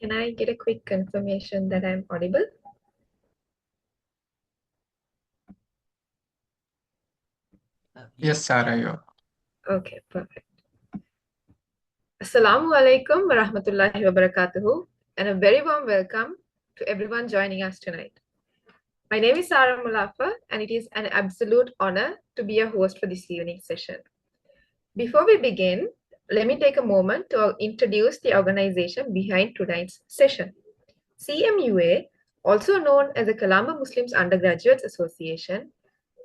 Can I get a quick confirmation that I'm audible? Yes, Sarah, you're. Okay, perfect. Assalamu alaikum wa rahmatullahi wa barakatuhu, and a very warm welcome to everyone joining us tonight. My name is Sarah Mulafa, and it is an absolute honor to be your host for this evening session. Before we begin, let me take a moment to introduce the organization behind tonight's session. CMUA, also known as the Colombo Muslims Undergraduates Association,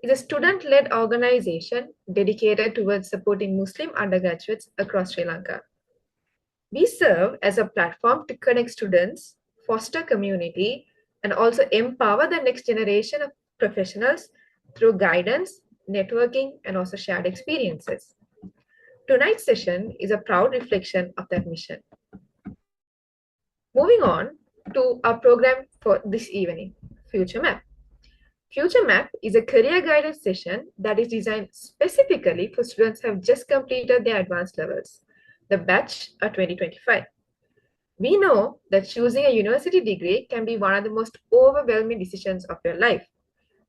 is a student-led organization dedicated towards supporting Muslim undergraduates across Sri Lanka. We serve as a platform to connect students, foster community, and also empower the next generation of professionals through guidance, networking, and also shared experiences. Tonight's session is a proud reflection of that mission. Moving on to our program for this evening, Future Map. Future Map is a career guidance session that is designed specifically for students who have just completed their advanced levels, the batch of 2025. We know that choosing a university degree can be one of the most overwhelming decisions of your life.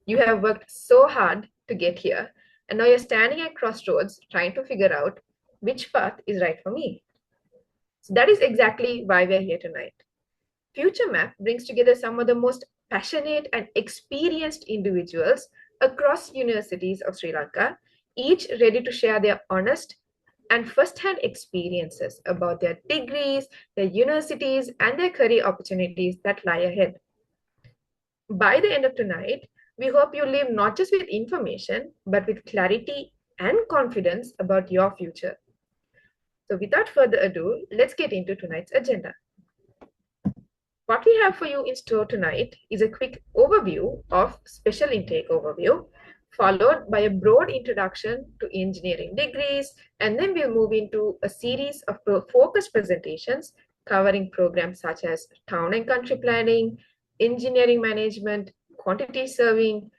You have worked so hard to get here, and now you're standing at crossroads trying to figure out which path is right for me. So that is exactly why we're here tonight. Future Map brings together some of the most passionate and experienced individuals across universities of Sri Lanka, each ready to share their honest and first-hand experiences about their degrees, their universities, and their career opportunities that lie ahead. By the end of tonight, we hope you leave not just with information, but with clarity and confidence about your future. So without further ado, let's get into tonight's agenda. What we have for you in store tonight is a quick overview of special intake overview, followed by a broad introduction to engineering degrees, and then we'll move into a series of focused presentations covering programs such as town and country planning, engineering management, quantity surveying,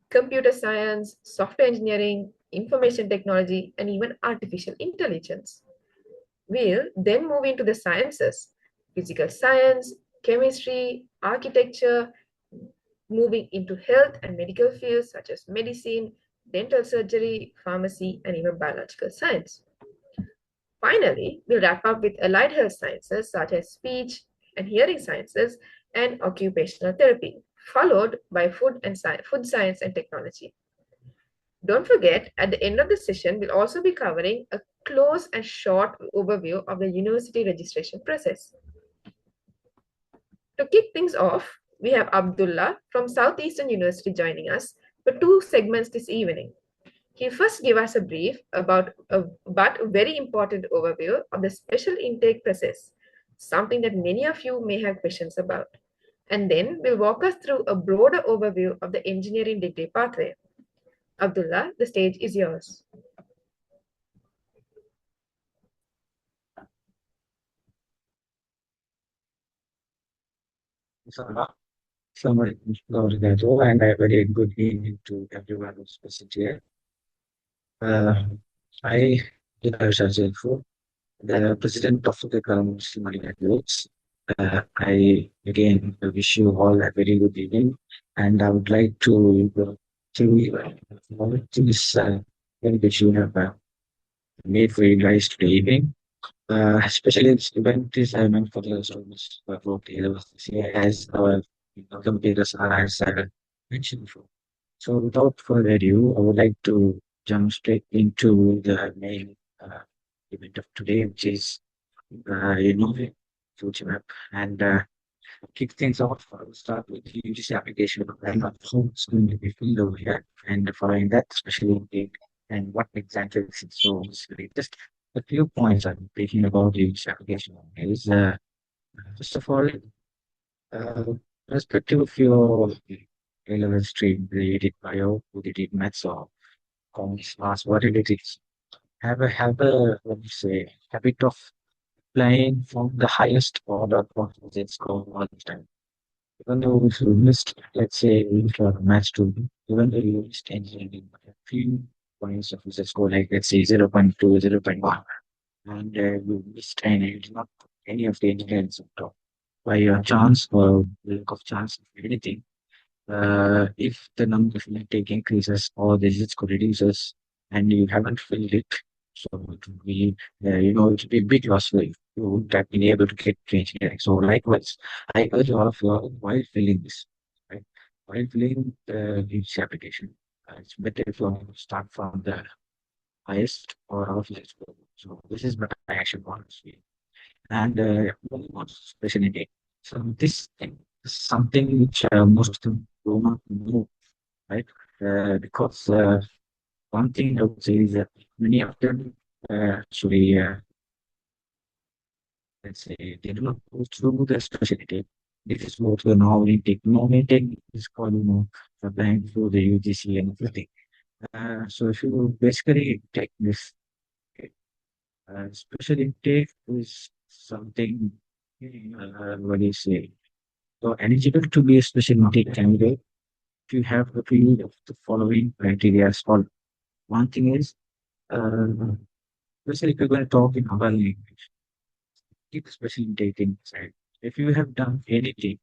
computer science, software engineering, information technology, and even artificial intelligence. We'll then move into the sciences, physical science, chemistry, architecture, moving into health and medical fields such as medicine, dental surgery, pharmacy, and even biological science. Finally, we'll wrap up with allied health sciences such as speech and hearing sciences and occupational therapy, followed by food science and technology. Don't forget, at the end of the session, we'll also be covering a close and short overview of the university registration process. To kick things off, we have Abdullah from Southeastern University joining us for two segments this evening. He'll first give us a brief about a but very important overview of the special intake process, something that many of you may have questions about. And then we'll walk us through a broader overview of the engineering degree pathway. Abdullah, the stage is yours. And a very good evening to everyone who's present here. I, Shajilfu, the president of the Colombo Undergraduates. I again wish you all a very good evening, and I would like to acknowledge this which you have made for you guys today evening. Especially this event is I meant for the students who have worked here this year, as our computers are as I mentioned before. So without further ado, I would like to jump straight into the main event of today, which is future map. And kick things off, I will start with the UGC application and how it's going to be filled over here. And following that, especially intake and what exactly is it. So basically, just a few points I'm thinking about the UGC application is first of all, uh, respective of your A-level stream, whether you did bio, whether you did maths or commerce, maths, whatever it is, have a what do you say habit of playing from the highest order of the score all the time. Even though if you missed, let's say, for a match to even though you missed engineering by a few points of the score, like let's say 0.2, 0.1, and you missed and you did not put any of the engineering on top. by a chance or lack of chance of anything, if the number of intake increases or the disease score reduces and you haven't filled it, so it would be, it would be a big loss for you. You wouldn't have been able to get to engineering. So likewise, I urge all of you all while filling this, right? While filling the UGC application, it's better if you start from the highest or outlet score. So this is what I actually want to see. And moving on to special intake. So this thing is something which most of them do not know, right? Because one thing I would say is that many of them actually, let's say, they do not go through the specialty. This is what the normal intake. Normal intake is called, applying through the UGC and everything. So if you basically take this, special intake is something, what do you say? So eligible to be a special intake candidate, you have to be of the following criteria as well. One thing is, uh, especially if you're going to talk in our language, keep the special intake inside. If you have done anything,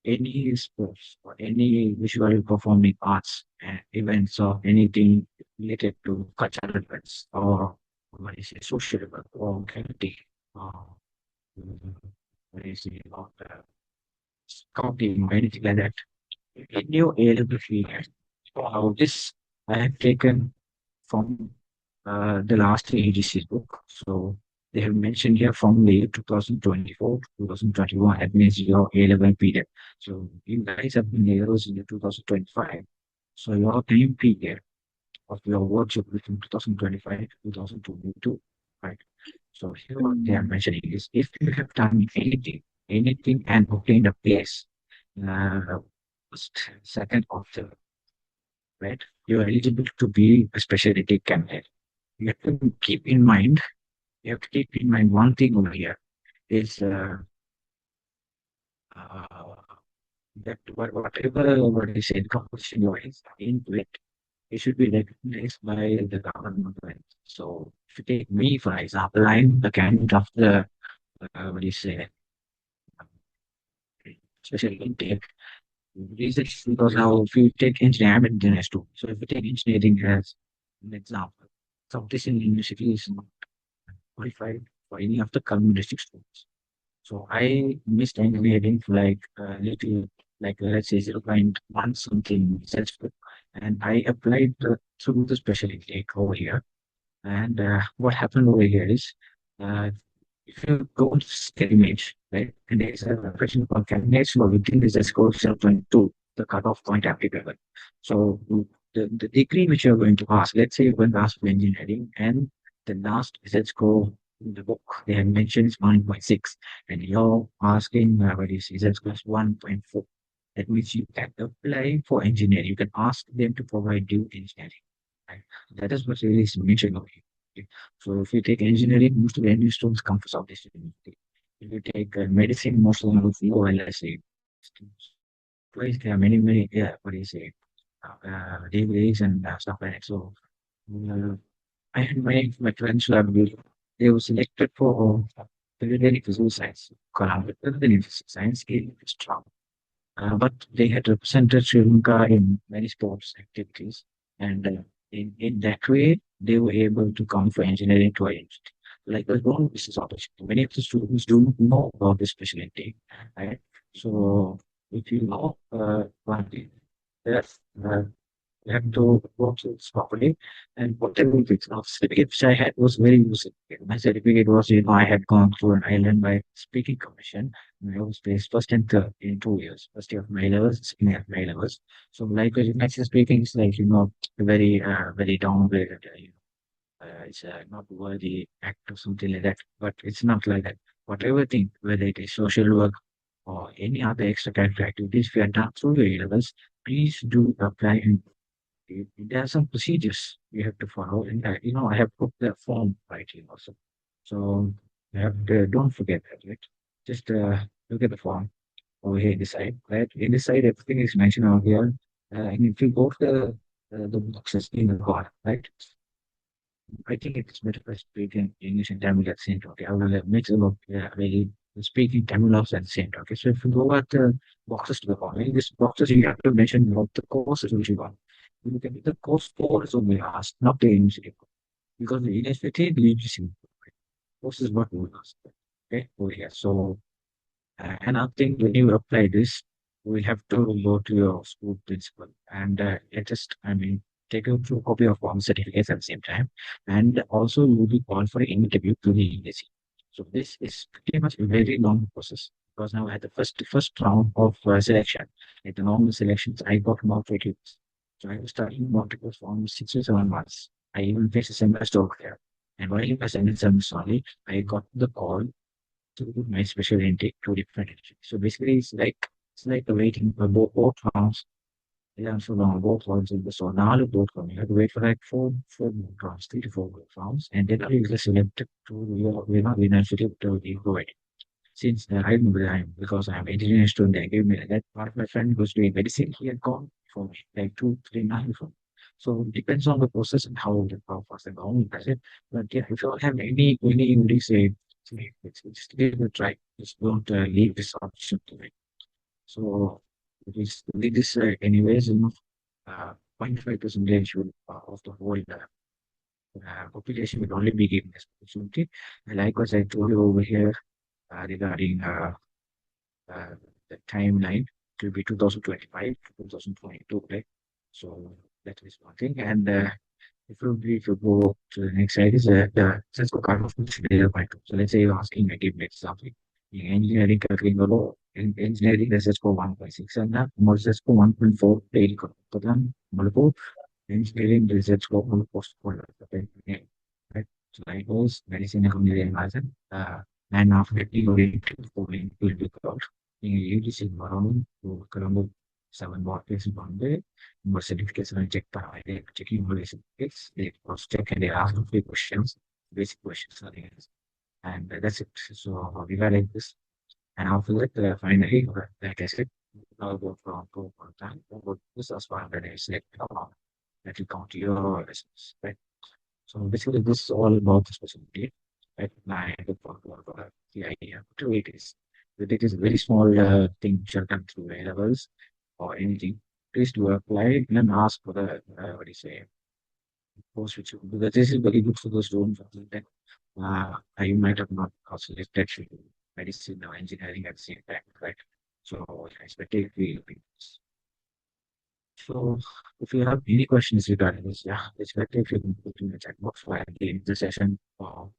any sports or any visual performing arts events or anything related to cultural events or what is it, social work or community or what is it, or scouting or anything like that, in your A-level period. So this I have taken from the last AGC book. So they have mentioned here from the year 2024 to 2021, that means your A-level period. So you guys have been years in the 2025. So your time period of your work should be from 2025 to 2022, right? So here what they are mentioning is if you have done anything and obtained a place, uh, first, second, or third, right? You're eligible to be a specialty candidate. You have to keep in mind, one thing over here is uh, that whatever what is said competition wise into it, it should be recognized by the government. Right? So if you take me for example, I'm the candidate of the what do you say, special intake. Reason is because now if you take engineering, I'm an engineer too. So if you take engineering as an example, competition university is not qualified for any of the current district schools. So I missed engineering for like little, like let's say 0.1 something successful, and I applied through the special intake over here. And what happened over here is, uh, if you go to scrimmage, right, and there's a question for candidates who are within the score 0.2, the cutoff point applicable. So the degree which you're going to ask, let's say you're going to ask for engineering, and the last Z score in the book they have mentioned is 1.6, and you're asking what is Z score is 1.4. That means you can apply for engineering. You can ask them to provide you engineering. Right? That is what really is mentioned over here. Okay. So if you take engineering, most of the engineering students come from Southeast Asian. If you take medicine, most of them will feel LSA. Place there are many, yeah, what do you say, degrees and stuff like that. So uh, I had my friends who have they were selected for veterinary physical science, Colombo, veterinary physical science is strong. But they had represented Sri Lanka in many sports activities, and in that way, they were able to come for engineering to our university. Like a own business opportunity. Many of the students do not know about this specialty, right? So if you know one thing, yes, you have to work this properly. And whatever it was, certificate which I had was very useful. My certificate was, I had gone through an island by speaking commission. And I was placed first and third in 2 years. First year of my levels, second year of my levels. So like national speaking is like, very, very downgraded. It's not worthy act or something like that. But it's not like that. Whatever thing, whether it is social work or any other extracurricular activities, if you are done through your levels, please do apply and there are some procedures you have to follow. And I have put the form right here also. So you have to, don't forget that, right? Just look at the form over here, this side, right? In this side, everything is mentioned over here. And if you go to the boxes in the corner, right? I think it's better for speaking English and Tamil at the same time. Okay, I will mix it up very speaking Tamil also at the same time. Okay, so if you go at the boxes to the bottom, in these boxes you have to mention what the courses which you want. You look at the course scores only asked, not the university code. Because the university leaves you. Course is what we ask. Okay, over here. So another thing, when you apply this, we have to go to your school principal and I mean, take a true copy of form certificates at the same time. And also, you will be called for an interview to the university. So this is pretty much a very long process because now I had the first round of selection. At the normal selections, I got matriculates. So I was studying matriculates for almost 6 or 7 months. I even faced a semester over there. And while in my second semester only, I got the call to my special intake to different industries. So basically, it's like waiting for both rounds. Yeah, so long both rounds in the so now both rounds. You have to wait for like four more rounds, 3 to 4 rounds, and then you get selected to your university to be provided. Since I remember I'm because I'm engineering student, they gave me that part of my friend who's doing medicine. He had gone for me like 2, 3 months before. So it depends on the process and how fast the government does it. But yeah, if you don't have any just give it a try. Just don't leave this option to it. So it is this anyways, 0.5 percentage of the whole population will only be given this opportunity. And likewise, I told you over here regarding uh, the timeline, it will be 2025 to 2022, right? So that is one thing. And if you go to the next slide, is let's go kind of consider by two. So let's say you're asking me, give me example. In engineering, in engineering, let's go 1.6 and that, let's go 1.4 daily. But then, multiple engineering results go on post right? So I was medicine engineering license, and after getting oriented for will be called in UGC environment to Colombo 7 workplace in Bombay, more certificates and check checking all the certificates, they cross check and they ask a few questions, basic questions, nothing else. And that's it. So we were like this. And after that, finally, like I said, I'll go for time. But this is why I said, that will count your lessons, right? So basically, this is all about the specialty, right? I look for the idea. To it is, that it is a very small thing which are done through A levels or anything. Please do apply and then ask for the what do you say, course which you, because this is very good for those students that you might have not also selected medicine or engineering at the same time, right? So I expect it will be. So if you have any questions regarding this, yeah, it's better if you can put in the chat box while the the session or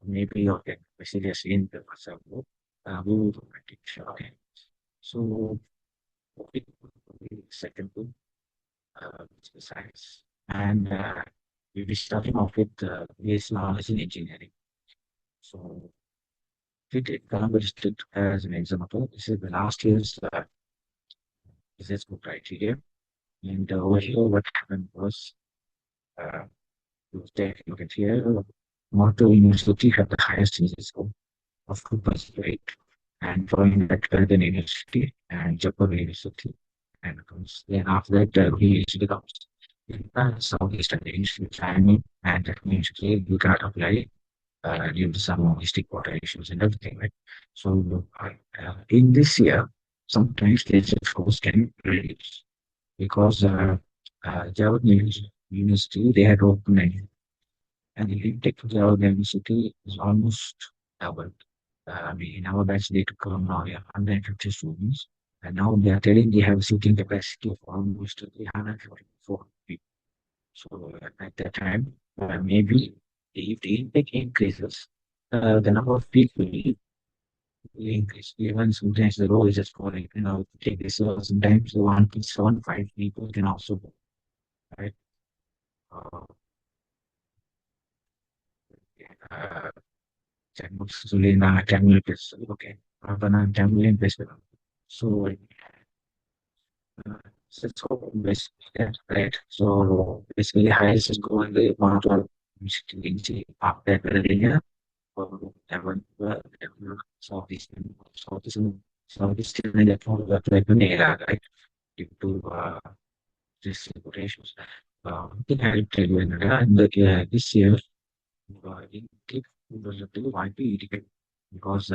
maybe you can message us in the WhatsApp group. We will provide it. Sure. Okay. So okay, second group, which is science. And we'll be starting off with base knowledge in engineering. So we take Colombo District as an example. This is the last year's business book criteria. And over here, what happened was uh, you take a look at here. Morto University had the highest business score of 2.8, and following that, Belgian University and Japan University. And then after that, he usually comes in Southeast Asian family, and that means we cannot apply due to some logistic water issues and everything, right? So in this year, sometimes the scores can reduce because Japan University they had opened and the intake for Java University is almost doubled. I mean, in our batch, they took around now 150 students, and now they are telling they have a seating capacity of almost 344 people. So at that time, maybe if the intake increases, the number of people will increase. Even sometimes the row is just falling. Take this. Sometimes the 1.75 people can also go, right? Uh, uh, Checkbooks Zulina Tamil is okay. Ravana Tamil is so so basically right. So basically highest is going the amount of after India or Southeast Southeast Southeast India from the Nera, right? Due to this issues. I think I tell you in this year, in might be because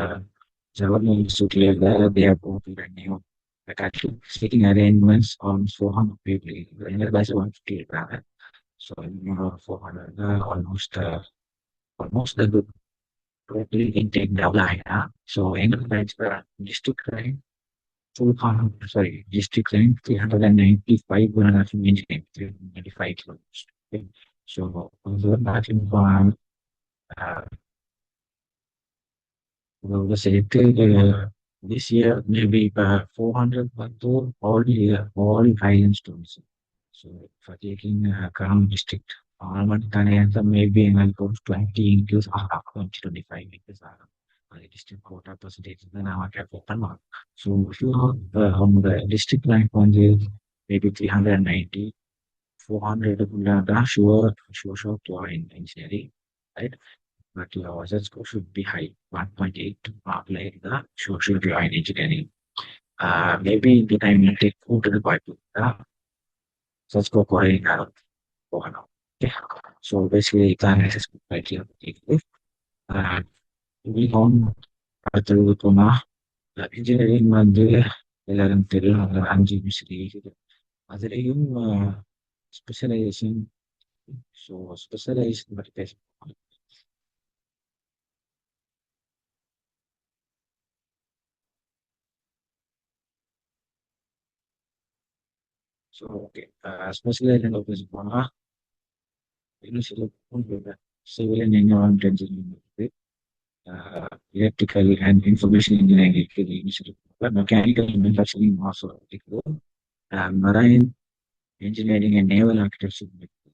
government institute like that, they have opened a new like actually seating arrangements on 400 people. Everybody's 150 rather. So 400 almost the good totally intake deadline. So enterprise district rank 200 sorry district rank 395 engineering 395 kilometers. Okay. So that inform uh, the selected this year maybe 400 but all island students. So for taking Karam district, Tanayanta maybe in goes 20 includes 2025 because the district quota percentage then I have open mark. So if you have on the district rank one is maybe 390, 400 sure to in engineering, right? But your Z score should be high, 1.8 to mark like the social join engineering. Maybe the time you take 4 to the Bible. Z score correct for now. Okay. So basically, time is criteria. Uh, we on அடுத்தது போனா engineering வந்து எல்லாரும் தெரியும் அந்த 5 இருக்குது அதுலேயும் specialisation so specialisation பற்றி பேச ஸோ ஓகே ஸ்பெஷலைசேஷன் பேச போனா இன்னும் சில சிவில் அண்ட் என்வரான்மெண்ட் இன்ஜினியரிங் இருக்குது எலக்ட்ரிக்கல் அண்ட் இன்ஃபர்மேஷன் இன்ஜினியரிங் இருக்குது மெக்கானிக்கல் மேனுஃபேக்சரிங் ஆல்சோ இருக்குது marine engineering and naval architecture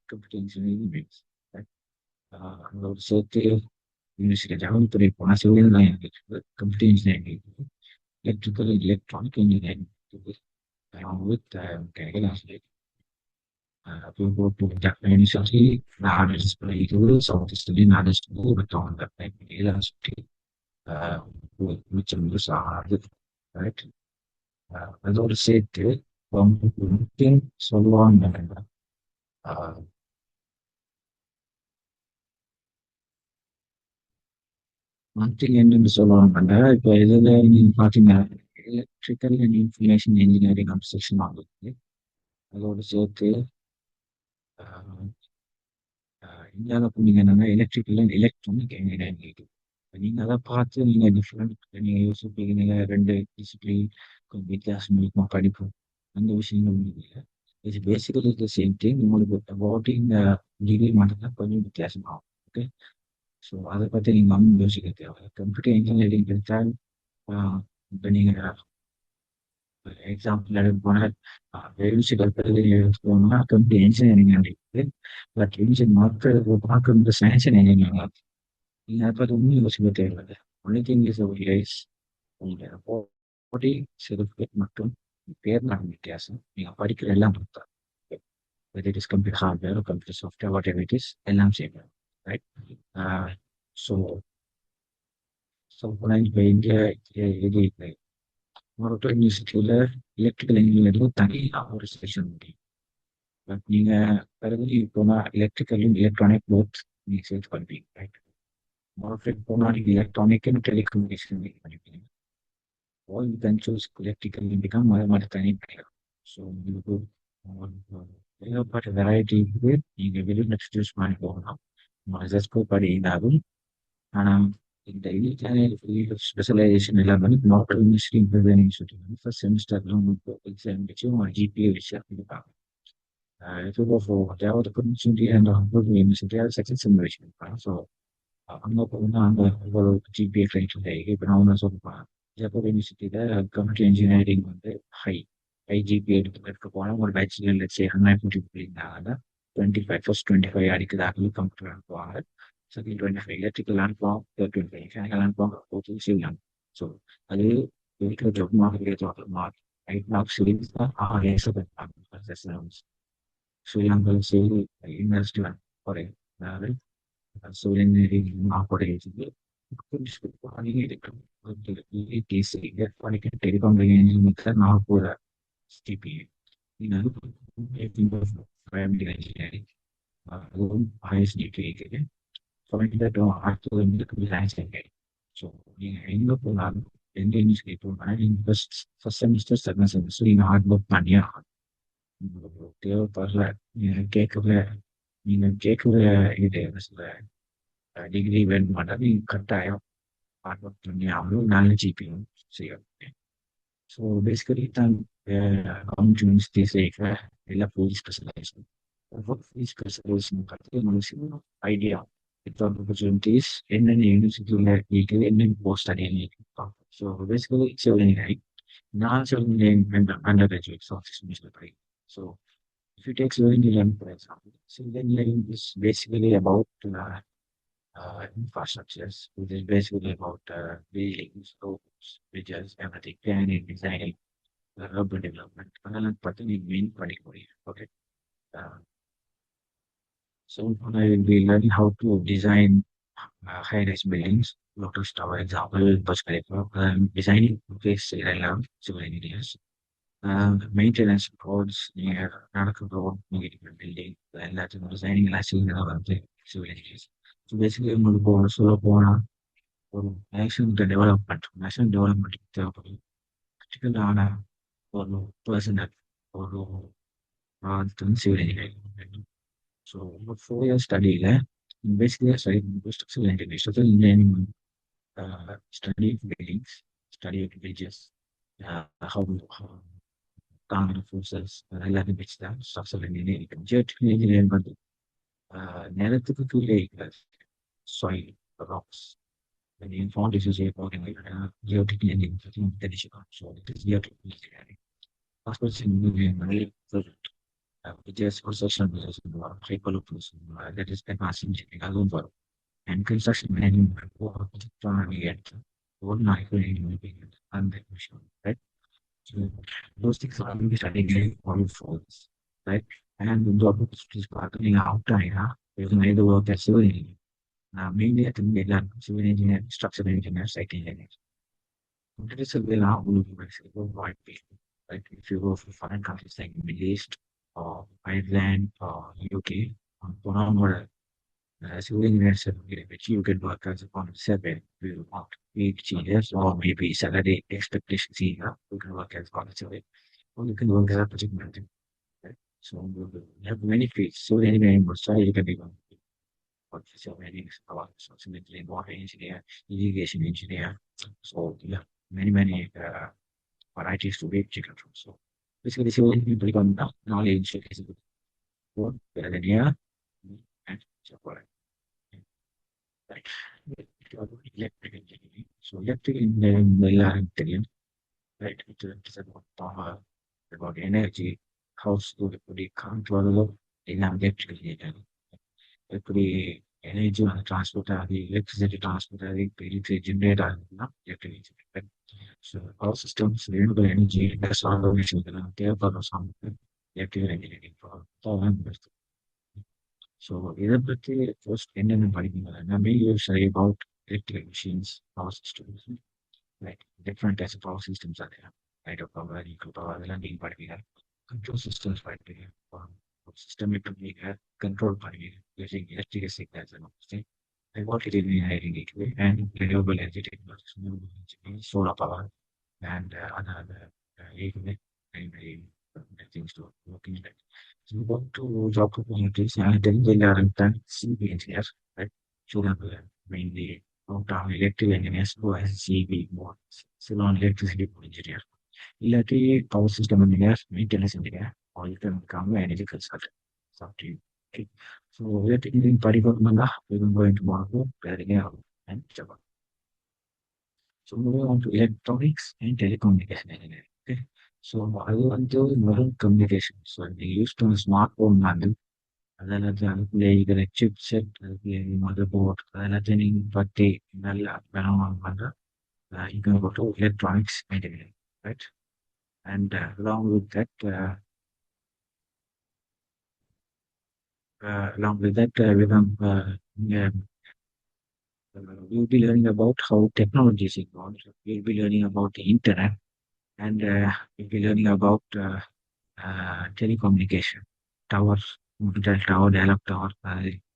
computer engineering makes right அதோட சேர்த்து யூனிவர்சிட்டி ஜவஹர்துறை போனால் civil computer engineering electrical and electronic engineering along with mechanical engineering we go to Japan University the hardest display tools of the study hardest to go but on the university which is hard right அதோட சேர்த்து சொல்லுவாங்க monthly எண்டுன்னு சொல்லுவாங்க இப்போ இதில் நீங்க பார்த்தீங்கன்னா electrical and information engineering section ஆகுது அதோட சேர்த்து இந்தியாவில் போனீங்க என்னன்னா எலக்ட்ரிக்கல் அண்ட் எலக்ட்ரானிக் இன்ஜினியரிங் இருக்குது நீங்க அதை பார்த்து நீங்க டிஃப்ரெண்ட் நீங்க யோசிப்பீங்க நீங்க 2 டிசிப்ளின் கொஞ்சம் வித்தியாசம் இருக்கும் படிப்பு அந்த விஷயங்கள் இல்லை it's basically the same thing உங்களுக்கு அபவுட்டிங் டிகிரி மட்டும்தான் கொஞ்சம் வித்தியாசமாகும் ஓகே ஸோ அதை பற்றி நீங்கள் ஒன்றும் யோசிக்க தேவை கம்ப்யூட்டர் இன்ஜினியரிங் எடுத்தால் இப்போ நீங்கள் எக்ஸாம்பிள் எடுக்க போனால் எடுத்துக்கோங்கன்னா கம்ப்யூட்டர் இன்ஜினியரிங் இருக்குது பட் பார்க்குறது சயின்ஸ் அண்ட் இன்ஜினியரிங் நீங்கள் அதை பற்றி ஒன்றும் யோசிக்க தேவையில்லை ஒன்லி திங் இஸ் உங்களுடைய பாடி சர்டிஃபிகேட் மற்றும் பேர் தான் வித்தியாசம் நீங்கள் படிக்கிற எல்லாம் பொறுத்தா whether it is computer hardware or computer software, whatever it is, எல்லாம் செய்யணும் right? So, இப்போ இந்தியா இது மொரட்டோ யூனிவர்சிட்டியில் எலக்ட்ரிக்கல் இன்ஜினியரிங் தனியாக ஒரு செக்ஷன் முடியும் பட் நீங்கள் பிறகு போனால் எலக்ட்ரிக்கலும் எலக்ட்ரானிக் போத் நீங்கள் சேர்த்து படிப்பீங்க ரைட் மொரட்டோ போனால் நீங்கள் எலக்ட்ரானிக் அண்ட் டெலிகம்யூனிகேஷன் படிப்பீங்க or you can choose electrical and become ஒரு தனி படிக்கலாம் ஸோ உங்களுக்கு ஏகப்பட்ட வெரைட்டி இருக்குது நீங்கள் வெளியில் சூஸ் பண்ணி போகலாம் ஜஸ்ட் படினாலும் ஆனால் இந்த ஸ்பெஷலைசேஷன் எல்லாமே நாட் யூனிவர்சிட்டி சொல்லிட்டு ஃபர்ஸ்ட் செமிஸ்டர்ல உங்களுக்கு எக்ஸாம் வச்சு உங்க ஜிபிஏ வச்சு கொடுப்பாங்க இப்போ தேவையான opportunity and யூனிவர்சிட்டி அது செகண்ட் செம் வச்சு கொடுப்பாங்க ஸோ அங்கே போகணும்னா அங்கே இவ்வளோ ஜிபிஏ கிரைட்டீரியா இப்போ நான் ஒன்று சொல்லுவேன் ஜப்பான் யூனிவர்சிட்டியில் கம்ப்யூட்டர் இன்ஜினியரிங் வந்து ஹை ஜிபி எடுக்க போனால் ஒரு பேச்சுலர் லட்சம் 150 இருந்தாங்கன்னா 25 ஃபர்ஸ்ட் 25 அடிக்கிறதாக கம்ப்யூட்டர் அனுப்புவாங்க செகண்ட் 25 எலக்ட்ரிக்கல் அனுப்புவாங்க 25 மெக்கானிக்கல் அனுப்புவாங்க 40 சிவில் அனுப்புவாங்க ஸோ அது இருக்கிற ஜப் மார்க் 8 மார்க்ஸ் சீரீஸ் தான் 6 ஏசம் ஸ்ரீலங்கா சிவில் யூனிவர்சிட்டி குறையும் அதாவது சிவில் இன்ஜினியரிங் ஆப்போடையே டெலிகாம் நாகப்பூர் டிபிஏ இன்ஜினியரிங் அதுவும் ஹையஸ்ட் டிகிரி இருக்குது அடுத்தது வந்து சயின்ஸ் ஸோ நீங்கள் எங்கே போனாலும் எந்த யூனிவர்சிட்டி போனாலும் நீங்கள் ஃபர்ஸ்ட் செமஸ்டர் செகண்ட் செமஸ்டர் நீங்கள் ஹார்ட் ஒர்க் பண்ணியே ஆகணும். உங்களுக்கு தேவைப்படுற நீங்கள் கேட்குற நீங்கள் கேட்குற இது என்ன சொல்ற டிகிரி வேணுமாட்டா நீங்கள் கட்டாயம் ஹார்ட் ஒர்க் பண்ணி ஆகணும். நல்ல ஜிபியும் செய்யணும். ஸோ பேசிக்கலி தான் கவர்மெண்ட் யூனிவர்சிட்டிஸ் இருக்கிற எல்லா ஃபுல் ஸ்பெஷலைசேஷன் ஃபுல் ஸ்பெஷலைசேஷன் பற்றி உங்களுக்கு ஐடியா வித்தவுட் ஆப்பர்ச்சுனிட்டிஸ் என்னென்ன யூனிவர்சிட்டியில் இருக்குது என்னென்ன போஸ்ட் அடையிறது. ஸோ பேசிக்கலி சிவில் இன்ஜினியரிங் நான் civil engineering undergraduate office படிக்கிறேன். So if you take civil engineering, for example, civil engineering is basically about infrastructures, which is basically about buildings, roads, bridges, everything, planning, designing, urban development. அதெல்லாம் பற்றி நீ main படிக்க முடியும். Okay. So I will be learning how to design high-rise buildings. Lotus Tower example, Burj Khalifa. Designing place civil engineers. Maintenance roads near Naraka Road, negative building, எல்லாத்தையும் designing எல்லாம் செய்யறதா வந்து civil engineers. So basically உங்களுக்கு சொல்ல போனால் ஒரு national development தேவைப்படும் கிரிட்டிக்கலான ஒரு பர்சனல் ஒரு சிவில் இன்ஜினியரிங். ஸோ ஒரு 4 year ஸ்டடியில் பேசிக்கலியாக study civil engineering. Civil engineering study buildings, study bridges, how காங்கிற ஃபோர்ஸஸ் எல்லாத்தையும் வச்சு தான் ஸ்ட்ரக்சரல் இன்ஜினியரிங். ஜியோடெக்னிக்கல் இன்ஜினியரிங் வந்து நிலத்துக்கு கீழே இருக்கிற சாயில் ராக்ஸ் ஃபவுண்டேஷன் செய்ய போகிறீங்க. ஜியோடெக்னிக்கல் இன்ஜினியரிங் பற்றி தெரிஞ்சுக்கலாம். So it is geotechnical engineering. காஸ்பெக்ட் இன்ஜினியரிங் வந்து just construction வரும், hyperloops that is advance engineering அதுவும் வரும். அண்ட் கன்ஸ்ட்ரக்ஷன் மேனேஜ்மெண்ட் எடுத்து ஒரு நாளைக்கு அந்த விஷயம் right. So those things are going to be studying on phones, right? And the job opportunities partly outside, you can either work as civil engineer. Mainly I think they learn civil engineer, structural engineer, site engineer. It is a way now will be very wide field, right? If you go for foreign countries like Middle East or Ireland or UK, or civil engineers which you can work as a quantity survey, you want 8 years or maybe salary expectations here, you can work as quantity survey, or you can work as a project manager. Right? So you have many fields. So engineering was you can be one. So many water engineer, irrigation engineer. So yeah, many varieties to be taken from. So basically, civil engineering knowledge is good, better than here, and so forth. Right. Electric engineering. So electric engineering எல்லாரும் தெரியும். Right. It's about power, about energy, house எப்படி current வருதோ எல்லாம் electrical engineering. எப்படி energy வந்து transport ஆகி electricity transport ஆகி electricity generate ஆகுதுன்னா electric engineering. So power systems renewable energy இதெல்லாம் தேவைப்படுற சார்ந்து எலக்ட்ரிக்கல் இன்ஜினியரிங். ஸோ இதை பற்றி ஃபர்ஸ்ட் என்னென்ன படிக்கணும் mainly study about electrical machines, power systems, like different types of power systems அது light of power, equal power அதெல்லாம் நீங்கள் படிப்பீங்க. கண்ட்ரோல் சிஸ்டம்ஸ் படிப்பீங்க. சிஸ்டம் எப்படி நீங்கள் கண்ட்ரோல் பண்ணுவீங்க using electrical signals voltage engineering and renewable energy technologies, solar power, and other primary things to work in that. So we want to job opportunities and then they learn that CV engineers, right? So mainly out of electrical engineers who has CV more, civil electricity engineer, இல்லாட்டி power system engineers, maintenance engineer, or you can become an energy consultant. It's up to you. Okay. So electrical engineering படிக்கணும்னா we will go into Moratuwa, and Java. So moving on to electronics and telecommunication engineering. Okay. So அது வந்து modern communication. So they used to smartphone வந்து அதெல்லாத்தையும் அதுக்குள்ளே இருக்கிற chip set, அதுக்குள்ளே mother board அதெல்லாத்தையும் நீங்கள் பற்றி நல்லா வேணும் பண்ணுற you can go to electronics engineering, right? And along with that, we will be learning about how technology is involved. We'll be learning about the internet, and we'll be learning about telecommunication, towers, dial tower, dial-up tower,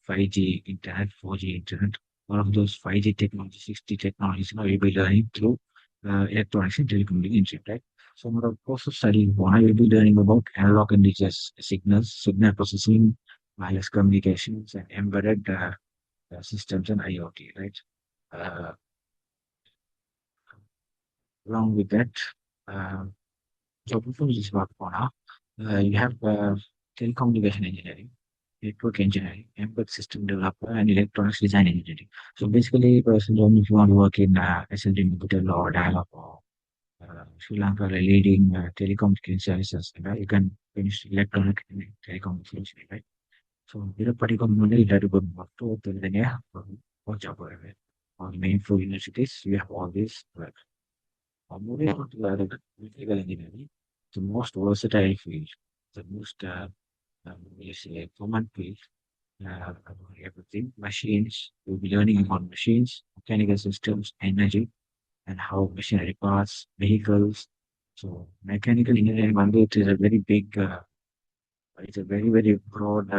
5G internet, 4G internet, all of those 5G technology, 6G technologies, you'll be learning through electronics and telecommunication, right? So, the course of study one, you'll be learning about analog and digital signals, signal processing, wireless communications, and embedded systems and IoT, right? Uh, Along with that, uh, job opportunities work for now. You have telecommunication engineering, network engineering, embedded system developer, and electronics design engineering. So basically, person, if you want to work in SLT Digital or Dialog or Sri Lanka leading telecommunication services, right? You can finish electronic and telecommunication, right? So, in a particular model, you have to go to the or job or main four universities. You have all these. Moving on to electrical engineering, the most versatile field, the most let's say common field, everything. Machines, you'll be learning about machines, mechanical systems, energy, and how machinery parts, vehicles. So mechanical engineering, one way, it is a very big, it's a very, very broad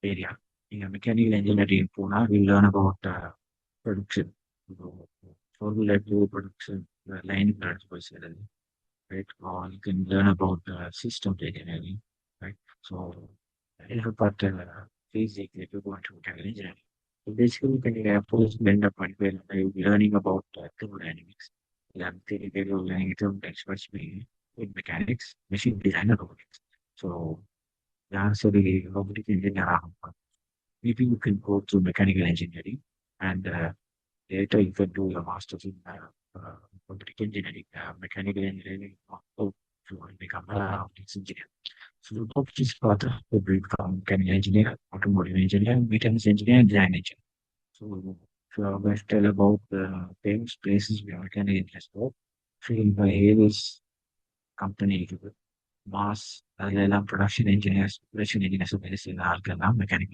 area. In a mechanical engineering in Pune, we learn about production, so formula to production, line plants, right? Or you can learn about systems engineering, right? So, you have got physics if you go into mechanical engineering. So basically, you can first blend up point where you'll be learning about thermodynamics. Then theoretical learning thermodynamics, what's with mechanics, machine design, and robotics. So, the answer is robotic engineer. Maybe you can go to mechanical engineering and later you can do your master's in robotic engineering, mechanical engineering, or if you want to become a robotics engineer. So the top is further to become mechanical engineer, automotive engineer, maintenance engineer, and design engineer. So if you are going to tell about the famous places where mechanical engineers work, Sri Lanka company mass production engineers, mechanical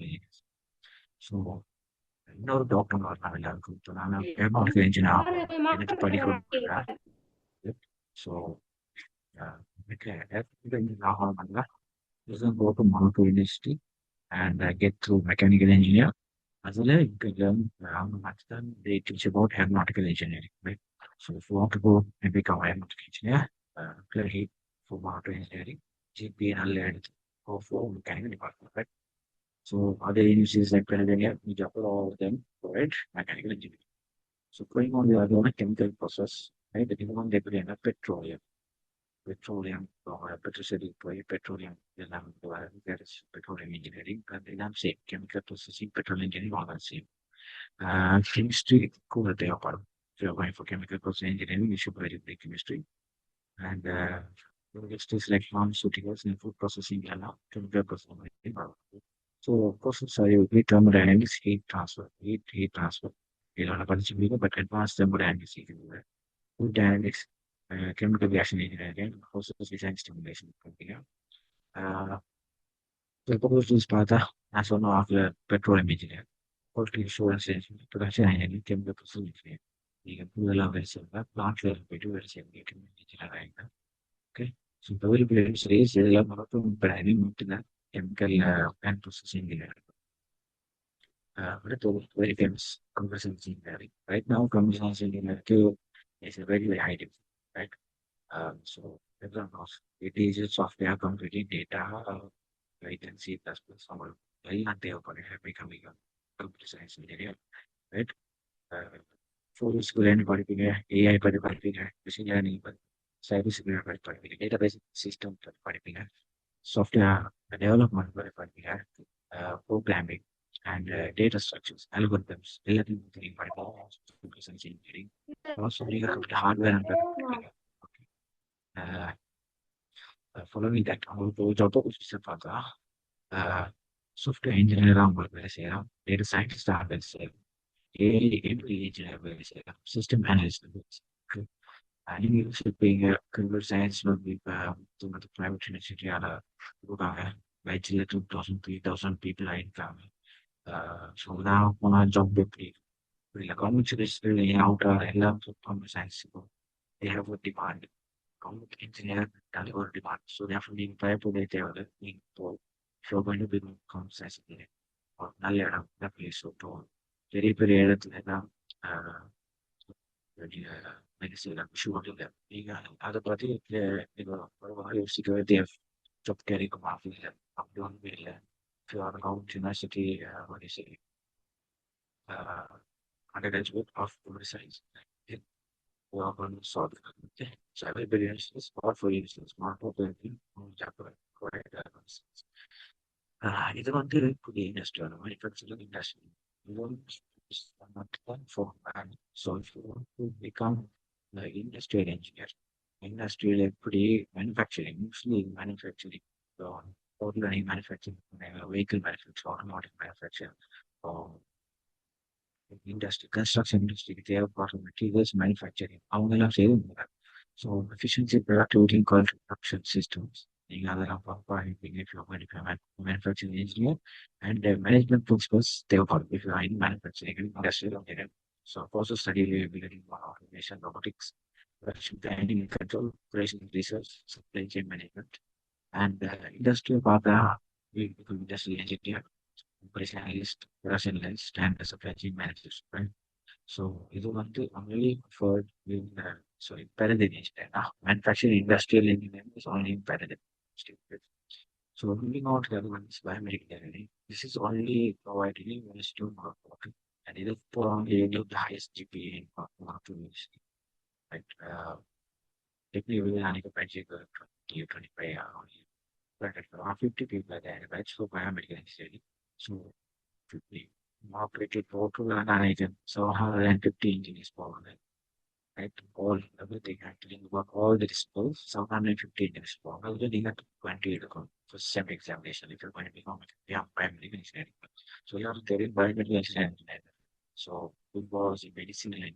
engineers. So இன்னொரு doctor வரலாம் எல்லாருக்கும். இப்போ நான் aeronautical engineer ஆகணும் எனக்கு படிக்கணும். So எனக்கு aeronautical engineer ஆகணும்னா doesn't go to Moratuwa University and get through mechanical engineer. As well as you can learn they teach about aeronautical engineering, right? So if you want to go and become aeronautical engineer, clearly for Moratuwa engineering, GPA and go for mechanical department, right? So other universities like Pennsylvania, we offer all of them provide mechanical engineering. So going on the other one, chemical process, right? The one they bring up petroleum or petroleum, petroleum, that is petroleum engineering, and then I'm saying chemical processing, petroleum engineering, all that same. Chemistry, cool, they are part of. If you're going for chemical process engineering, you should very big chemistry. And industries like pharmaceuticals and food processing, and chemical processing. So process heat thermodynamics, heat transfer. You know, but advanced thermodynamics, you can do that. Fluid dynamics, chemical reaction engineering, process design stimulation. Uh, the proposed is part as one of the petroleum engineer, quality assurance engineer, production engineering, chemical process engineer. You can do the level plant level, we do you can engineering. Okay. So the will be raised, they are not to the chemical and process engineering. Very famous computer science engineering. Right now, computer science engineering is a very, very high demand, right? So everyone knows it is software computing data, right? And C++, or not there for becoming a computer science engineer, right? For school and AI, machine learning, cyber security, database system, software development, programming, and data structures, algorithms, relative to engineering. Also, we have the hardware and okay. Uh, Following that, our job is software engineer, data scientist, AI engineer, system analyst. Okay. And should being a computer science will be the private university bachelor 2,000, 3,000 people are in family. So now on our job like community out computer science they have a demand. Computer engineer deliver demand. So therefore being prior to that they are being told if you're going to be computer science engineer or Nalera, that place so told. பெரிய பெரிய இடத்துல எல்லாம் நீங்க medicine shoot இல்லை நீங்க அதை பத்தி நீங்க யோசிக்கவே தேவை ஜாப் கிடைக்கும் இல்லை அப்படி ஒன்றுமே இல்லை if you are out university what do you say undergraduate of computer science it you are going to solve it. Okay. So everybody is smart for you so smart for the இது வந்து புதிய industry manufacturing industry for so if you want to become the industrial engineer industrial எப்படி manufacturing mostly manufacturing so ordinary manufacturing vehicle manufacturing automotive manufacturing or industry construction industry தேவைப்படுற materials manufacturing அவங்கெல்லாம் செய்வாங்க so efficiency productivity and quality production systems நீங்க அதெல்லாம் பார்ப்பீங்க if you're going to become a manufacturing engineer and management principles தேவைப்படும் if you are in manufacturing industrial engineering so also study reliability automation robotics production planning and control operation research supply chain management and industrial பார்த்தா we become industrial engineer operation analyst production analyst and supply chain managers right so இது வந்து I'm really preferred in sorry parallel engineering manufacturing industrial engineering is only in parallel so moving on to the other one is biomedical engineering this is only provided in one student work and it is for only the highest GPA in to university right technically we are like a project 20 or 25 only but around 50 people are there right for biomedical engineering so 50 operated total and so 150 engineers for that right all everything actually work all the disciplines 750 engineers for well then you got 20 for SEM examination if you're going to become biomedical engineering so you have to get in biomedical engineering so it was in medicine and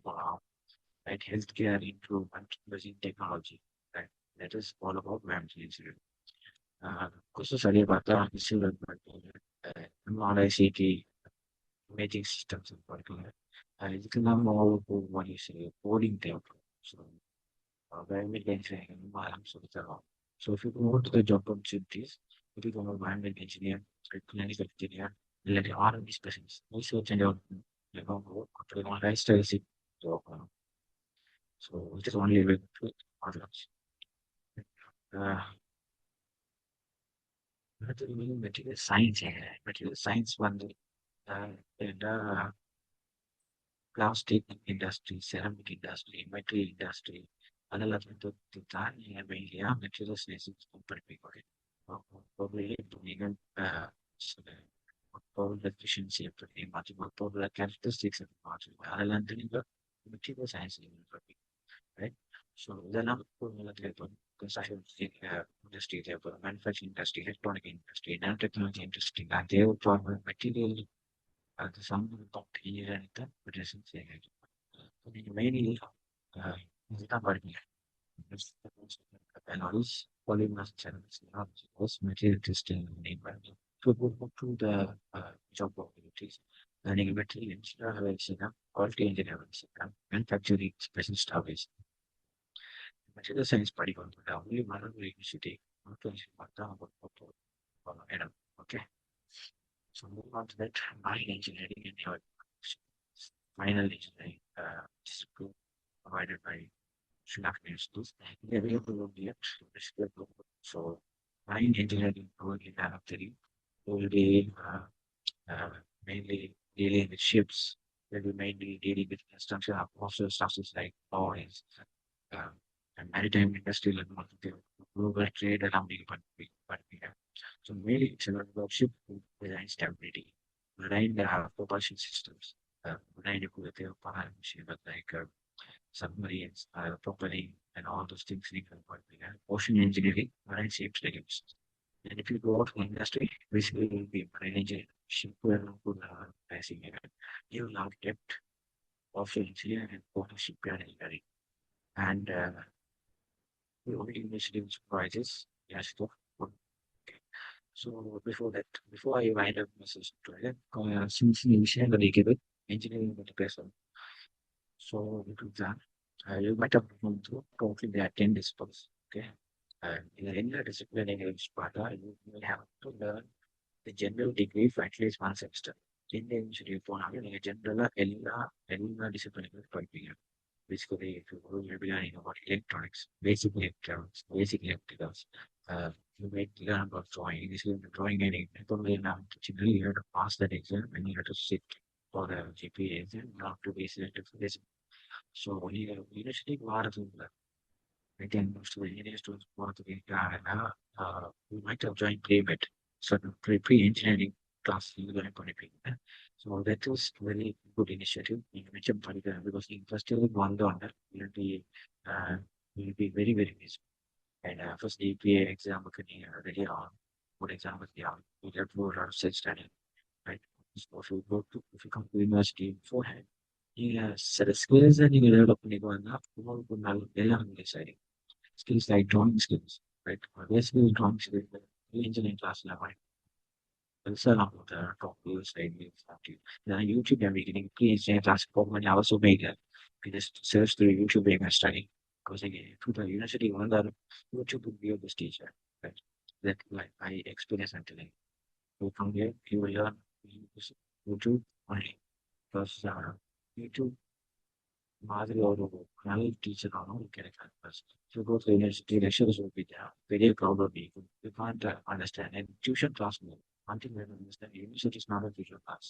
right healthcare improvement using technology right that is all about biomedical engineering courses study about civil MRICT imaging systems in particular. இதுக்கெல்லாம் what you say coding தேவைப்படும் so biomedical engineering எல்லாம் சொல்லி தரோம் so if you go to the job opportunities if you go to biomedical engineer clinical engineer இல்லாட்டி R&D specialist research and development lifestyle job so it is only with others material science material science வந்து plastic industry, ceramic industry, material industry, அதெல்லாம் தான் நீங்க மெயின்லியா material science படிப்பீங்க probably நீங்கள் பொருள் efficiency எப்படி மாற்றி பொருள் கேரக்டரிஸ்டிக்ஸ் எப்படி மாற்றி அதெல்லாம் நீங்க மெட்டீரியல் சயின்ஸ் நீங்கள் படிப்பீங்க ரைட் ஸோ இதெல்லாம் industry தேவைப்படும் manufacturing industry electronic industry nano technology industry நான் தேவைப்படுற மெட்டீரியல் அது சம்பந்தப்பட்ட இன்ஜினியரிங் தான் ப்ரொடக்ஷன் செய்யணும் நீங்கள் மெயின்லி இதுதான் படிப்பீங்க analyze polymers channels material testing name to go to the job opportunities learning material engineering quality engineering manufacturing specialist service material science படிக்கணும் only Moratuwa University தான் இடம் okay so move on to that marine engineering and final engineering provided by Sri Lankan institutes. They are able to be so marine engineering probably have three will be mainly dealing with ships. They will mainly dealing with construction of offshore structures like oils and maritime industrial and global trade around the country. So mainly it's about ship design stability, marine propulsion systems, marine equipment like submarines, propelling, and all those things. Ocean engineering, marine shapes regulations. And if you go out to industry, basically it will be marine engineering, shipbuilding, passing, naval architect, offshore engineering, and water shipyard engineering. And the only initiative supervises, yes, okay. So before that, before I wind up my session today, since you share the give it, engineering with the person. So with that, you might have gone through totally the 10 disciplines. Okay. In any discipline in Sparta, you will have to learn the general degree for at least one semester. எந்த institute போனாலும் நீங்கள் ஜென்ரலாக எல்லா டிசிப்ளினுக்கும் படிப்பீங்க. Basically, if you go, you'll be learning about electronics, basic electricals. You might learn about drawing. This is the drawing and probably now generally you have to pass that exam and you have to sit for the GPA exam, not to be selected for this. So when you university, I think most of the engineering students want to be you might have joined pre-med, so pre-engineering class you learn anything. So that was very good initiative. You mentioned because in first year one uh, you'll be very busy. And first APA exam ready on good exam with the you have to do a lot of self-study, right? So if you come to university beforehand, you set a skills and you develop enough to skills like drawing skills, right? Basically, drawing skills, the engineering class level. Also, about the top views, like YouTube, I'm beginning pre-engineering class for many hours of make it. We just search through YouTube being a study. Because again, to the university, one that YouTube would be this teacher, right? That like I experience until like, so from there, you will learn use YouTube only. Because YouTube மாதிரி ஒரு நல்ல teacher ஆகணும் கிடைக்காது. If you go to university, lectures will be there. Very probably you can't understand. And tuition class will until you understand. University is not a tuition class.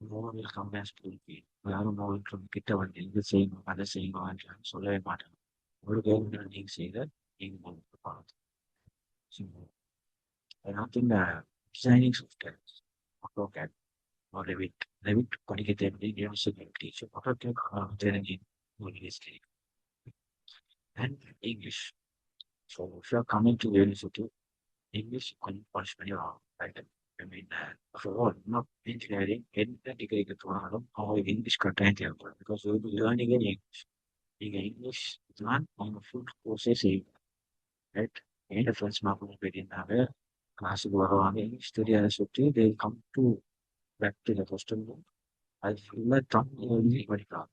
No one will come and school fee. யாரும் உங்களுக்கு கிட்ட வந்து இது செய்யணும் அதை செய்யணும் சொல்லவே மாட்டாங்க. ஒரு கவர்மெண்ட் நீங்க செய்த நீங்க உங்களுக்கு பார்த்து. So I think designing software, AutoCAD or Revit படிக்க தேவையில்லை. University teacher AutoCAD தெரிஞ்சு உங்களுக்கு and English. So if you are coming to university, English கொஞ்சம் polish பண்ணி ஆகணும். Right? I mean, for all, not engineering, எந்த டிகிரிக்கு போனாலும் அவங்களுக்கு இங்கிலீஷ் கட்டாயம் தேவைப்படும். Because you will be learning in English. நீங்க இங்கிலீஷ் தான் அவங்க ஃபுல் கோர்ஸே செய்யும். ரைட்? என் ஃப்ரெண்ட்ஸ் மார்க்கும் போயிருந்தாங்க கிளாஸுக்கு வருவாங்க இங்கிலீஷ் தெரியாத சுற்றி they come to back to the hostel room. அது ஃபுல்லாக தமிழ் எழுதி படிக்கலாம்.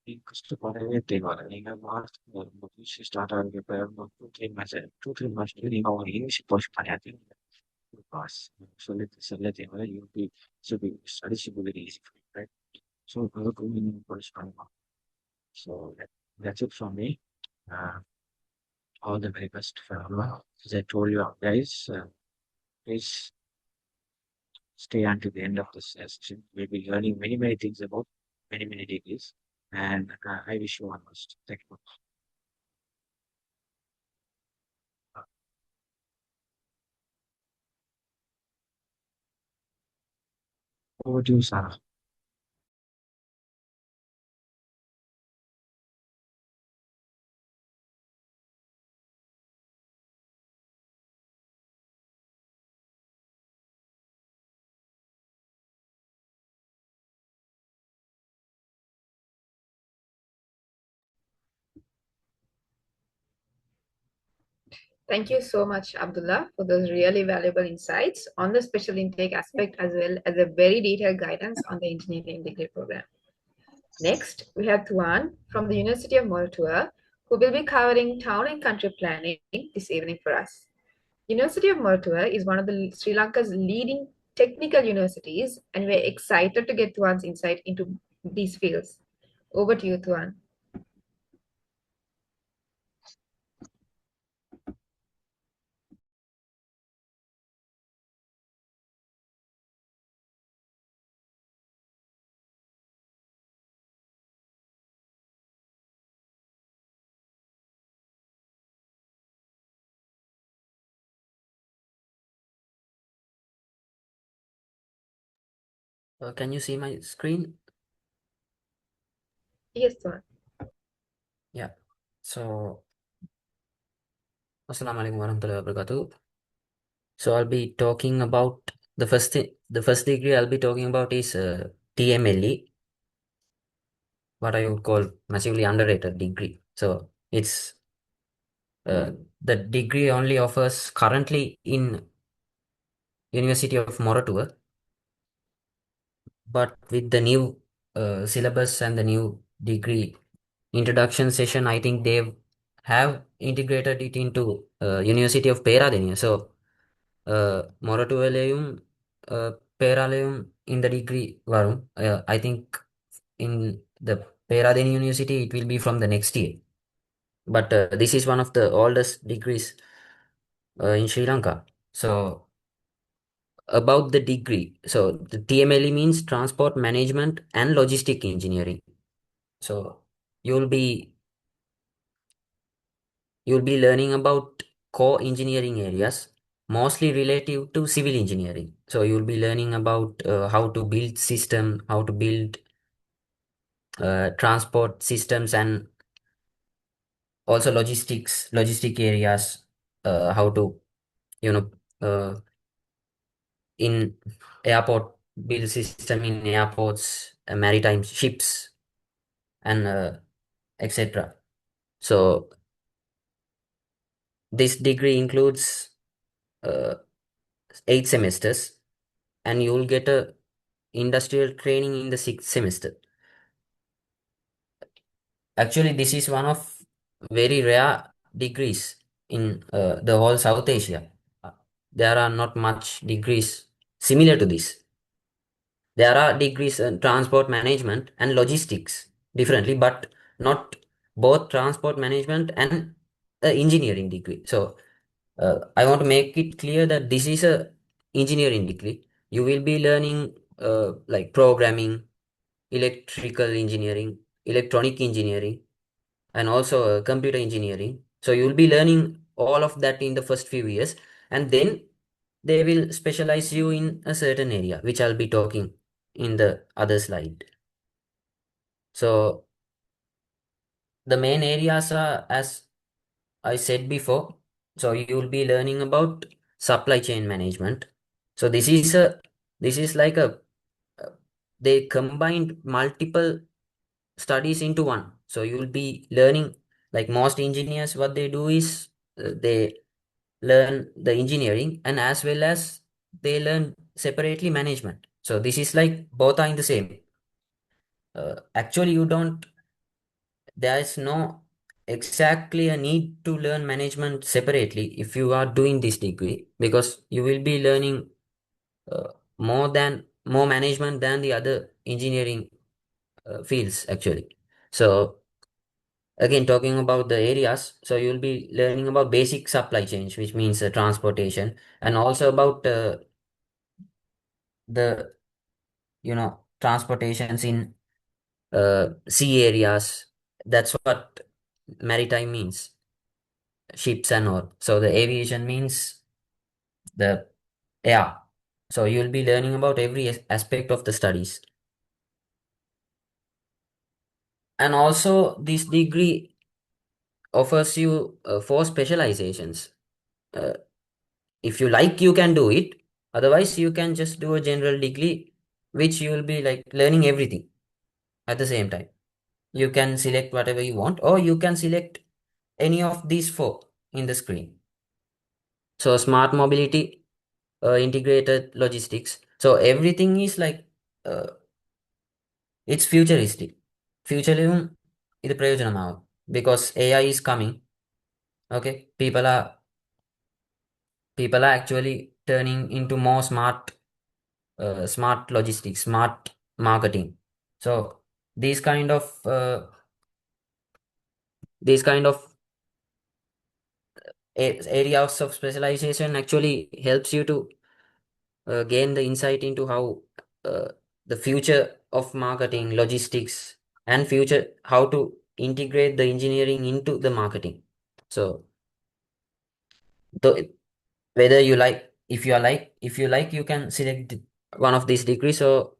நீங்க கஷ்டப்படவே தேவையில்லை. நீங்க வாரத்துக்கு ஒரு விஷயம் ஸ்டார்ட் ஆகுது இப்போ 2-3 months நீங்க அவங்க இங்கிலீஷ் போஸ்ட் பண்ணாதீங்க. Pass. சொல்ல தேவையில்லை. UP study should be very easy for you, right? So அதுக்கு நீங்க போஸ்ட் பண்ணலாம். So that's it from me. Uh, all the very best for as I told you guys, please stay until the end of this session. We'll be learning many things about many degrees. And I wish you all the best. Thank you. Over to you, Sarah. Thank you so much, Abdullah, for those really valuable insights on the special intake aspect as well as a very detailed guidance on the engineering degree program. Next, we have Tuan from the University of Moratuwa, who will be covering town and country planning this evening for us. University of Moratuwa is one of Sri Lanka's leading technical universities, and we're excited to get Tuan's insight into these fields. Over to you, Tuan. Can you see my screen? Yes, Tuan. Yeah. So, Assalamualaikum warahmatullahi wabarakatuh. So I'll be talking about the first degree I'll be talking about is TMLE, what I would call massively underrated degree. So it's the degree only offers currently in University of Moratuwa, but with the new syllabus and the new degree introduction session, I think they have integrated it into University of Peradeniya. So Moratuwalayum Peralalayum in the degree, Varun. I think in the Peradeniya University it will be from the next year. But this is one of the oldest degrees in Sri Lanka. So about the degree, so the TMLE means Transport Management and Logistic Engineering. So you'll be you'll be learning about core engineering areas, mostly relative to civil engineering. So you'll be learning about how to build system, how to build transport systems, and also logistic areas, how to, you know, in airport, build system in airports, maritime ships, and etc. So this degree includes uh, 8 semesters, and you will get a industrial training in the 6th semester. Actually, this is one of very rare degrees in the whole South Asia. Uh, There are not much degrees similar to this. There are degrees in transport management and logistics differently, but not both transport management and engineering degree. So I want to make it clear that this is a engineering degree. You will be learning like programming, electrical engineering, electronic engineering, and also computer engineering. So you'll be learning all of that in the first few years, and then they will specialize you in a certain area, which I'll be talking in the other slide. So the main areas are, as I said before, so you'll be learning about supply chain management. So this is like a uh, they combined multiple studies into one. So you'll be learning, like most engineers, what they do is they learn the engineering, and as well as they learn separately management. So this is like both are in the same. Actually, you don't. There is no exactly a need to learn management separately if you are doing this degree, because you will be learning uh, more management than the other engineering fields actually. So again, talking about the areas, so you'll be learning about basic supply chains, which means transportation, and also about the transportations in sea areas. That's what maritime means, ships and all. So the aviation means the air. So you'll be learning about every aspect of the studies. And also, this degree offers you 4 specializations. Uh, if you like, you can do it. Otherwise, you can just do a general degree, which you will be like learning everything at the same time. You can select whatever you want, or you can select any of these 4 in the screen. So smart mobility, integrated logistics. So everything is like uh, it's futuristic. Futurism ഇത് പ്രയോജനമാവും because AI is coming. Okay, people are actually turning into more smart logistics, smart marketing. So these kind of uh, these kind of areas of specialization actually helps you to gain the insight into how uh, the future of marketing, logistics, and future how to integrate the engineering into the marketing. So the, whether you like, if you like, you can select one of these degrees, or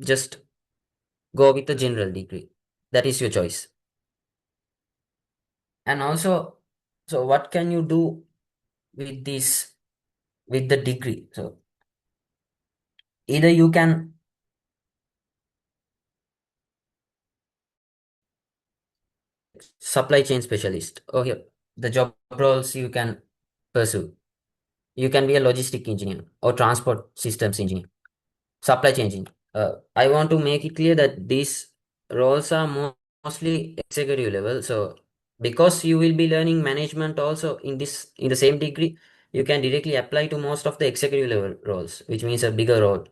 just go with the general degree. That is your choice. And also, so what can you do with this, with the degree? So either you can supply chain specialist, or here the job roles you can pursue. You can be a logistic engineer or transport systems engineer, supply chain engineer. I want to make it clear that these roles are mostly executive level. So because you will be learning management also in the same degree, you can directly apply to most of the executive level roles, which means a bigger role.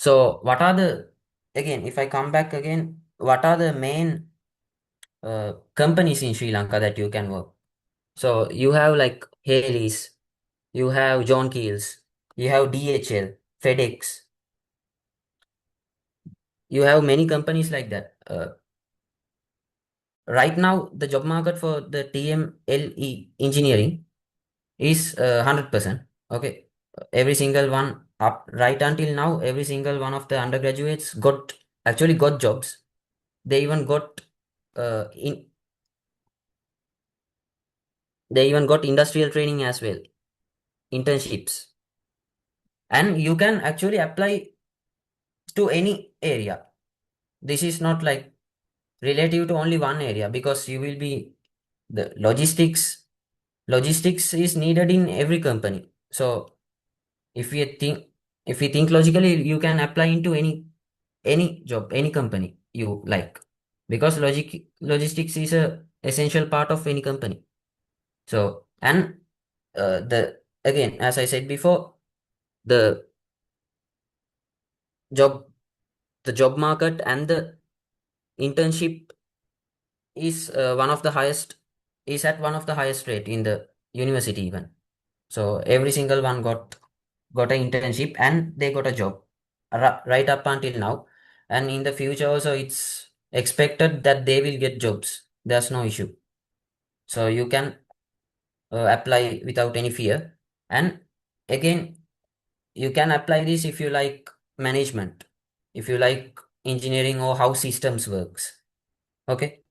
So what are the, again, if I come back again, what are the main companies in Sri Lanka that you can work? So you have like Haley's, you have John Keel's, you have DHL, FedEx, you have many companies like that. Right now, the job market for the TMLE engineering is 100%. Okay, every single one up right until now, every single one of the undergraduates actually got jobs. They even got uh, in they even got industrial training as well, internships, and you can actually apply to any area. This is not like relative to only one area, because you will be the logistics is needed in every company. So if you think if you think logically, you can apply into any job, any company you like, because logistics is a essential part of any company. So, and the again, as I said before, the job the job market and the internship is at one of the highest rate in the university even. So every single one got an internship and they got a job right up until now, and in the future also it's expected that they will get jobs. There's no issue. So you can apply without any fear. And again, you can apply this if you like management, if you like engineering or how systems works. Okay.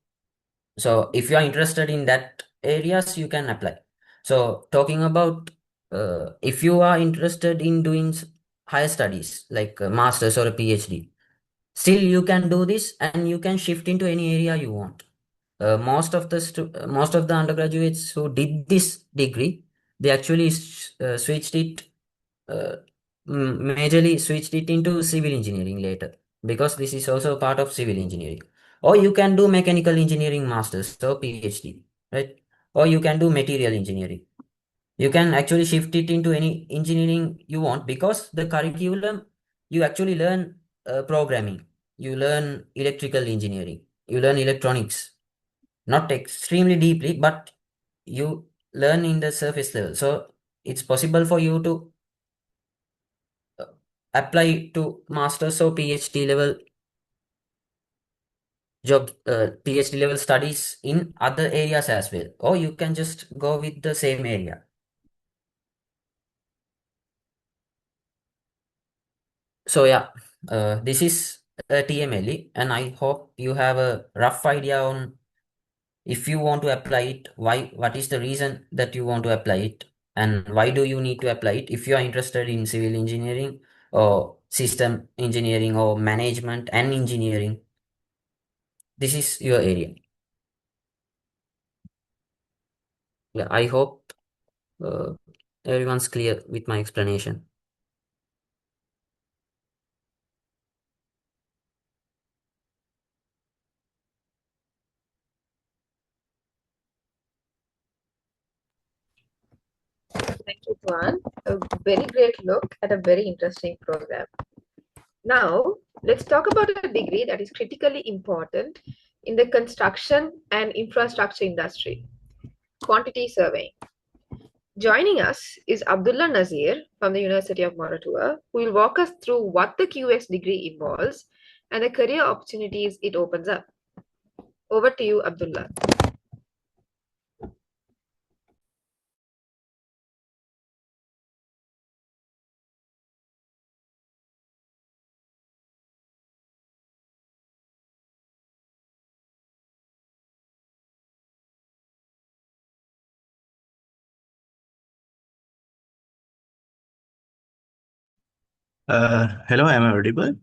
So if you are interested in that areas, you can apply. So talking about if you are interested in doing higher studies like a master's or a PhD, still you can do this and you can shift into any area you want. Most of the undergraduates who did this degree, they actually switched it uh, majorly switched it into civil engineering later, because this is also part of civil engineering. Or you can do mechanical engineering masters or PhD, right? Or you can do material engineering. You can actually shift it into any engineering you want, because the curriculum, you actually learn programming, you learn electrical engineering, you learn electronics, not extremely deeply, but you learn in the surface level. So it's possible for you to apply to master's or PhD level PhD level studies in other areas as well, or you can just go with the same area. So yeah, this is TMLE, and I hope you have a rough idea on if you want to apply it, what is the reason that you want to apply it, and why do you need to apply it if you are interested in civil engineering or system engineering or management and engineering. This is your area. Yeah, I hope uh, everyone's clear with my explanation. Thank you, Tuan. A very great look at a very interesting program. Now, let's talk about a degree that is critically important in the construction and infrastructure industry, quantity surveying. Joining us is Abdullah Nazir from the University of Moratuwa, who will walk us through what the QS degree involves and the career opportunities it opens up. Over to you, Abdullah. Hello, am I audible?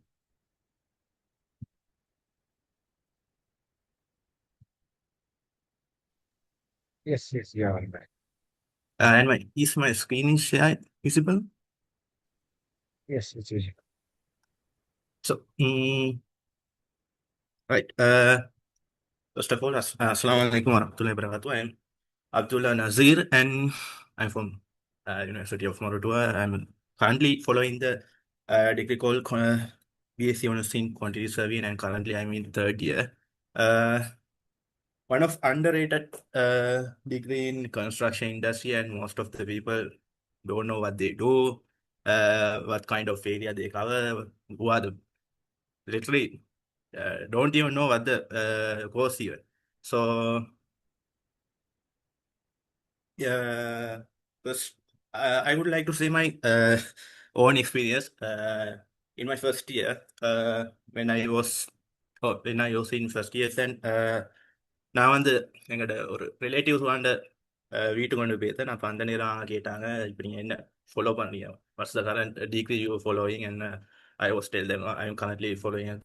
Yes, yes, you are right. And is my screen is visible? Yes, it's easy. So, right. First of all, Assalamualaikum warahmatullahi wabarakatuh. I'm Abdullah Nazir, and I'm from University of Moratuwa. I'm currently following the degree called BSc Honors in Quantity Surveying, and currently I'm in third year. One of underrated degree in construction industry, and most of the people don't know what they do, what kind of area they cover, who are the literally don't even know what the course even. So yeah, first I would like to say my own experience in my first year when I was in first year, then நான் வந்து எங்களோட ஒரு relatives வாண்ட வீட்டுக்கு கொண்டு போயிருந்தேன். அப்போ அந்த நேரம் கேட்டாங்க, இப்போ நீங்கள் என்ன ஃபாலோ பண்ணீங்க, what's the current degree you following, and I was tell them I am currently following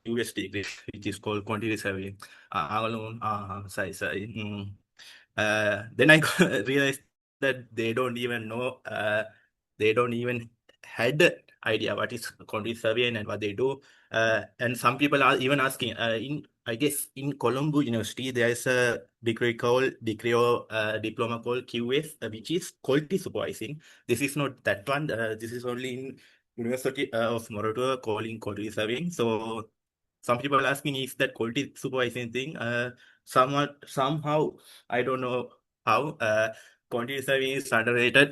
US degree, which is called quantity surveying. Avalon, sorry, sorry. Then I realized that they don't even know, they don't even had the idea what is quantity surveying and what they do. And some people are even asking, I guess in Colombo University, there is a degree or diploma called QS, which is quality supervising. This is not that one. This is only in University of Moratuwa calling quality surveying. So some people are asking if that quality supervising thing, somehow, I don't know how, quantity surveying is underrated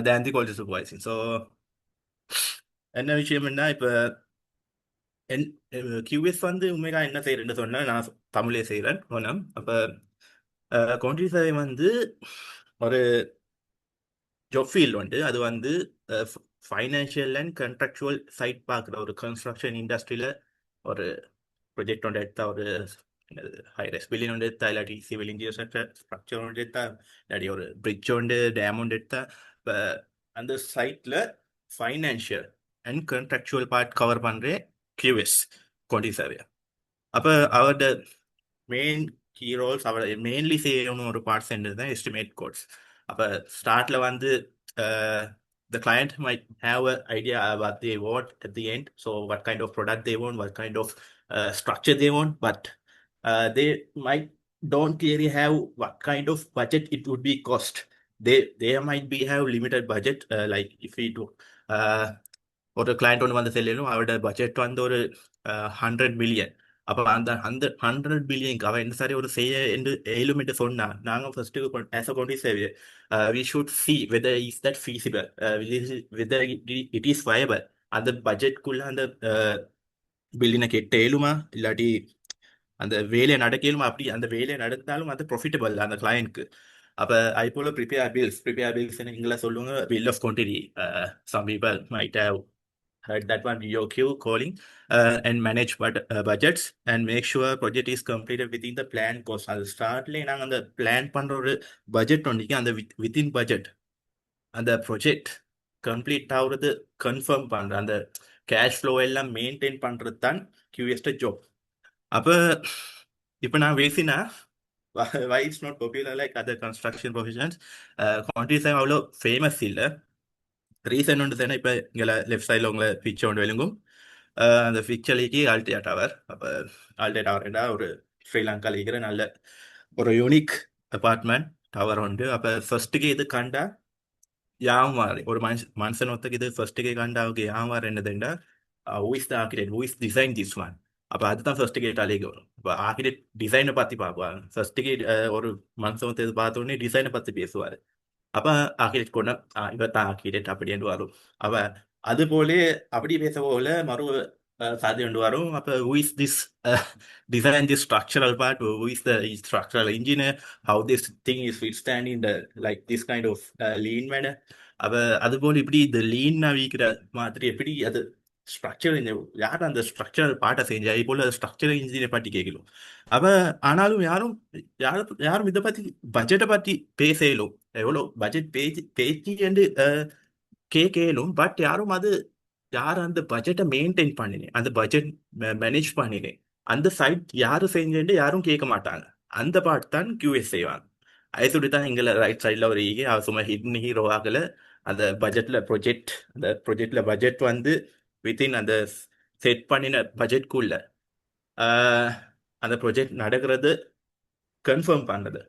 than the quality supervising. So என்ன விஷயம்னா இப்போ QS வந்து உண்மையா என்ன செய்யறேன்னு சொன்னா, நான் தமிழே செய்கிறேன் ஒன்றும். அப்போ குவான்டிட்டி சர்வே வந்து ஒரு ஜாப் ஃபீல்டு உண்டு. அது வந்து ஃபைனான்ஷியல் அண்ட் கண்ட்ராக்சுவல் சைட் பார்க்குற ஒரு கன்ஸ்ட்ரக்ஷன் இண்டஸ்ட்ரியில் ஒரு ப்ரொஜெக்ட் ஒன்று எடுத்தா, ஒரு ஹைரஸ் பில்டிங் ஒன்று எடுத்தா, இல்லாட்டி சிவில் இன்ஜினியர் ஸ்ட்ரக்சர் ஒன்று எடுத்தா, இல்லாட்டி ஒரு பிரிட்ஜ் ஒன்று டேம் ஒன்று எடுத்தா, இப்போ அந்த சைட்டில் ஃபைனான்ஷியல் அண்ட் கண்ட்ராக்சுவல் பார்ட் கவர் பண்ணுற QS குவான்டிட்டி சர்வே. அப்போ அவரோட மெயின் கீ ரோல்ஸ், அவரை மெயின்லி செய்யணும் ஒரு பார்ட்ஸ் என்றது தான் எஸ்டிமேட் கோட்ஸ். அப்போ ஸ்டார்ட்ல வந்து the client might have an idea what they want at the end. So what kind of product they want, what kind of structure they want, but they might don't clearly have what kind of budget it would be cost. They might be have limited budget, like if we do ஒரு client ஒன்று வந்து செல்லணும், அவரோட budget வந்து ஒரு 100 million. அப்போ அந்த 100 மில்லியனுக்கு அவன் என்ன சரி ஒரு செய்ய என்று ஏழுமென்று சொன்னா, நாங்கள் ஃபர்ஸ்ட்டு ஆஸ் அ கவுண்டி சேவை we should see whether is that feasible, whether it is viable. அந்த பட்ஜெட்குள்ள அந்த பில்டினை கெட்ட ஏழுமா, இல்லாட்டி அந்த வேலையை நடக்கலுமா, அப்படி அந்த வேலையை நடந்தாலும் அது ப்ராஃபிட்டபிள் அந்த கிளையண்ட்க்கு. அப்போ அது போல் ப்ரிப்பேர் பில்ஸ் நீங்களே சொல்லுங்க, bill of quantity. Some people might have heard that one, BOQ calling, and manage budgets and make sure project is completed within the plan cost. அது ஸ்டார்ட்லேயே நாங்கள் அந்த பிளான் பண்ணுற ஒரு பட்ஜெட் ஒன்றைக்கு அந்த வித்தின் பட்ஜெட் அந்த project complete ஆகுறது confirm பண்ணுற அந்த கேஷ் ஃப்ளோ எல்லாம் மெயின்டைன் பண்ணுறது தான் QS ஜாப். அப்போ இப்போ நான் பேசினா why it's not popular like other construction professions, quantities அவ்வளோ ஃபேமஸ் இல்லை. ரீசன் ஒன்று தானே, இப்போ இங்கே லெஃப்ட் சைடில் உங்களை பிக்சர் ஒன்று விளங்கும். அந்த பிக்சர்லேக்கு ஆல்டியா டவர். அப்போ ஆல்டியா டவர்னா ஒரு ஸ்ரீலங்காவில் இருக்கிற நல்ல ஒரு யூனிக் அப்பார்ட்மெண்ட் டவர் உண்டு. அப்போ ஃபர்ஸ்ட்டுக்கு இது கண்டா யாமாறு ஒரு மனுஷன் ஒருத்தக்கு இது ஃபர்ஸ்ட்டுக்கு கண்டா அவருக்கு யாமாறு என்னதுண்டா, who is the architect, who is designed this one. அப்போ அதுதான் ஃபர்ஸ்ட்டு கேட்டாலேக்கு வரும். இப்போ ஆர்கிடெக்ட் டிசைனை பற்றி பார்ப்பாங்க. ஃபர்ஸ்ட்டுக்கு ஒரு மனுஷன் ஒருத்தர் பார்த்தோன்னே டிசைனை பற்றி பேசுவார். அப்போ ஆர்கிடெக்ட் கொண்டு இவர் தான் ஆர்கிடெக்ட் அப்படின்னு வரும். அவ அது போல அப்படி பேச போல மறு சாதி கொண்டு வரும். அப்போ who is this design this structural part, who is the structural engineer, how this thing is withstanding the like this kind of lean manner. அப்போ அது போல இப்படி இந்த லீன் விற்கிற மாதிரி எப்படி அது ஸ்ட்ரக்சர் யாரும் அந்த ஸ்ட்ரக்சரல் பார்ட்டை செஞ்சா இது போல ஸ்ட்ரக்சரல் இன்ஜினியர் பற்றி கேட்கலும். அப்போ ஆனாலும் யாரும் இதை பற்றி பட்ஜெட்டை பற்றி பேசலும், எவ்வளோ பட்ஜெட் பேச்சு என்று கேட்கலும். பட் யாரும் அந்த பட்ஜெட்டை மெயின்டைன் பண்ணினேன், அந்த பட்ஜெட் மேனேஜ் பண்ணினேன், அந்த சைட் யாரும் செஞ்சுட்டு யாரும் கேட்க மாட்டாங்க. அந்த பார்ட் தான் QS செய்வாங்க. அதை சொல்லி தான் எங்களை ரைட் சைடில் ஒரு அவர் சும்மா ஹிட்டன் ஹீரோ ஆகல. அந்த ப்ரொஜெக்டில் பட்ஜெட் வந்து வித்தின் அந்த செட் பண்ணின பட்ஜெட்குள்ள அந்த ப்ரொஜெக்ட் நடக்கிறது கன்ஃபார்ம் பண்ணுறது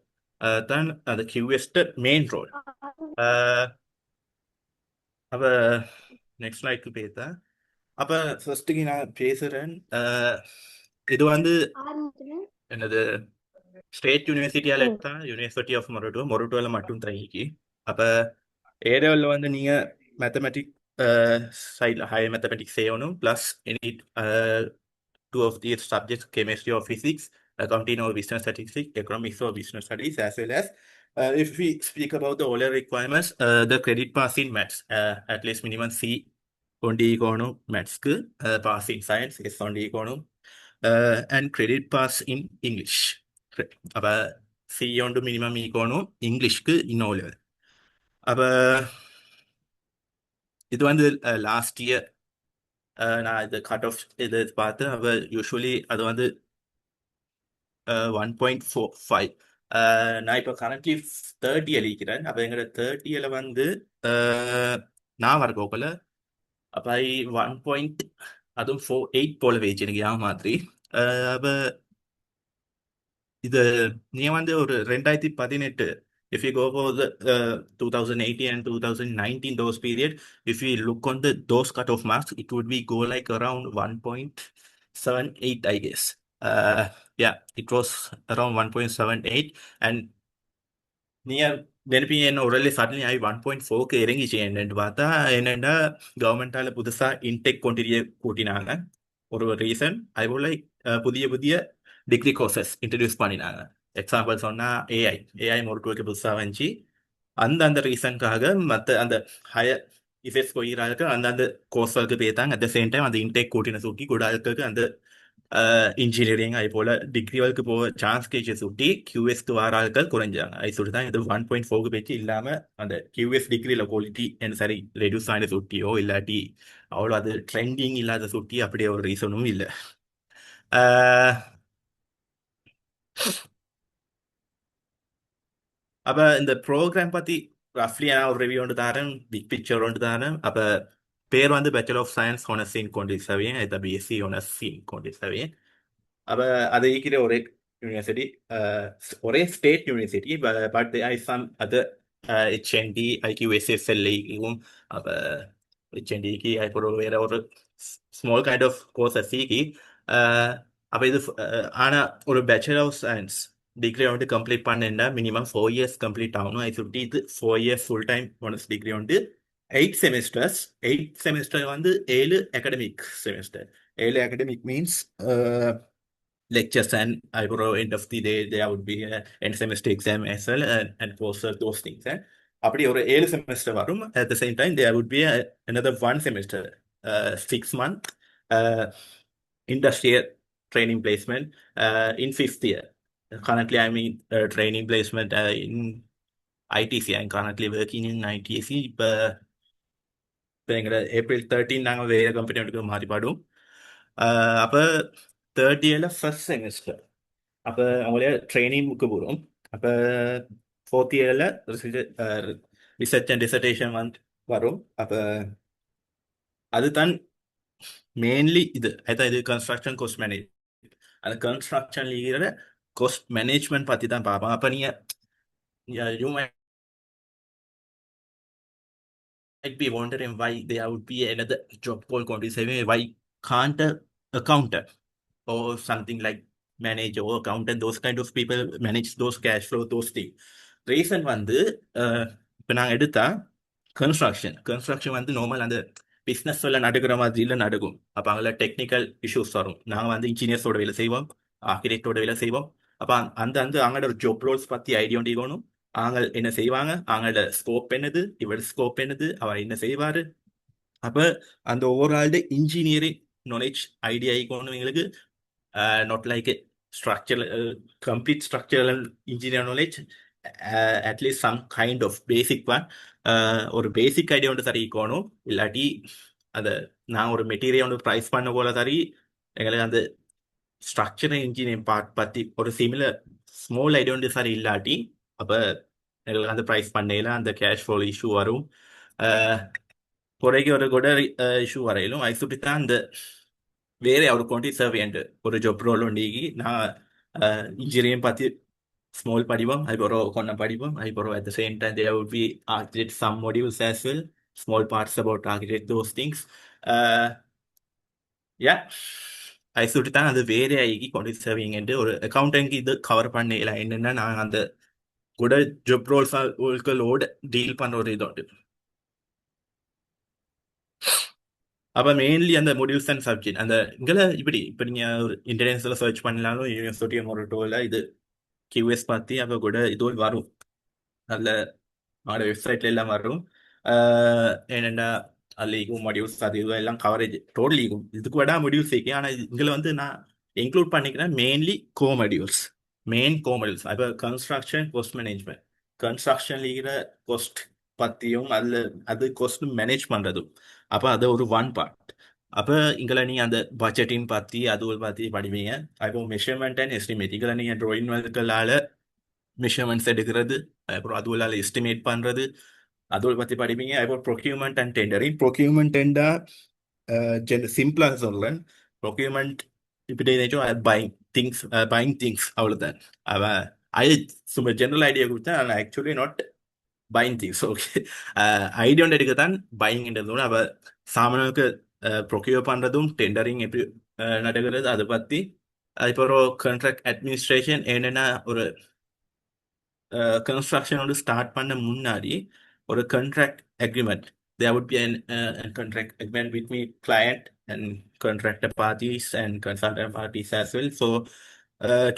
தான் அந்த QS மெயின் ரோல். அப்போ நெக்ஸ்ட் ஸ்லைட்க்கு போய்தான் அப்ப ஃபர்ஸ்ட்டுக்கு நான் பேசுறேன். இது வந்து என்னது ஸ்டேட் யூனிவர்சிட்டியால் எடுத்தா யூனிவர்சிட்டி ஆஃப் மொரட்டுவாவில் மட்டும் தங்கிக்கு. அப்போ ஏரியாவில் வந்து நீங்கள் மேத்தமெட்டிக் சைடில் ஹையர் மேத்தமெட்டிக்ஸ் செய்யணும், plus any two of these subjects, chemistry or physics, accounting or business statistics, economics or business studies, as well as if we speak about the OLED requirements, the credit pass in maths, at least minimum C only econo maths pass in science is only econo, and credit pass in English. அப்ப C on minimum econo இங்கிலீஷ்க்கு இன்னும் level. அப்ப இது வந்து last year நான் இது cut off இது பார்த்தேன். அப்போ யூஸ்வலி அது வந்து 1.45. நான் இப்போ கரண்ட்லி 30 அளிக்கிறேன். அப்போ எங்களோட 30 வந்து நான் வரக்கோக்கல அப்போ 1. அதுவும் 4.8 போல வேச்சு எனக்கு யா மாதிரி. அப்போ இது நீ வந்து ஒரு 2018, if you go for the 2018 and 2019 those period, if you look on those cutoff marks, it would be go like around 1.78, I guess. Yeah, it was around 1.78, and near தெனிப்பி என்ன உடலே சடன்லி ஆகி 1.4க்கு இறங்கிச்சு. என்னன்னு பார்த்தா என்னென்னா கவர்மெண்டால புதுசா இன்டெக் கொண்டிரிய கூட்டினாங்க. ஒரு reason I would like புதிய புதிய டிகிரி கோர்சஸ் இன்ட்ரடியூஸ் பண்ணினாங்க. எக்ஸாம்பிள் சொன்னால் ஏஐ மொரட்டுவாக்கு புதுசாக வந்துச்சு. அந்த ரீசனுக்காக மற்ற அந்த ஹையர் இஃபெக்ட்ஸ் போயிருக்கு அந்த கோர்ஸ்களுக்கு போய்த்தாங்க. அட் த சேம் டைம் அந்த இன்டேக் கூட்டின சுட்டி கூட ஆளுக்கு அந்த இன்ஜினியரிங் அது போல் டிகிரிகளுக்கு போக சான்ஸ் கேச்சு சுட்டி கியூஎஸ்க்கு வர ஆட்கள் குறைஞ்சாங்க. அது சுட்டி தான் இது 1.4க்கு போச்சு. இல்லாமல் அந்த கியூஎஸ் டிகிரியில் குவாலிட்டி என்ன சரி ரெடியூஸ் ஆகின சுட்டியோ இல்லாட்டி அவ்வளோ அது ட்ரெண்டிங் இல்லாத சுட்டி அப்படியே ஒரு ரீசனும் இல்லை. அப்போ இந்த ப்ரோக்ராம் பற்றி ரஃப்லி நான் ஒரு ரிவ்யூ ஒன்று தரேன், பிக் பிக்சர் ஒன்று தரேன். அப்போ பேர் வந்து bachelor of science honours in கொண்டிருக்கவேன், இது பிஎஸ்சி ஹானர்ஸ் இன் கொண்டிருக்கவேன். அப்போ அது இருக்கிற ஒரே யூனிவர்சிட்டி, ஒரே state university, but I some அது ஹெச்என்டி ஐக்யூஎஸ்எஸ்எல்ஐக்கும். அப்போ ஹெச்என்டிக்கு அப்புறம் வேற ஒரு ஸ்மால் கைண்ட் ஆஃப் கோர்ஸஸ் சீக்கி. அப்போ இது ஆனால் ஒரு பேச்சுலர் ஆஃப் சயின்ஸ் டிகிரி வந்து கம்ப்ளீட் பண்ணா மினிமம் 4 years கம்ப்ளீட் ஆகணும். அது சுட்டி இது 4 years full time once degree வந்து 8 semesters. 8 semester வந்து 7 academic semester. 7 academic means lectures and end of the day there would be a end semester exam as well, and post those things. அப்படி ஒரு 7 semester வரும். At the same time there would be another 1 semester, 6 month industrial training placement in 5th year. Currently I'm in training placement in ITC. I'm currently working in ITC. இப்போ எங்களோட April 13 நாங்கள் வேறு கம்பெனியோட மாறி பாடும். அப்போ 3rd yearல ஃபர்ஸ்ட் செமஸ்டர் அப்போ அவங்களே ட்ரைனிங்க்கு போகிறோம். அப்போ 4th yearல ரிசர்ச் அண்ட் டிசர்டேஷன் வந்து வரும். அப்போ அதுதான் மெயின்லி இது அதான் இது கன்ஸ்ட்ரக்ஷன் கோஸ்ட் மேனேஜ். அந்த கன்ஸ்ட்ரக்ஷன் இருக்கிற கோஸ்ட் மேனேஜ்மெண்ட் பற்றி தான் பார்ப்போம். அப்போ நீங்கள் you might be wondering why there would be another job called quantity, why can't a accountant or something like manager or accountant, those kind of people manage those cash flow, those things. Reason வந்து இப்போ நாங்கள் எடுத்தா construction வந்து normal அந்த business எல்லாம் நடக்கிற மாதிரில நடக்கும். அப்போ அங்கே டெக்னிக்கல் இஷ்யூஸ் வரும். நாங்கள் வந்து இன்ஜினியர்ஸோட வேலை செய்வோம், ஆர்கிடெக்டோட வேலை செய்வோம். அப்போ அந்த அவங்களோட ஒரு ஜாப் ரோல்ஸ் பற்றி ஐடியா இருக்கணும். அவங்க என்ன செய்வாங்க, அவங்களோட ஸ்கோப் என்னது, இவரோட ஸ்கோப் என்னது, அவர் என்ன செய்வார். அப்போ அந்த ஓவரால்டு இன்ஜினியரிங் நாலேஜ் ஐடியா இருக்கணும் எங்களுக்கு. Not like structural complete structural engineer knowledge, at least some kind of basic one. ஒரு பேசிக் ஐடியா ஒன்று சரி இருக்கணும். இல்லாட்டி அதை நான் ஒரு மெட்டீரியல் ஒன்று ப்ரைஸ் பண்ண போல சரி எங்களுக்கு அந்த ஸ்ட்ரக்சரல் இன்ஜினியரிங் பார்ட் பற்றி ஒரு சிமிலர் ஸ்மால் ஐடியா ஒன்று சரி இல்லாட்டி அப்போ எங்களுக்கு அந்த ப்ரைஸ் பண்ணையில் அந்த கேஷ் ஃப்ளோ இஷ்யூ வரும். குறைக்கு ஒரு கூட இஷ்யூ வரையிலும் அது சுட்டி தான் அந்த வேறு ஒரு குவான்டிட்டி சர்வேண்ட் ஒரு ஜாப் ரோல் உண்டிக்கு நான் இன்ஜினியரிங் பார்த்து ஸ்மால் படிப்போம், அதுக்கப்புறம் கொண்ட படிப்போம், அதுக்கப்புறம் at the same time there would be architect some modules as well, small parts about architect those things. யா ஐசூட்டி தான் அது வேற ஆகி கொண்டு சேவிங்கன்ட்டு ஒரு அக்கௌண்டன்ட் இது கவர் பண்ணல. என்னன்னா நான் அந்த கூட ஜாப் ரோல்களோட டீல் பண்ண ஒரு இது உண்டு. அப்போ மெயின்லி அந்த மொடியூல்ஸ் அண்ட் சப்ஜெக்ட் அந்த இங்கே இப்போ நீங்கள் ஒரு இன்டர்நெட்ஸில் சர்ச் பண்ணலாலும் யூனிவர்சிட்டி மொரட்டோவில் இது கியூஎஸ் பார்த்து அப்போ கூட இது வரும். நல்ல அவனோட வெப்சைட்ல எல்லாம் வரும். என்னென்னா லீகும் மாடியூல்ஸ் அது இது எல்லாம் கவரேஜ் டோட்டல் லீகும் இதுக்கு விட மாடியூல்ஸ் இருக்கு. ஆனால் இதில் வந்து நான் இன்க்ளூட் பண்ணிக்கிறேன் மெயின்லி மாடியூல்ஸ் மெயின் மாடியூல்ஸ். அப்போ கன்ஸ்ட்ரக்ஷன் கோஸ்ட் மேனேஜ்மெண்ட் கன்ஸ்ட்ரக்ஷன் இருக்கிற கோஸ்ட் பற்றியும் அதில் அது கோஸ்ட் மேனேஜ் பண்ணுறதும் அப்போ அது ஒரு ஒன் பார்ட். அப்போ இங்கே நீங்கள் அந்த பட்ஜெட்டிங் பற்றி அது ஒரு பற்றி படிப்பீங்க. அப்போ மெஷர்மெண்ட் அண்ட் எஸ்டிமேட் இதில் நீங்கள் ட்ராயிங் ஒர்க்களால் மெஷர்மெண்ட்ஸ் எடுக்கிறது, அப்புறம் அதுவெல்லாம் எஸ்டிமேட் பண்ணுறது அதுவும் பற்றி படிப்பீங்க. அப்புறம் ப்ரொக்யூமெண்ட் அண்ட் டெண்டரிங். ப்ரொக்யூமெண்ட்டா சிம்பிளாக சொல்கிறேன். ப்ரொக்யூமெண்ட் இப்படி ஏதாச்சும் பையிங் திங்ஸ் அவ்வளோதான். அவன் அது சும்மா ஜென்ரல் ஐடியா கொடுத்தேன். ஆனால் actually not buying things. Okay, idea ஒன்று எடுக்க தான் பையிங்ன்றதும் அவள் சாமானுக்கு ப்ரொக்யூர் பண்ணுறதும் டெண்டரிங் எப்படி நடக்கிறது அதை பற்றி. அதுக்கப்புறம் கான்ட்ராக்ட் அட்மினிஸ்ட்ரேஷன் என்னென்னா ஒரு கன்ஸ்ட்ரக்ஷனோட ஸ்டார்ட் பண்ண முன்னாடி ஒரு contract agreement. There would be a contract agreement between client and contractor parties and consultant parties as well. So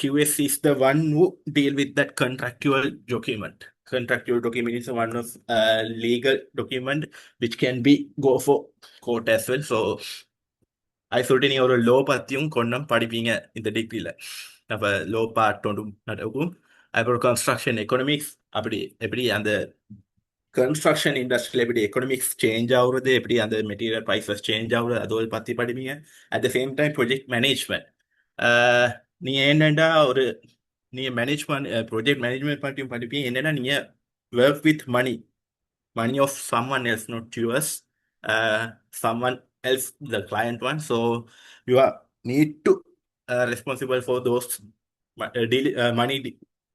QS is the one who deal with that contractual document. Contractual document is one of legal document which can be go for court as well. So அது சொல்லிட்டு நீங்கள் ஒரு low பற்றியும் கொண்டும் படிப்பீங்க இந்த டிகிரியில். அப்போ லோ பார்ட் ஒன்றும் நடக்கும். அப்புறம் கன்ஸ்ட்ரக்ஷன் எக்கனாமிக்ஸ் அப்படி எப்படி அந்த கன்ஸ்ட்ரக்ஷன் இண்டஸ்ட்ரியில் எப்படி எக்கனாமிக்ஸ் சேஞ்ச் ஆகுறது, எப்படி அந்த மெட்டீரியல் ப்ரைஸஸ் சேஞ்ச் ஆகுறது அது ஒரு பற்றி படிப்பீங்க. At the same time project management. நீங்கள் என்னென்னா ஒரு நீங்கள் ப்ரொஜெக்ட் மேனேஜ்மெண்ட் பற்றியும் படிப்பீங்க. என்னென்னா நீங்கள் work with money of someone else, not yours. Someone else, the client one. So you are need to responsible for those money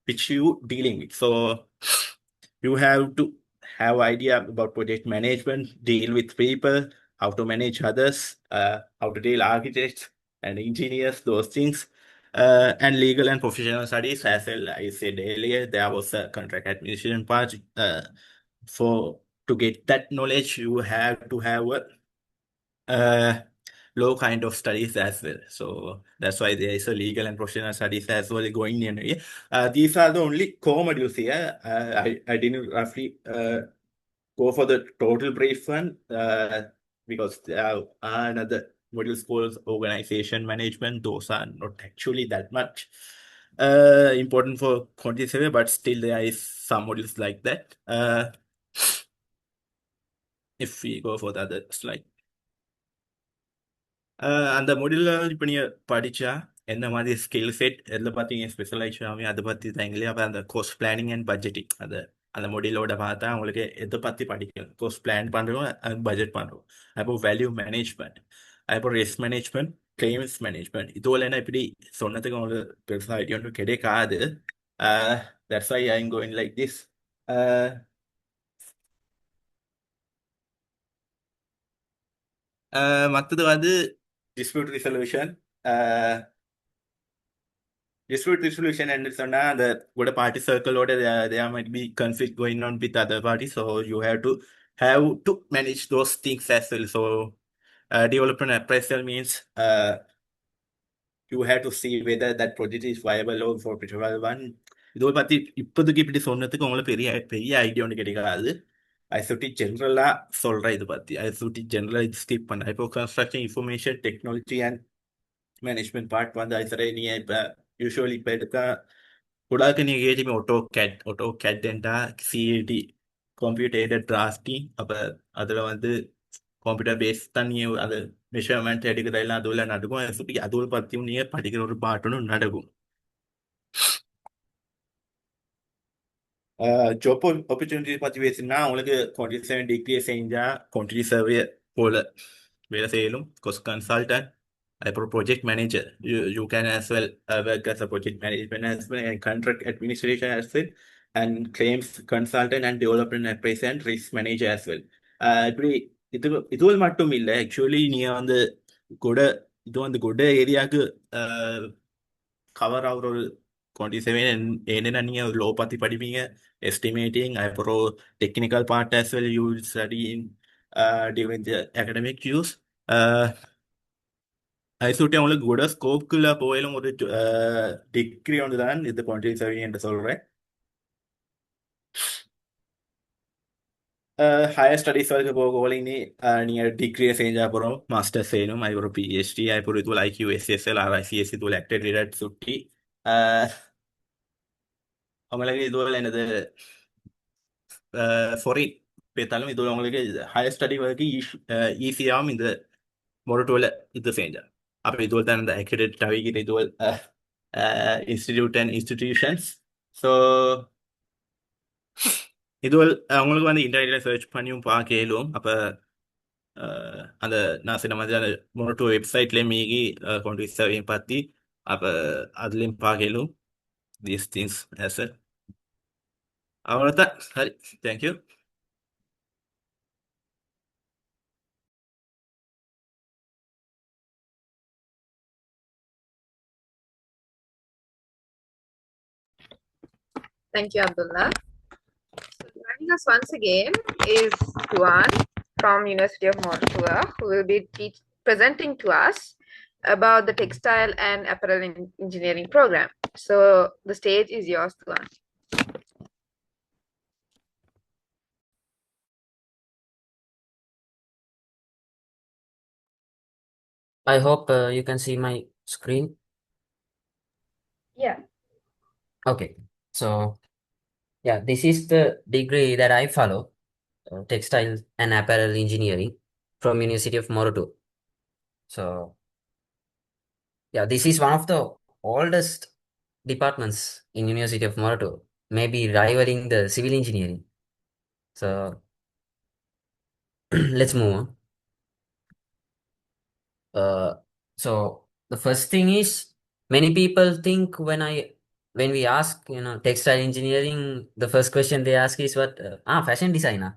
which you dealing with. So you have to have idea about project management, deal with people, how to manage others, how to deal architects and engineers, those things. And legal and professional studies, as well, I said earlier, there was a contract administration part. For to get that knowledge, you have to have a low kind of studies as well. So that's why there is a legal and professional studies as well going in. These are the only core modules here. I didn't roughly go for the total brief one because there are another modules called organization management. Those are not actually that much important for quantity survey, but still there is some modules like that. If we go for the other slide. அந்த மொடியூலில் இப்போ நீங்கள் படித்தா என்ன மாதிரி skill set எதில் பார்த்தீங்க specialise ஆகும் அதை பற்றி தான் எங்களே. அப்போ அந்த கோர்ஸ் பிளானிங் அண்ட் பட்ஜெட்டிங் அந்த மொடியூலோட பார்த்தா உங்களுக்கு எதை பற்றி படிக்கணும். கோர்ஸ் பிளான் பண்ணுறோம், பட்ஜெட் பண்ணுறோம். அப்போ வேல்யூ மேனேஜ்மெண்ட், அப்புறம் ரிஸ்க் மேனேஜ்மெண்ட், கிளைம்ஸ் மேனேஜ்மெண்ட். இதுவில் என்ன இப்படி சொன்னதுக்கு உங்களுக்கு பெருசாக ஐடியா ஒன்றும் கிடைக்காது. That's why I am going like this. மற்றது வந்து dispute resolution. Dispute resolution என்று சொன்னா அந்த கூட party circle ஓட there might be conflict going on with other parties, so you have to manage those things as well. So development appraisal means you have to see whether that project is viable or for profitable one. இதோட பத்தி இப்போதைக்கு இப்படி சொன்னதுக்கு உங்களுக்கு பெரிய பெரிய idea ஒன்று கிடைக்காது. அதை சுற்றி ஜென்ரலாக சொல்கிறேன். இது பற்றி அதை சுற்றி ஜென்ரலாக இது ஸ்கிப் பண்ணேன். இப்போ construction information technology and management part வந்து அது சரி. நீங்கள் இப்போ யூஸ்வலி இப்போ எடுத்தா கூடாது நீங்கள் ஏஜிமே ஒட்டோ கேட்டா சிஏடி கம்ப்யூட்டர் எய்டட் டிராஃப்டிங். அப்போ அதில் வந்து கம்ப்யூட்டர் பேஸ் தான் நீங்கள் அது மெஷர்மெண்ட் எடுக்கிறதெல்லாம் அதுவில் நடக்கும். அதை சுற்றி அதுவும் பற்றியும் நீங்கள் படிக்கிற ஒரு பாட்டுன்னு நடக்கும். ஜாப் ஆப்பர்ச்சுனிட்டி பற்றி பேசினா உங்களுக்கு 27 டிகிரி செஞ்சால் குவான்டிட்டி சர்வே போல் வேலை செய்யலும். கன்சல்டன்ட், அப்புறம் project manager. You can as well work as a project management as well and contract administration as well and claims consultant and development advice and risk manager as well. இப்படி இதுவரை மட்டும் இல்லை. Actually நீங்கள் வந்து கூட இது வந்து குட் ஏரியாவுக்கு கவர் ஆகுற ஒரு 27 என்னென்னா நீங்கள் ஒரு லோ பற்றி படிப்பீங்க, எஸ்டிமேட்டிங், அப்புறம் technical part as well you will study in during the academic use. அது சுட்டி அவங்களுக்கு கூட ஸ்கோப்புக்குள்ள போயிலும் ஒரு டிகிரி ஒன்று தான் இது 27 என்று சொல்கிறேன். ஹையர் ஸ்டடீஸ் வரைக்கும் போக இனி நீங்கள் டிகிரியை செஞ்ச அப்புறம் மாஸ்டர்ஸ் செய்யணும், அதுக்கப்புறம் பிஹெச்டி, அதுக்கப்புறம் இதுவில் IQSSL RICS இதுவில் ஆக்டட் சுட்டி அவங்களுக்கு இதுவில் என்னது ஃபாரின் பேத்தாலும் இது உங்களுக்கு ஹையர் ஸ்டடி வரைக்கும் ஈஸியாகவும் இந்த மொரட்டுவில் இது செஞ்சார். அப்போ இதுவில் தான் இந்த அக்ரெடிட் அவைகிற இதுவில் இன்ஸ்டிடியூட் அண்ட் இன்ஸ்டிடியூஷன்ஸ். ஸோ இதுவல் அவங்களுக்கு வந்து இன்டர்நெட்டில் சர்ச் பண்ணியும் பார்க்க இயலும். அப்போ அந்த நான் சொன்ன மாதிரி அந்த மொரட்டு வெப்சைட்லேயே மீகி கொண்டு சேவையும் பார்த்து அப்போ அதுலேயும் பார்க்க இயலும் தீஸ் திங்ஸ் சார். அவ்வளோதான். சரி, thank you. Thank you, Abdullah. So joining us once again is Tuan from University of Moratuwa, who will be presenting to us about the Textile and Apparel Engineering program. So the stage is yours, Tuan. I hope you can see my screen. Yeah. Okay, so yeah, this is the degree that I follow, Textile and Apparel Engineering from University of Moratuwa. So yeah, this is one of the oldest departments in University of Moratuwa, maybe rivaling the civil engineering. So let's move on. So the first thing is, many people think when we ask, textile engineering, the first question they ask is what? Fashion designer.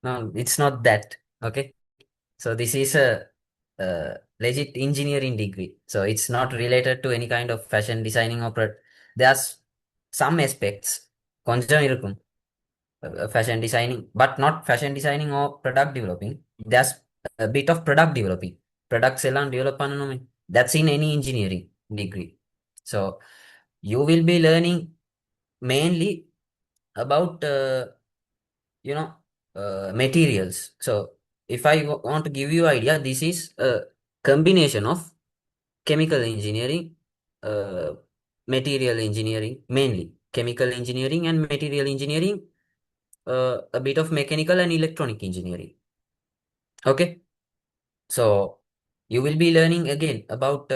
No, it's not that. Okay. So this is a legit engineering degree. So it's not related to any kind of fashion designing or there's some aspects, கொஞ்சம் இருக்கும், fashion designing, but not fashion designing or product developing. There's a bit of product developing. Products எல்லாம் develop பண்ணணுமே. That's in any engineering degree. So you will be learning mainly about materials. So if I want to give you idea, this is a combination of chemical engineering, material engineering, mainly chemical engineering and material engineering, a bit of mechanical and electronic engineering. Okay, so you will be learning again about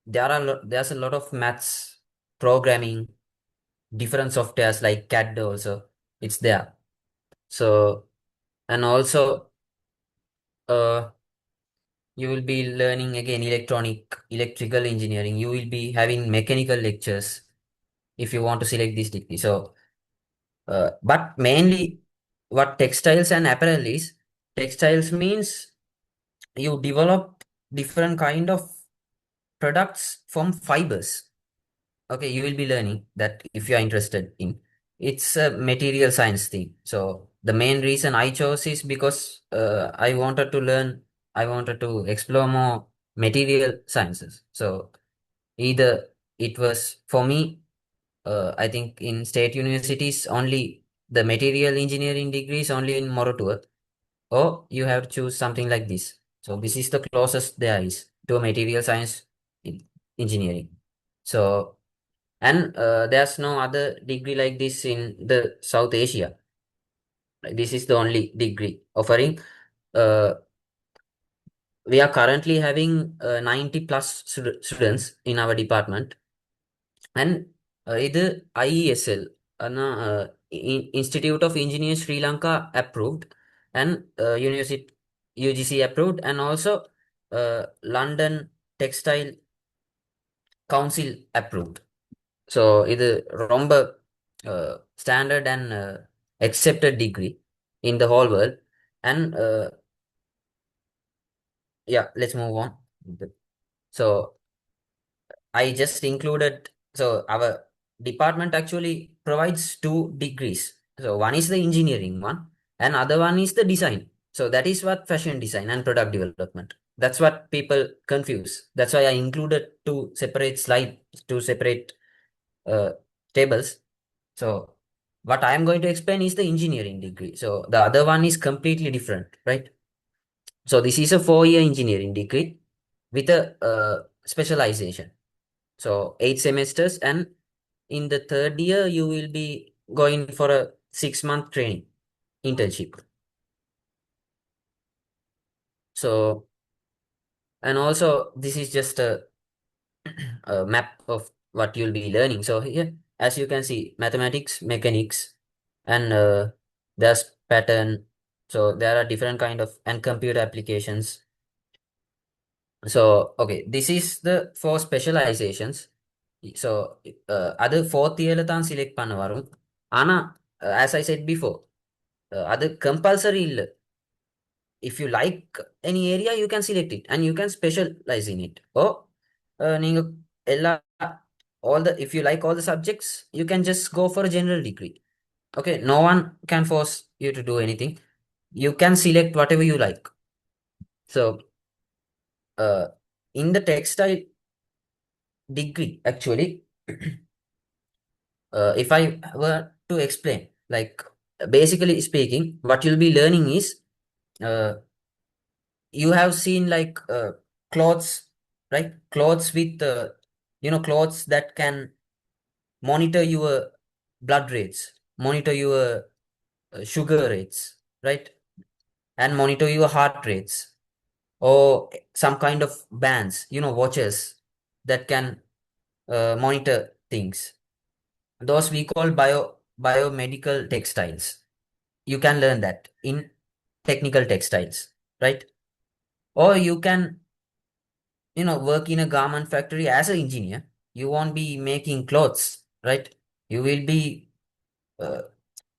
there's a lot of maths, programming, different softwares like CAD also, it's there. So and also you will be learning again electrical engineering. You will be having mechanical lectures if you want to select this degree. So but mainly what textiles and apparel is, textiles means you develop different kind of products from fibers. Okay, you will be learning that if you are interested in. It's a material science thing. So the main reason I chose is because I wanted to explore more material sciences. So either it was for me, I think in state universities only the material engineering degrees only in Moratuwa, or you have to choose something like this. So this is the closest there is to material science engineering. So and there's no other degree like this in the South Asia. This is the only degree offering. We are currently having 90 plus students in our department, and இது IESL, Institute of Engineers Sri Lanka approved, and University UGC approved, and also London Textile Council approved. So இது ரொம்ப standard and accepted degree in the whole world. And yeah, let's move on. So I just included, so our department actually provides 2 degrees. So one is the engineering one and other one is the design. So that is what fashion design and product development. That's what people confuse. That's why I included 2 separate uh, tables. So what I am going to explain is the engineering degree. So the other one is completely different, right? So this is a 4-year engineering degree with a specialization. So 8 semesters, and in the third year you will be going for a 6-month training internship. So, and also this is just a map of what you'll be learning. So here, as you can see, mathematics, mechanics, and there's pattern. So there are different kind of and computer applications. So okay, this is the 4 specializations. So other 4th year தான் select பண்ண வரும். ஆனா as I said before, அது compulsory இல்ல. If you like any area, you can select it and you can specialize in it. Or நீங்க எல்லா all the if you like all the subjects, you can just go for a general degree. Okay, no one can force you to do anything. You can select whatever you like. So uh, in the textile degree, actually, if I were to explain, like basically speaking, what you'll be learning is uh, you have seen like clothes, right? Clothes with clothes that can monitor your blood rates, monitor your sugar rates, right? And monitor your heart rates, or some kind of bands, watches that can monitor things. Those we call biomedical textiles. You can learn that in technical textiles, right? Or you can work in a garment factory as an engineer. You won't be making clothes, right? You will be uh,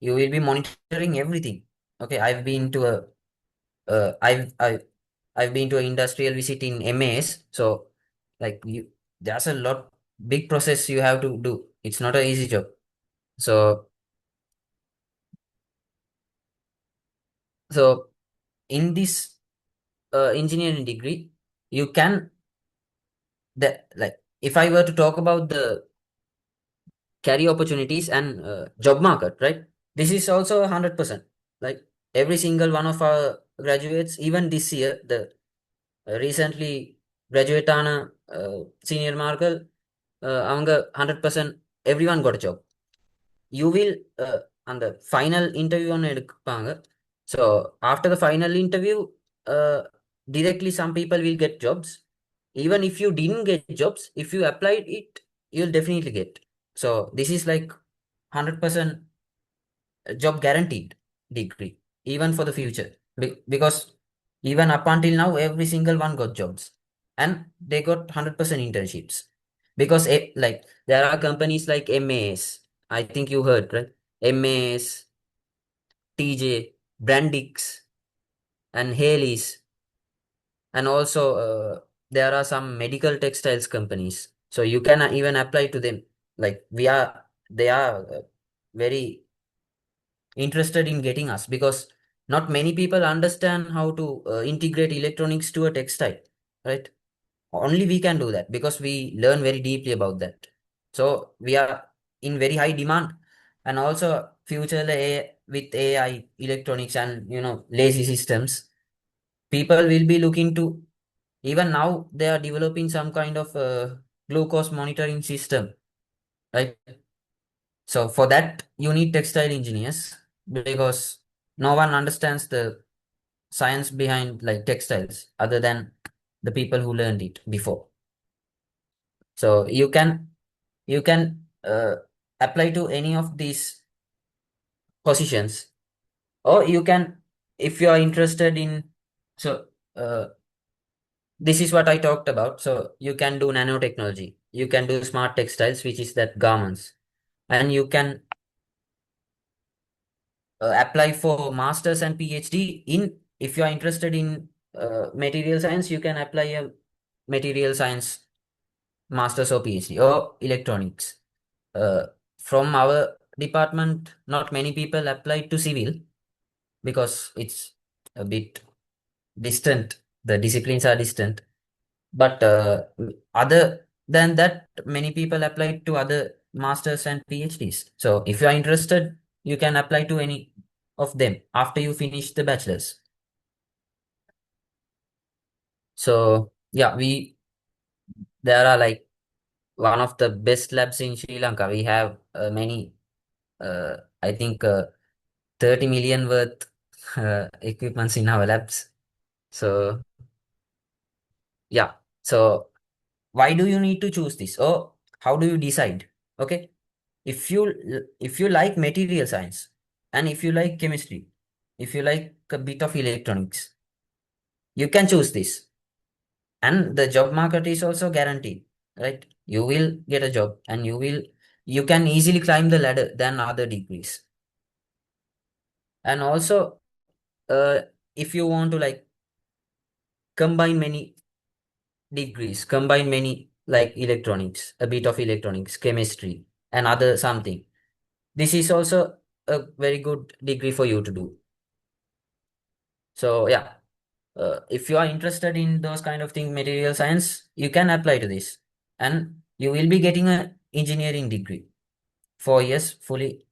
monitoring everything. Okay, I've been to an industrial visit in MAS. So like there's a lot big process you have to do. It's not an easy job. So so in this engineering degree, you can that like if I were to talk about the career opportunities and job market, right? This is also 100%. Like every single one of our graduates, even this year, the recently graduate ஆன senior market, அவங்க 100% everyone got a job. You will அந்த final interview ஒன்று எடுப்பாங்க. So after the final interview, uh, directly some people will get jobs. Even if you didn't get jobs, if you applied it, you'll definitely get. So this is like 100% job guaranteed degree, even for the future. Because even up until now, every single one got jobs and they got 100% internships. Because like there are companies like MAS, I think you heard, right? MAS, TJ, Brandix, and Haley's, and also there are some medical textiles companies. So you can even apply to them. Like they are very interested in getting us because not many people understand how to integrate electronics to a textile, right? Only we can do that because we learn very deeply about that. So we are in very high demand, and also future with AI, electronics, and lazy systems, people will be looking to. Even now, they are developing some kind of glucose monitoring system, right? So for that, you need textile engineers because no one understands the science behind like textiles other than the people who learned it before. So you can apply to any of these positions, or you can, if you are interested in, so uh, this is what I talked about. So you can do nanotechnology, you can do smart textiles, which is that garments, and you can apply for masters and PhD in, if you are interested in material science, you can apply material science masters or PhD or electronics. From our department, not many people applied to civil because it's a bit distant. The disciplines are distant. But other than that, many people applied to other masters and PhDs. So if you are interested, you can apply to any of them after you finish the bachelor's. So yeah, there are like one of the best labs in Sri Lanka. We have many, I think 30 million worth equipments in our labs. So yeah, so why do you need to choose this, or how do you decide? Okay, if you like material science, and if you like chemistry, if you like a bit of electronics, you can choose this. And the job market is also guaranteed, right? You will get a job, and you can easily climb the ladder than other degrees. And also, uh, if you want to like combine many degrees, combine many like electronics, a bit of electronics, chemistry, and other something, this is also a very good degree for you to do. So yeah, if you are interested in those kind of things, material science, you can apply to this, and you will be getting a engineering degree, 4 years fully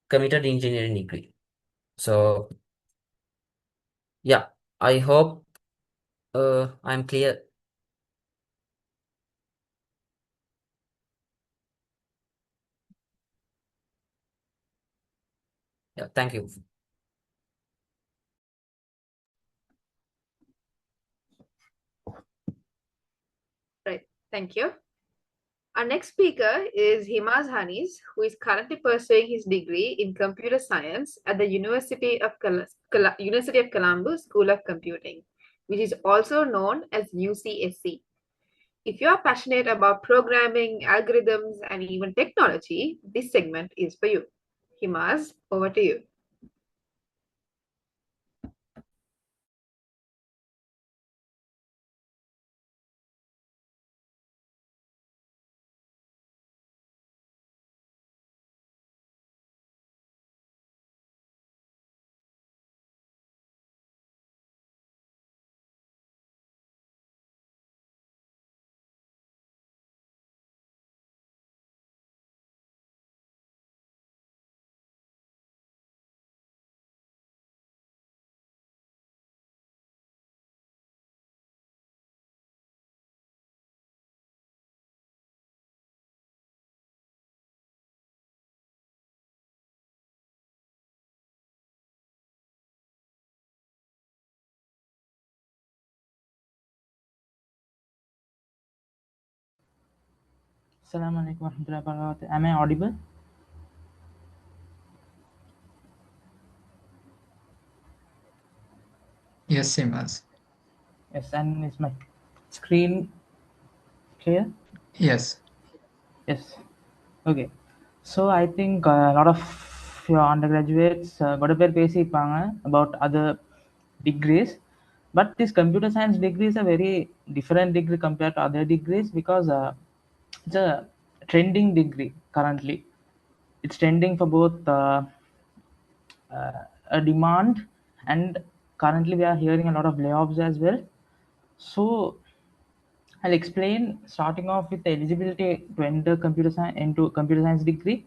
committed engineering degree. So yeah, I hope I'm clear. Yeah, thank you. Right. Thank you. Our next speaker is Himaz Hanis, who is currently pursuing his degree in computer science at the University of Colombo School of Computing, which is also known as UCSC. If you are passionate about programming, algorithms, and even technology, this segment is for you. Himaz, over to you. Assalamu alaikum warahmatullahi wabarakatuh. Am I audible? Yes, Himaz. Yes, and is my screen clear? Yes. Yes. Okay. So I think a lot of your undergraduates got a pair பேசிப்பாங்க about other degrees, but this computer science degree is a very different degree compared to other degrees because it's a trending degree currently. It's trending for both a demand, and currently we are hearing a lot of layoffs as well. So I'll explain starting off with the eligibility to enter computer science into computer science degree.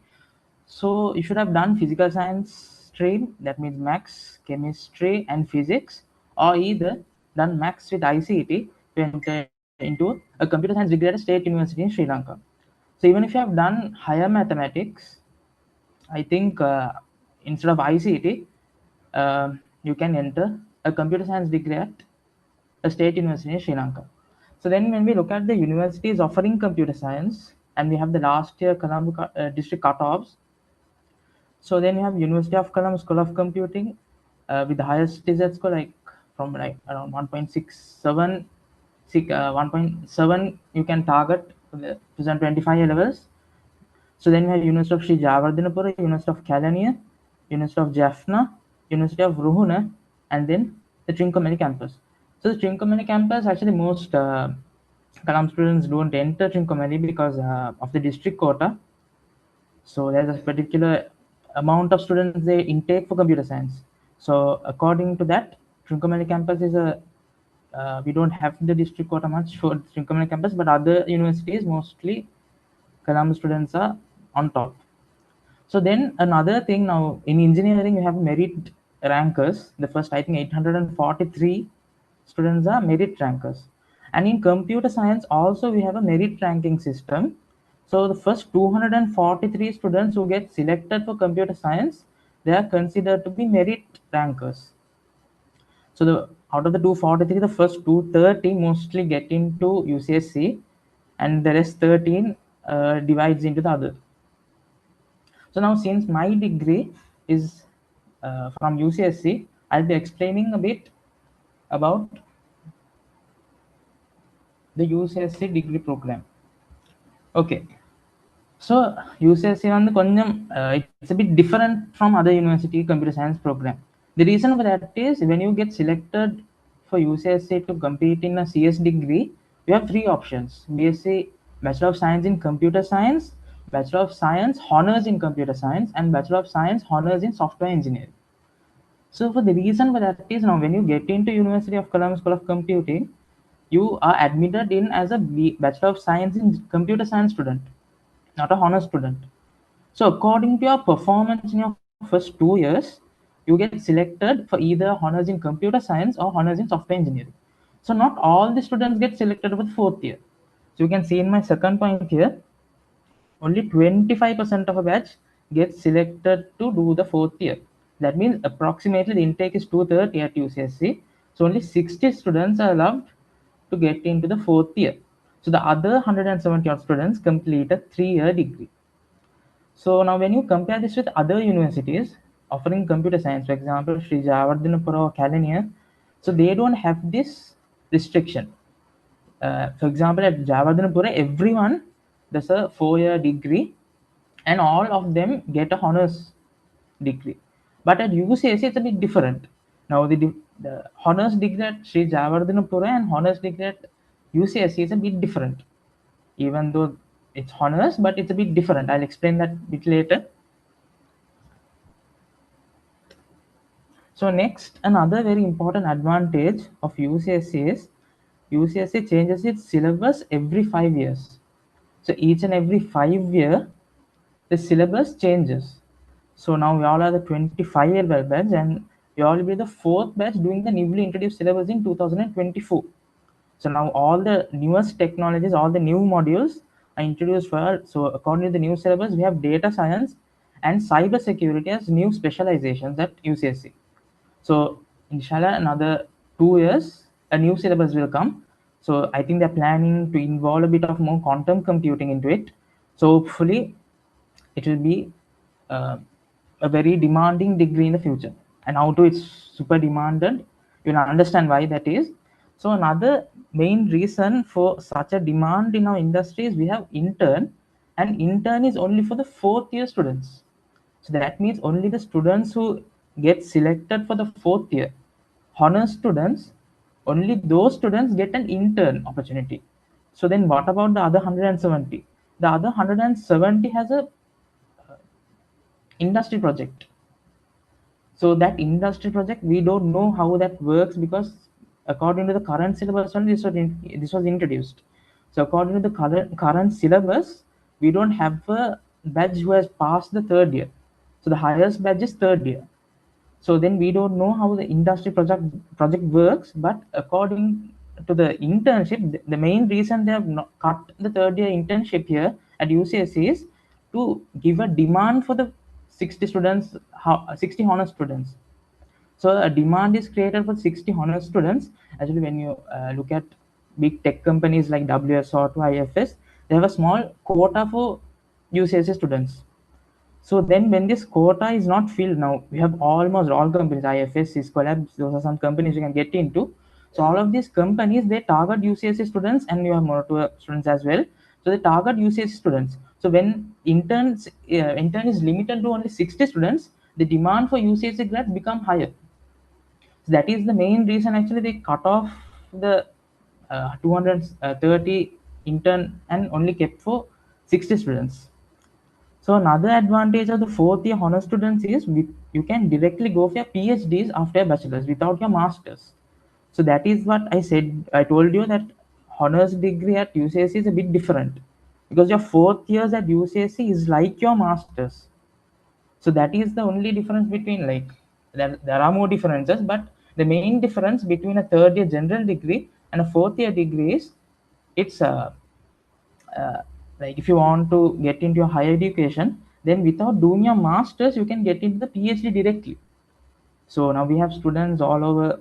So you should have done physical science stream, that means maths, chemistry, and physics, or either done maths with ICT to enter into a computer science degree at a state university in Sri Lanka. So even if you have done higher mathematics, I think instead of ICT, you can enter a computer science degree at a state university in Sri Lanka. So then when we look at the universities offering computer science, and we have the last year Colombo district cutoffs. So then you have University of Colombo School of Computing with the highest result score, like from like around 1.67, 1.7 you can target for the 2025 levels. So then we have University of Sri Javardhanapura, University of Kelaniya, University of Jaffna, University of Ruhuna, and then the Trincomalee campus. So the Trincomalee campus, actually most Kalam students don't enter Trincomalee because of the district quota. So there's a particular amount of students they intake for computer science. So according to that, Trincomalee campus is a we don't have the district quota much for Trincomalee campus, but other universities mostly Colombo students are on top. So then another thing, now in engineering you have merit rankers. The first, I think, 843 students are merit rankers, and in computer science also we have a merit ranking system. So the first 243 students who get selected for computer science, they are considered to be merit rankers. So the out of the 243, the first 230 mostly get into UCSC, and the rest 13 divides into the other. So now, since my degree is from UCSC, I'll be explaining a bit about the UCSC degree program. Okay, so UCSC on the it's a bit different from other university computer science program. The reason for that is when you get selected for UCSC to compete in a CS degree, you have three options: BSc, Bachelor of Science in Computer Science, Bachelor of Science Honors in Computer Science, and Bachelor of Science Honors in Software Engineering. So for the reason for that is, now when you get into University of Colombo School of Computing, you are admitted in as a Bachelor of Science in Computer Science student, not a honors student. So according to your performance in your first 2 years, you get selected for either honors in computer science or honors in software engineering. So not all the students get selected for the fourth year. So you can see in my second point here, only 25% of a batch gets selected to do the fourth year. That means approximately the intake is 230 at UCSC. So only 60 students are allowed to get into the fourth year. So the other 170 odd students complete a 3-year degree. So now when you compare this with other universities offering computer science, for example, Sri Javardhanapura or Kalaniya, so they don't have this restriction. For example, at Javardhanapura, everyone does a 4-year degree and all of them get a honors degree. But at UCSC, it's a bit different. Now, the honors degree at Sri Javardhanapura and honors degree at UCSC is a bit different. Even though it's honors, but it's a bit different. I'll explain that a bit later. So next, another very important advantage of UCSC is UCSC changes its syllabus every 5 years. So each and every 5 year, the syllabus changes. So now we all are the 25-year batch, and we all will be the fourth batch doing the newly introduced syllabus in 2024. So now all the newest technologies, all the new modules are introduced for. So according to the new syllabus, we have data science and cyber security as new specializations at UCSC. So inshallah, another 2 years, a new syllabus will come. So I think they're planning to involve a bit of more quantum computing into it. So hopefully, it will be uh, a very demanding degree in the future. And how to it's super demanded, you'll understand why that is. So another main reason for such a demand in our industry is we have intern, and intern is only for the fourth year students. So that means only the students who get selected for the fourth year, honors students, only those students get an intern opportunity. So then what about the other 170? The other 170 has a industry project. So that industry project, we don't know how that works, because according to the current syllabus only this was introduced. So according to the current syllabus, we don't have a batch who has passed the third year. So the highest batch is third year. So then we don't know how the industry project works. But according to the internship, the main reason they have not cut the third year internship here at UCSC is to give a demand for the 60 students, 60 honors students. So a demand is created for 60 honors students. Actually, when you look at big tech companies like WS or IFS, they have a small quota for UCSC students. So then when this quota is not filled, now we have almost all companies, IFS, Cisco Labs, those are some companies you can get into. So all of these companies, they target UCSC students, and you have Moratuwa students as well. So they target UCSC students. So when intern is limited to only 60 students, the demand for UCSC grads become higher. So that is the main reason actually they cut off the 230 intern and only kept for 60 students. So another advantage of the fourth year honor students is you can directly go for your PhDs after your bachelor's without your master's. So that is what I said. I told you that honors degree at UCSC is a bit different because your fourth years at UCSC is like your master's. So that is the only difference between, like, there are more differences, but the main difference between a third year general degree and a fourth year degree is it's uh, like if you want to get into a higher education, then without doing your masters you can get into the PhD directly. So now we have students all over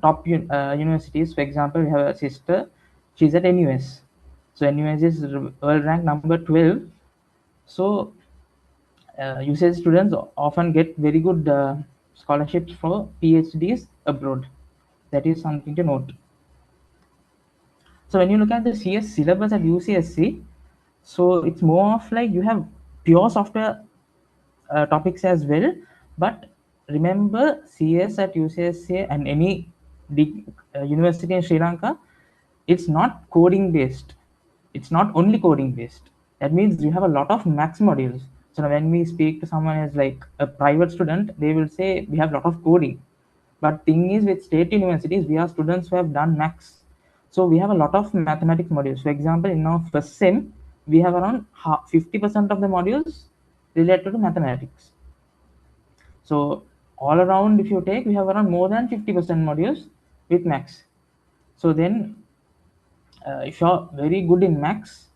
top universities. For example, we have a sister, she's at NUS. So NUS is world rank number 12. So UCS students often get very good scholarships for PhDs abroad. That is something to note. So when you look at the CS syllabus at UCSC, so it's more of like you have pure software topics as well. But remember, CS at UCSC and any big university in Sri Lanka, it's not coding based. It's not only coding based. That means you have a lot of maths modules. So now when we speak to someone as like a private student, they will say we have a lot of coding. But thing is, with state universities, we are students who have done maths. So we have a lot of mathematics modules. For example, in our first sem, we have around 50% of the modules related to mathematics. So all around, if you take, we have around more than 50% modules with maths. So then, if you're very good in maths,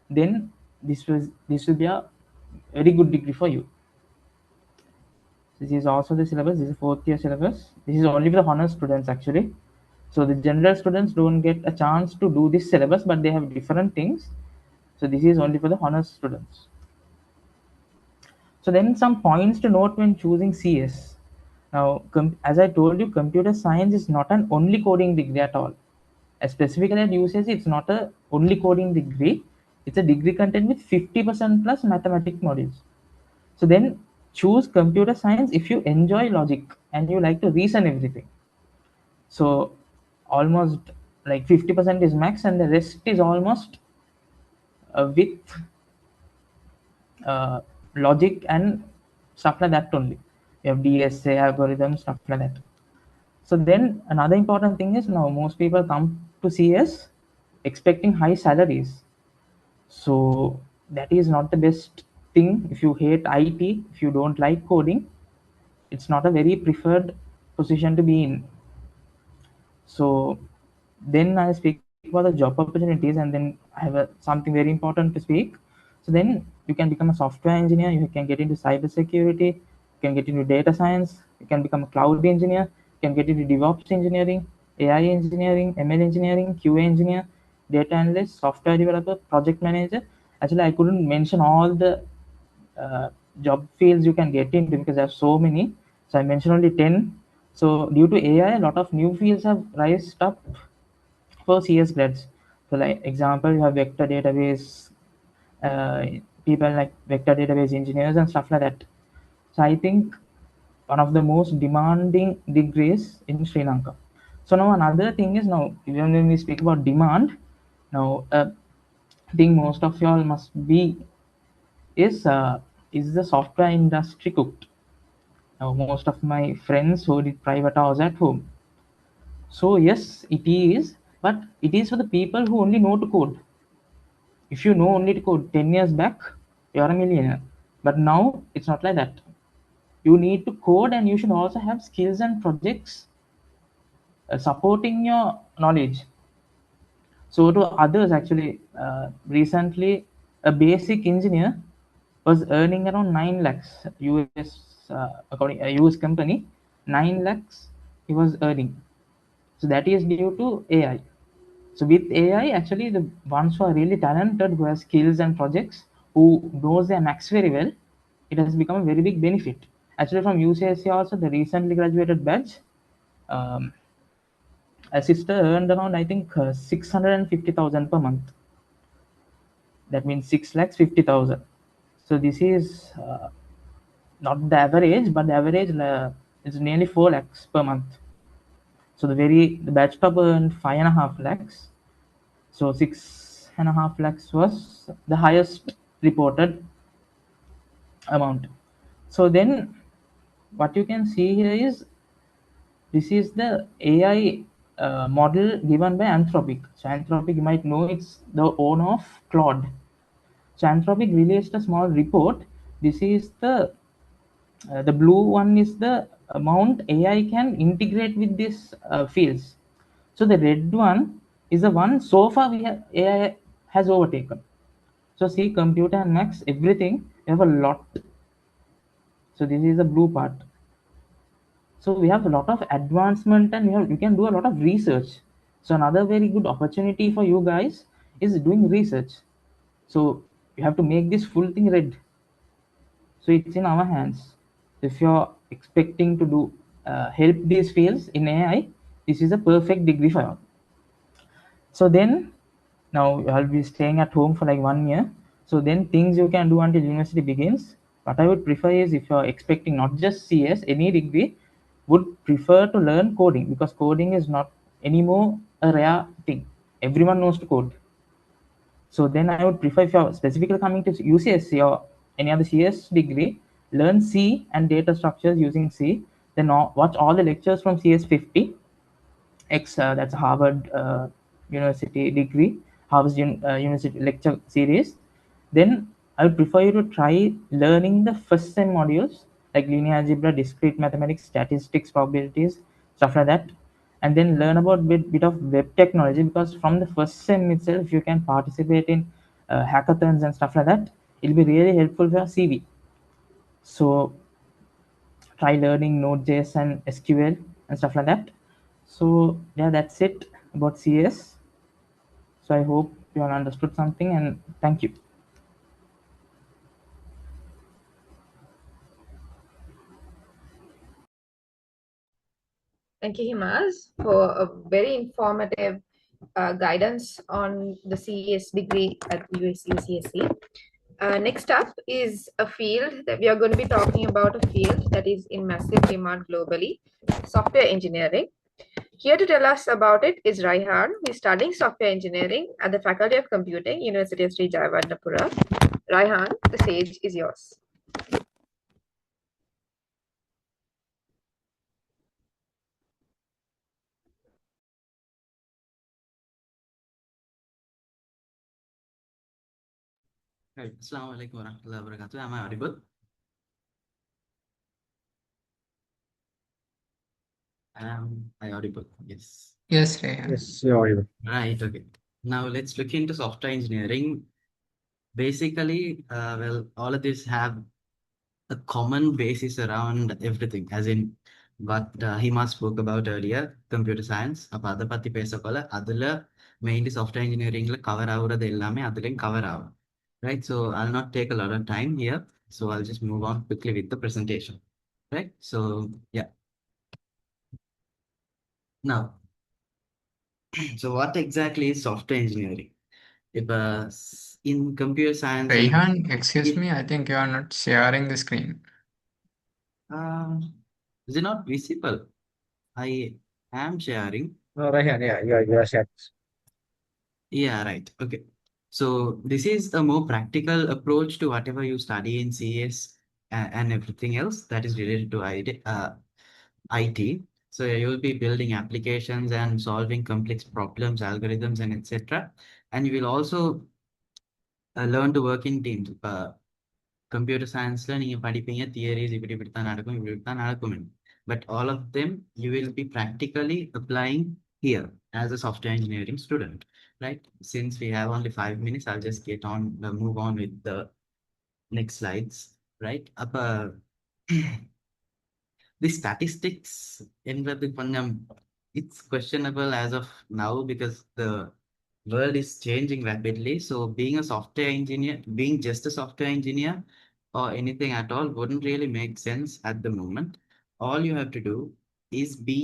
then this will be a very good degree for you. This is also the syllabus. This is fourth year syllabus. This is only for the honors students actually. So the general students don't get a chance to do this syllabus, but they have different things. So this is only for the honors students. So then some points to note when choosing CS. Now, as I told you, computer science is not an only coding degree at all. Specifically at UCSC, it's not a only coding degree. It's a degree content with 50% plus mathematics modules. So then choose computer science if you enjoy logic and you like to reason everything. So almost like 50% is max and the rest is almost with logic and stuff like that only. You have DSA, algorithms, stuff like that. So then another important thing is, now most people come to CS expecting high salaries. So that is not the best thing. If you hate IT, if you don't like coding, it's not a very preferred position to be in. So then I speak about the job opportunities, and then I have something very important to speak. So then you can become a software engineer, you can get into cybersecurity, you can get into data science, you can become a cloud engineer, you can get into DevOps engineering, AI engineering, ML engineering, QA engineer, data analyst, software developer, project manager. Actually, I couldn't mention all the job fields you can get into because there are so many. So I mentioned only 10. So due to AI, a lot of new fields have rised up for CS grads. So like example, you have vector database, uh, people like vector database engineers and stuff like that. So I think one of the most demanding degrees in Sri Lanka. So now another thing is, now even when we speak about demand, now I think most of y'all must be is the software industry cooked? Now most of my friends who did private hours at home. So yes, it is, but it is for the people who only know to code. If you know only to code 10 years back, you're a millionaire. But now it's not like that. You need to code and you should also have skills and projects supporting your knowledge. So to others, actually, recently a basic engineer was earning around 9 lakhs US, according a US company, 9 lakhs he was earning. So that is due to AI. So with AI, actually, the ones who are really talented, who have skills and projects, who knows their max very well, it has become a very big benefit. Actually, from UCSC also, the recently graduated batch, um, a sister earned around, I think, 650,000 per month. That means 6,50,000. So this is not the average, but the average is nearly 4 lakhs per month. So the batch top earned 5.5 lakhs. So 6.5 lakhs was the highest reported amount. So then what you can see here is this is the AI model given by Anthropic. So Anthropic, you might know, it's the owner of Claude. So Anthropic released a small report. This is the blue one is the amount AI can integrate with these fields. So the red one is the one so far AI has overtaken. So see, computer and max, everything, we have a lot. So this is the blue part. So we have a lot of advancement and you can do a lot of research. So another very good opportunity for you guys is doing research. So you have to make this full thing red. So it's in our hands. If you're expecting to do help these fields in AI, this is a perfect degree for you. So then now I'll be staying at home for like 1 year. So then things you can do until university begins. What I would prefer is, if you're expecting not just CS, any degree, would prefer to learn coding, because coding is not anymore a rare thing. Everyone knows to code. So then I would prefer, if you're specifically coming to UCSC or any other CS degree, learn C and data structures using C. Then watch all the lectures from CS 50 X, that's a Harvard University degree, Harvard University lecture series. Then I would prefer you to try learning the first sem modules like linear algebra, discrete mathematics, statistics, probabilities, stuff like that. And then learn about bit of web technology, because from the first sem itself, you can participate in hackathons and stuff like that. It'll be really helpful for your CV. So try learning Node.js and SQL and stuff like that. So yeah, that's it about CS. So I hope you all understood something, and thank you. Thank you, Himaz, for a very informative guidance on the CES degree at USC. Next up is a field that we are going to be talking about, a field that is in massive demand globally, software engineering. Here to tell us about it is Raihan, who is studying software engineering at the Faculty of Computing, University of Sri Jayawardhanapura. Raihan, the stage is yours. Right. Assalamu alaikum warahmatullahi wabarakatuh. Am I audible? Am I audible? Yes. Yes, Rehan. Yes, you're Right. Okay. Now let's look into software engineering. Basically, well, all of this have a common basis around everything, as in what Hima spoke about earlier, computer science. அப்ப அதை பத்தி பேசப்போல அதுல mainly software engineeringல cover ஆகுறது எல்லாமே அதுலயும் cover ஆகும். Right. So I'll not take a lot of time here. So I'll just move on quickly with the presentation. Right. So yeah. Now, so what exactly is software engineering? If in computer science and Rehan, excuse me, I think you are not sharing the screen. uh, is it not visible? I am sharing. No, right here. Yeah, you're set. Yeah, right. Okay. So this is a more practical approach to whatever you study in CS and everything else that is related to IT. So you will be building applications and solving complex problems, algorithms, and etc. And you will also learn to work in teams. Computer science நீங்க படிப்பீங்க theories இப்படித்தான் நடக்கும் இப்படித்தான் நடக்கும். But all of them you will be practically applying here as a software engineering student, right? Since we have only 5 minutes, I'll just move on with the next slides, right? The statistics என்றது கொஞ்சம் it's questionable as of now because the world is changing rapidly. So being a software engineer, being just a software engineer or anything at all wouldn't really make sense at the moment. All you have to do is be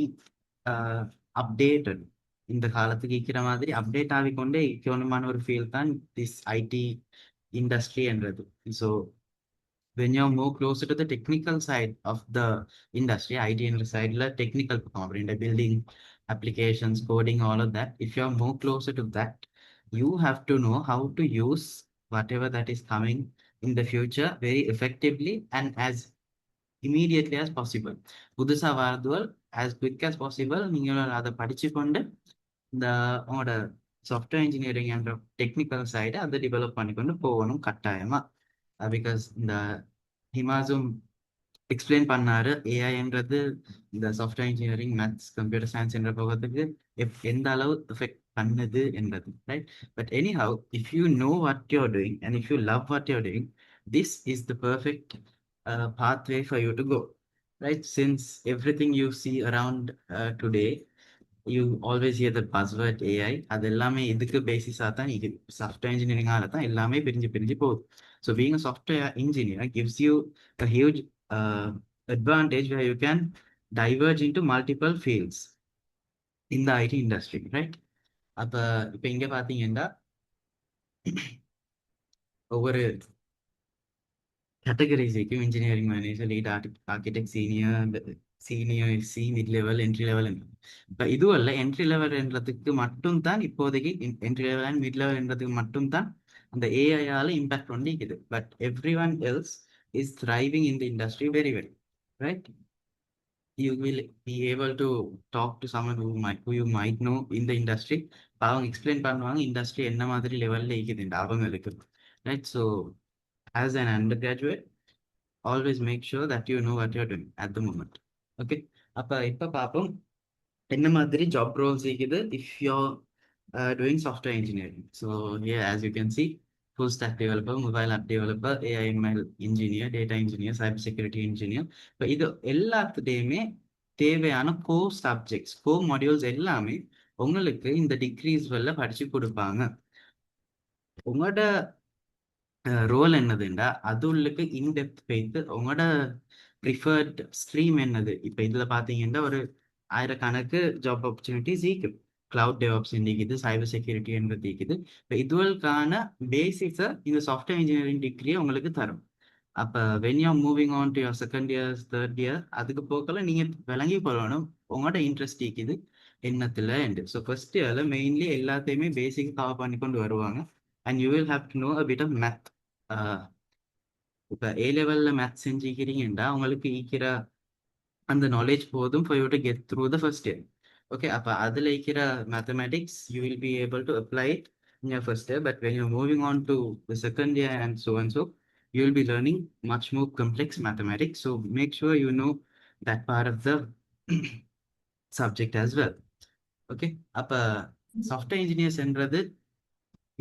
uh, updated. இந்த காலத்துக்கு இருக்கிற மாதிரி update ஆகிக்கொண்டே இருக்கணுமான ஒரு field தான் this IT industry என்றது. So when you're more closer to the technical side of the industry, IT and side, like technical component, building applications, coding, all of that. If you're more closer to that, you have to know how to use whatever that is coming in the future very effectively and as immediately as possible. புதுசா வரதுவல் as quick as possible நீங்கள் அதை படிச்சுக்கொண்டு இந்த உங்களோட software engineering என்ற technical சைடை அதை develop பண்ணிக்கொண்டு போகணும் கட்டாயமா. பிகாஸ் இந்த ஹிமாசும் எக்ஸ்பிளைன் பண்ணாரு ஏஐன்றது இந்த software engineering maths computer science என்ற போகிறதுக்கு எந்த அளவு எஃபெக்ட் பண்ணுது என்றது, right? But anyhow, if you know what you're doing and if you love what you're doing, this is the perfect pathway for you to go, right? Since everything you see around today, you always hear the buzzword AI. அது எல்லாமே இதுக்கு பேசிஸாக தான் இது software இன்ஜினியரிங்கால தான் எல்லாமே பிரிஞ்சு பிரிஞ்சு போகுது. So being a software engineer gives you a huge advantage where you can diverge into multiple fields in the IT industry, right? அப்போ இப்போ இங்கே பார்த்தீங்கன்னா ஒவ்வொரு கேட்டகரிஸுக்கும் engineering manager, lead architect, senior C, mid level, entry level. இப்போ இதுவும் இல்லை, entry லெவல்ன்றதுக்கு மட்டும் தான் இப்போதைக்கு என்ட்ரி லெவல் அண்ட் மிட் லெவல்ன்றதுக்கு மட்டும் தான் அந்த ஏஐயால் இம்பாக்ட் பண்ணிக்குது. But everyone else is thriving in the industry very well, right? You will be able to talk to someone who you might know in the industry. அவங்க explain பண்ணுவாங்க industry என்ன மாதிரி லெவலில் இருக்குதுண்டு அவங்களுக்கு, right? So as an undergraduate, always make sure that you know what you're doing at the moment. Okay, அப்போ இப்போ பார்ப்போம் என்ன மாதிரி ஜாப் ரோல்ஸ் இருக்குது if you're doing software engineering. So here, as you can see, full stack developer, mobile app developer, AI ML engineer, data engineer, cyber security engineer. இப்போ இது எல்லாத்துலேயுமே தேவையான கோர் சப்ஜெக்ட்ஸ், கோர் மாடியூல்ஸ் எல்லாமே உங்களுக்கு இந்த decrease வல்ல படிச்சு கொடுப்பாங்க. உங்களோட ரோல் என்னதுண்டா அது உள்ளுக்கு இன்டெப்த் போயிட்டு உங்களோட ப்ரிஃபர்ட் ஸ்ட்ரீம் என்னது. இப்போ இதில் பார்த்தீங்கன்னா ஒரு ஆயிரக்கணக்கு ஜாப் ஆப்பர்ச்சுனிட்டிஸ் இருக்குது. கிளவுட் டெவாப்ஸ் இருக்குது, சைபர் செக்யூரிட்டி என்றது இருக்குது. இப்போ இதுவளுக்கான பேசிக்ஸை இந்த சாஃப்ட்வேர் இன்ஜினியரிங் டிகிரியை உங்களுக்கு தரும். அப்போ when you moving on to your second years, third year, அதுக்கு போக்கல நீங்கள் விளங்கி கொள்ளணும் உங்களோட இன்ட்ரெஸ்ட் இருக்குது என்னத்தில் என்று. ஸோ ஃபர்ஸ்ட் இயரில் மெயின்லி எல்லாத்தையுமே பேசிக் கவர் பண்ணி கொண்டு வருவாங்க. And you will have to know a bit of math. இப்போ ஏ லெவலில் மேத்ஸ் செஞ்சுக்கிறீங்கன்னா உங்களுக்கு ஈக்கிற அந்த நாலேஜ் போதும் for you to get through the first year. Okay, அப்போ அதில் இருக்கிற mathematics you will be able to apply it in your first year. But when you're moving on to the second year and so, you will be learning much more complex mathematics. So make sure you know that part of the subject as well. Okay, அப்போ software engineers என்றது,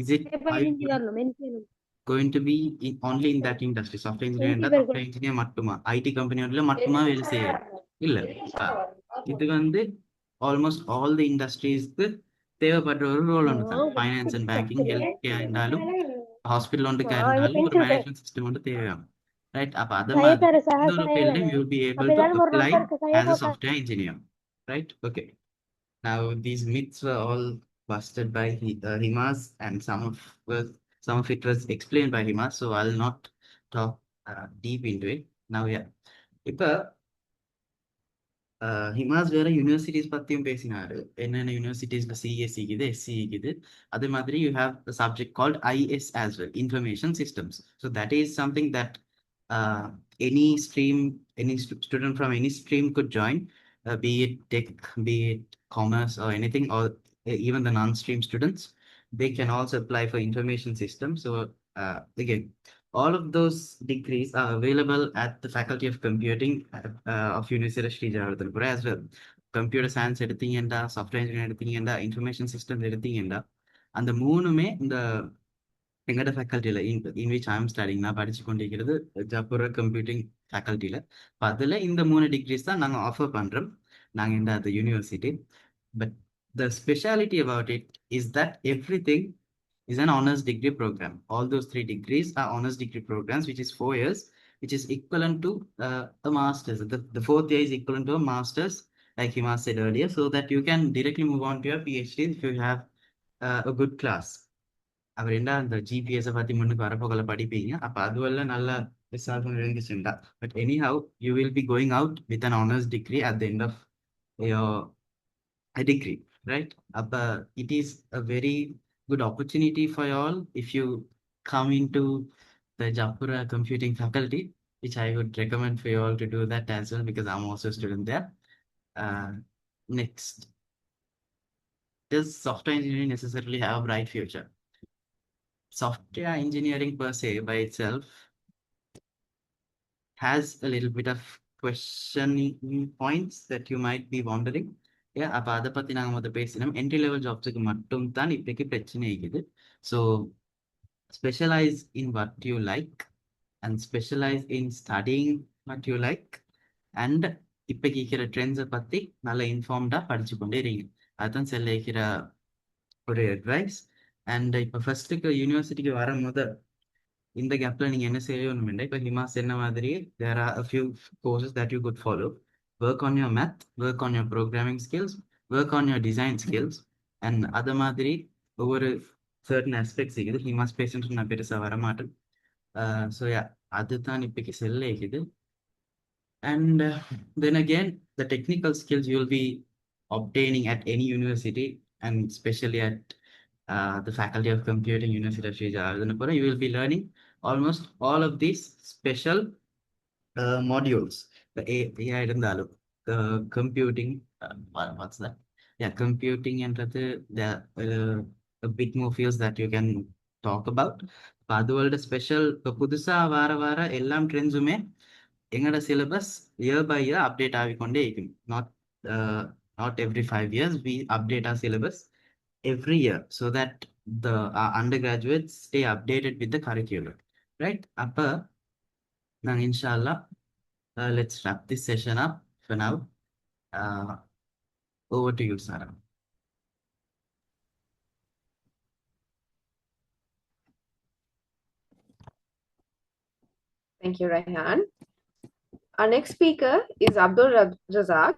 is it going to be only in that industry? Software engineer மட்டுமா ID கம்பெனியோட மட்டுமா வேலை செய்யும் இல்லை. இது வந்து ஆல்மோஸ்ட் ஆல் தி இண்டஸ்ட்ரீஸ்க்கு தேவைப்படுற ஒரு ரோல் ஒன்று தான். Finance and banking, health care இருந்தாலும், ஹாஸ்பிட்டல் ஒன்றுக்கா இருந்தாலும் ஒரு மேனேஜ்மெண்ட் சிஸ்டம் ஒன்று தேவையாகும், ரைட்? அப்போ அதை மாதிரி இந்த ஒரு ஃபீல்டையும் you will be able to apply as a software engineer, right? Okay, now these myths were all busted by Himas, and some of it was explained by Himas, so I'll not talk deep into it now. Yeah, இப்போ ஹிமாஸ் வேற universities பற்றியும் பேசினாரு. என்னென்ன யூனிவர்சிட்டிஸ்ல CS இருக்குது, SC இருக்குது. அதே மாதிரி you have a subject called IS as well, information systems. So that is something that any stream, any student from any stream could join, be it tech, be it commerce or anything, or even the non-stream students, they can also apply for information systems. So again, all of those degrees are available at the Faculty of Computing of University Sri Jagadharpura as well. Computer science எடுத்தீங்கன்னா, software engineering எடுத்தீங்கன்னா, information systems எடுத்தீங்கன்னா, அந்த மூணுமே இந்த எங்கட ஃபேக்கல்ட்டியில் in which I am studying, நான் படிச்சு கொண்டிருக்கிறது ஜப்புர கம்ப்யூட்டிங் ஃபேக்கல்ட்டியில். இப்போ அதில் இந்த 3 டிகிரிஸ் தான் நாங்கள் ஆஃபர் பண்ணுறோம், நாங்கள் இந்த அது university. But the speciality about it is that everything is an honors degree program. All those 3 degrees are honors degree programs, which is 4 years, which is equivalent to a master's. The 4th year is equivalent to a master's, like Hima said earlier, so that you can directly move on to your PhD if you have a good class. அவர் என்ன அந்த ஜிபிஎஸை பற்றி முன்னுக்கு வரப்போகல படிப்பீங்க. அப்போ அதுவெல்லாம் நல்ல But anyhow, you will be going out with an honors degree at the end of your degree, right? It is a very good opportunity for you all if you come into the Japura computing faculty, which I would recommend for you all to do that as well because I'm also a student there. Next, does software engineering necessarily have a bright future? Software engineering per se by itself has a little bit of questioning points that you might be wondering. Yeah, அப்ப அதை பத்தி நாங்க முதல்ல பேசினோம். Entry level ஜாப்ஸுக்கு மட்டும் தான் இப்போதைக்கு பிரச்சனை இருக்குது. So specialise in what you like and specialise in studying what you like and இப்போ கேட்குற ட்ரெண்ட்ஸை பற்றி நல்லா இன்ஃபார்ம்டாக படிச்சு கொண்டே இருங்க. அதுதான் செல்லிக்கிற ஒரு அட்வைஸ். அண்ட் இப்போ ஃபர்ஸ்ட்டுக்கு யூனிவர்சிட்டிக்கு வரும்போது இந்த கேப்ல நீங்க என்ன செய்யணும் இப்போ ஹிமா சொன்ன மாதிரி there are a few courses that you could follow. Work on your math, work on your programming skills, work on your design skills, and அது மாதிரி ஒவ்வொரு certain aspects இருக்குது. ஹிமா ஸ்பேஸ் நான் பெருசா வரமாட்டேன். ஸோ அதுதான் இப்போக்கு செல்ல இருக்குது. And then again, the technical skills you'll be obtaining at any university, and especially at the Faculty of Computing, University of Sri Jagadhanapura, you will be learning almost all of these special modules. The computing, what's that? Yeah, computing and there are a bit more fields that you can talk about. அதுவோட special இப்போ புதுசாக வார எல்லாம் ட்ரெண்ட்ஸுமே எங்களோட syllabus year by year update ஆகிக்கொண்டே இருக்கும். Not every 5 years we update our syllabus every year so that the undergraduates stay updated with the curriculum, right? Now inshallah, let's wrap this session up for now. Over to you, Sarah. Thank you, Raihan. Our next speaker is Abdul Razak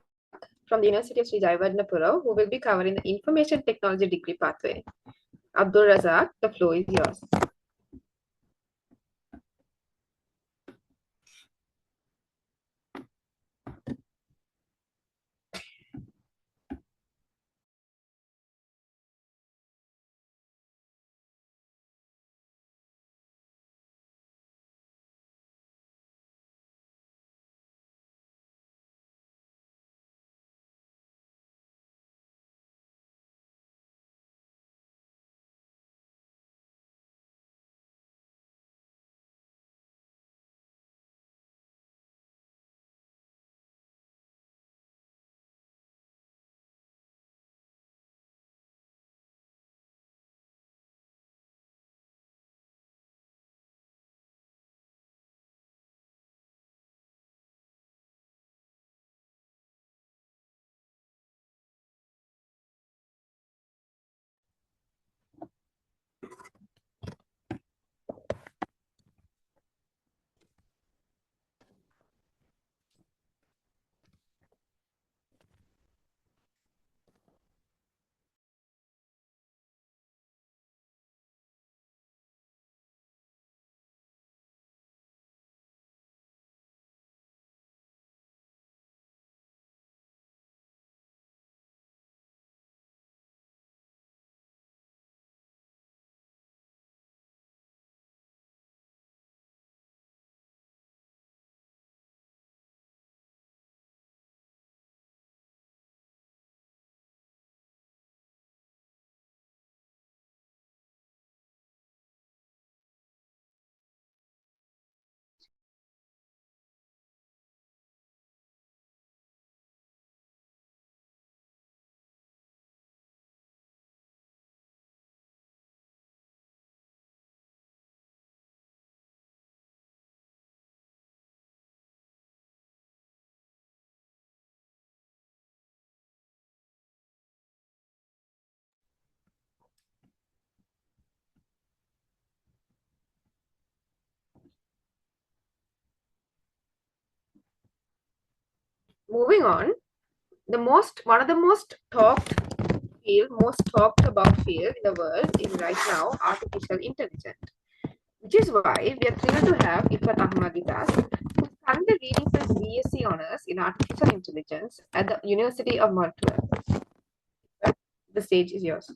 from the University of Sri Jagadhanapura, who will be covering the Information Technology degree pathway. Abdul Razak, the floor is yours. Moving on, one of the most talked about field in the world is right now artificial intelligence, which is why we are thrilled to have Ifat Ahmad with us, who is currently reading for his BSc Honours in Artificial Intelligence at the University of Moratuwa. The stage is yours.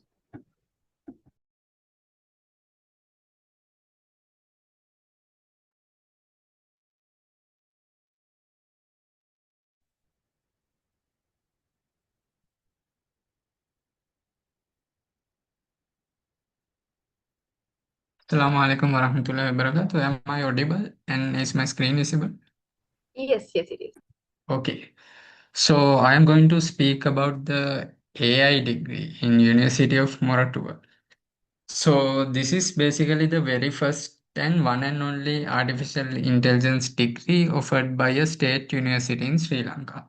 Assalamu alaikum warahmatullahi wabarakatuh. Am I audible and is my screen visible? Yes, it is. Okay. So I am going to speak about the AI degree in University of Moratuwa. So this is basically the very first and one and only artificial intelligence degree offered by a state university in Sri Lanka.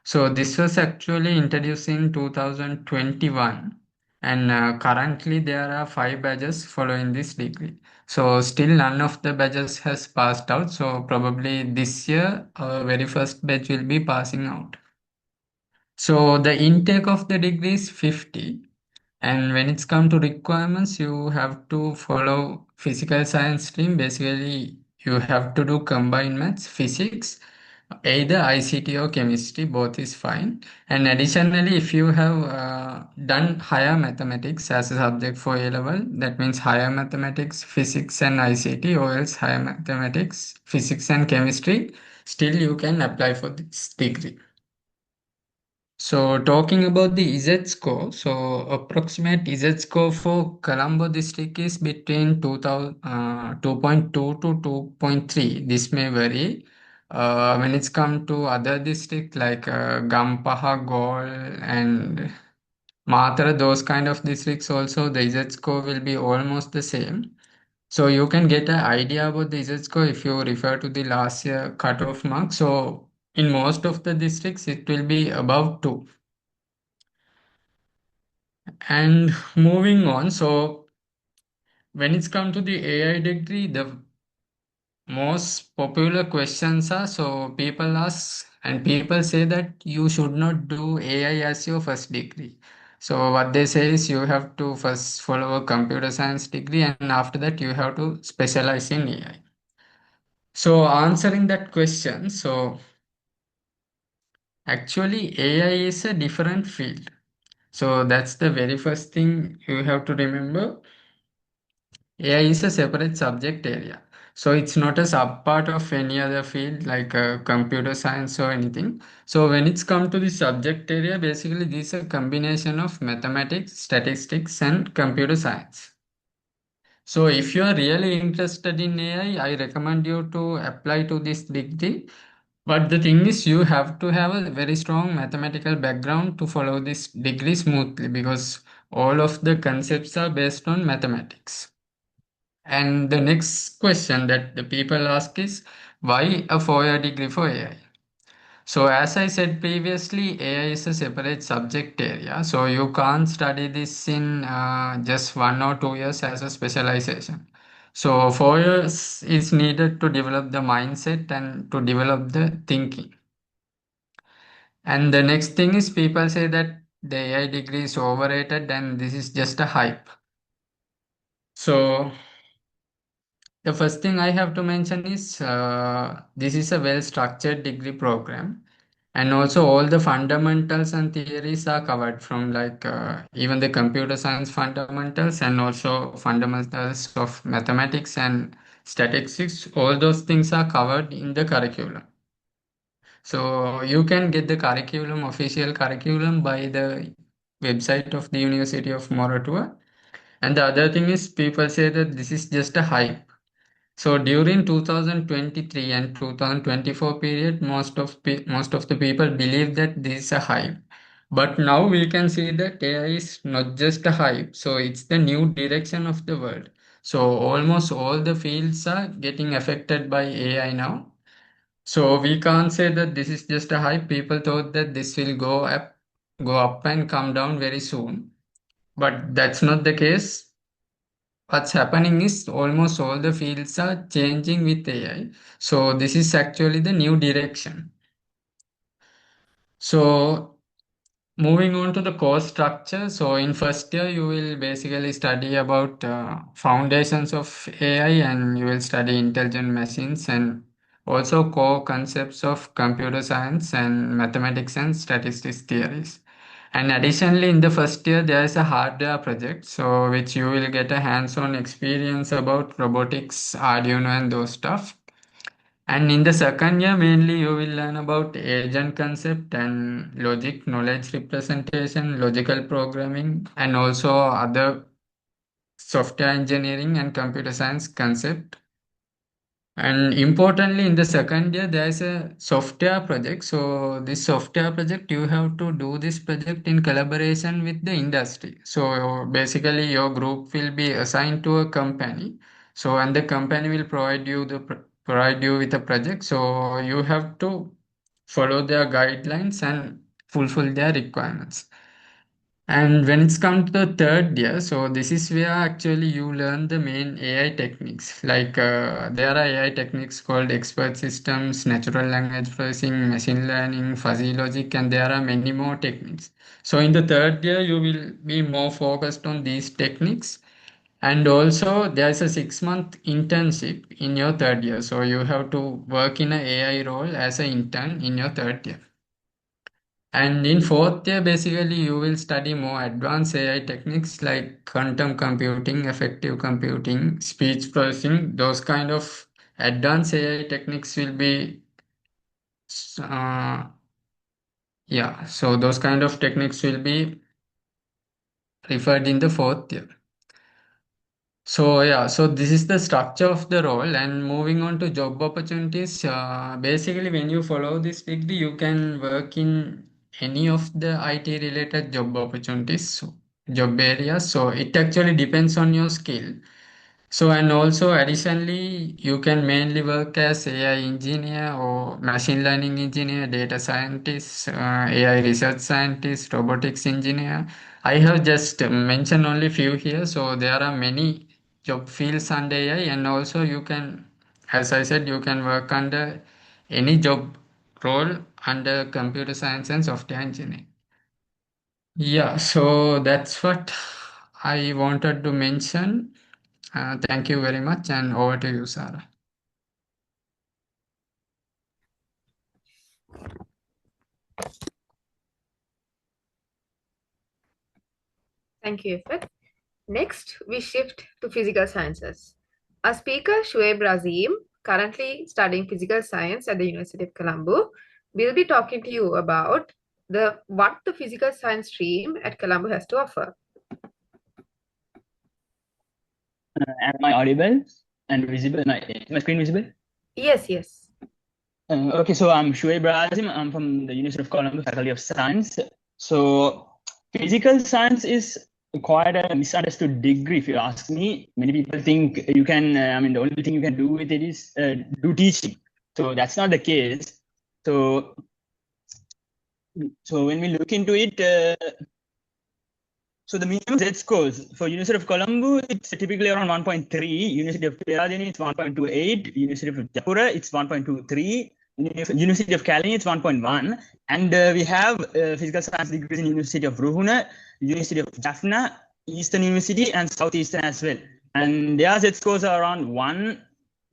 So this was actually introduced in 2021, and currently there are 5 batches following this degree. So still none of the batches has passed out. So probably this year our very first batch will be passing out. So the intake of the degree is 50. And when it's come to requirements, you have to follow physical science stream. Basically, you have to do combined maths, physics, either ICT or chemistry, both is fine. And additionally, if you have done higher mathematics as a subject for A level, that means higher mathematics, physics, and ICT, or else higher mathematics, physics, and chemistry, still you can apply for this degree. So talking about the Z score, so approximate Z score for Colombo district is between 2.2 to 2.3. This may vary. When it's come to other districts like Gampaha, Galle, and Matra, those kind of districts also, the Z score will be almost the same. So you can get an idea about the Z score if you refer to the last year cutoff mark. So in most of the districts, it will be above 2. And moving on, so when it's come to the AI degree, the most popular questions are, so people ask and people say that you should not do AI as your first degree. So what they say is you have to first follow a computer science degree and after that you have to specialize in AI. So answering that question, so actually AI is a different field. So that's the very first thing you have to remember. AI is a separate subject area. So it's not a subpart of any other field like computer science or anything. So when it's come to the subject area, basically this is a combination of mathematics, statistics, and computer science. So if you are really interested in AI, I recommend you to apply to this degree. But the thing is, you have to have a very strong mathematical background to follow this degree smoothly because all of the concepts are based on mathematics. And the next question that the people ask is why a 4 year degree for AI? So, as I said previously, AI is a separate subject area. So, you can't study this in just 1 or 2 years as a specialization. So, 4 years is needed to develop the mindset and to develop the thinking. And the next thing is people say that the AI degree is overrated and this is just a hype. So, the first thing I have to mention is this is a well structured degree program, and also all the fundamentals and theories are covered from like even the computer science fundamentals and also fundamentals of mathematics and statistics. All those things are covered in the curriculum. So you can get the curriculum, official curriculum by the website of the University of Moratuwa. And the other thing is people say that this is just a hype. So during 2023 and 2024 period, most of the people believe that this is a hype. But now we can see that AI is not just a hype. So it's the new direction of the world. So almost all the fields are getting affected by AI now. So we can't say that this is just a hype. People thought that this will go up and come down very soon. But that's not the case. What's happening is almost all the fields are changing with AI. So this is actually the new direction. So Moving on to the course structure. So in first year, you will basically study about foundations of AI, and you will study intelligent machines and also core concepts of computer science and mathematics and statistics theories. And additionally, in the first year, there is a hardware project, so which you will get a hands-on experience about robotics, Arduino, and those stuff. And in the second year, mainly you will learn about agent concept and logic, knowledge representation, logical programming, and also other software engineering and computer science concept. And importantly, in the second year, there is a software project. So this software project, you have to do this project in collaboration with the industry. So basically, your group will be assigned to a company. So and the company will provide you with a project. So you have to follow their guidelines and fulfill their requirements. And when it's come to the third year, so this is where actually you learn the main AI techniques. Like there are AI techniques called expert systems, natural language processing, machine learning, fuzzy logic, and there are many more techniques. So in the third year, you will be more focused on these techniques. And also there's a 6 month internship in your third year. So you have to work in a AI role as an intern in your third year. And in fourth year, basically, you will study more advanced AI techniques like quantum computing, effective computing, speech processing. Those kind of advanced AI techniques will be, uh, yeah, so those kind of techniques will be referred in the fourth year. So yeah, so this is the structure of the role. And moving on to job opportunities, basically when you follow this degree, you can work in any of the IT related job opportunities, so job areas. So it actually depends on your skill. So, and also additionally, you can mainly work as AI engineer or machine learning engineer, data scientist, AI research scientist, robotics engineer. I have just mentioned only few here. So there are many job fields under AI, and also you can, as I said, you can work under any job role under computer science and software engineering. Yeah, so that's what I wanted to mention. Thank you very much, and over to you, Sarah. Thank you, Ifat. Next, we shift to physical sciences. Our speaker, Shoaib Razim, currently studying physical science at the University of Colombo, will be talking to you about what the physical science stream at Colombo has to offer. Am I audible and visible? Is my screen visible? Yes, yes. Okay, so I'm Shoaib Razim. I'm from the University of Colombo Faculty of Science. So physical science is quite a misunderstood degree, if you ask me. Many people think you can, the only thing you can do with it is do teaching. So that's not the case. So when we look into it, so the minimum Z scores for University of Colombo, it's typically around 1.3. University of Peradeniya, it's 1.28. University of Japura, it's 1.23. University of Kalini, it's 1.1. And we have physical science degrees in University of Ruhuna, University of Jaffna, Eastern University, and Southeastern as well. And their Z scores are around 1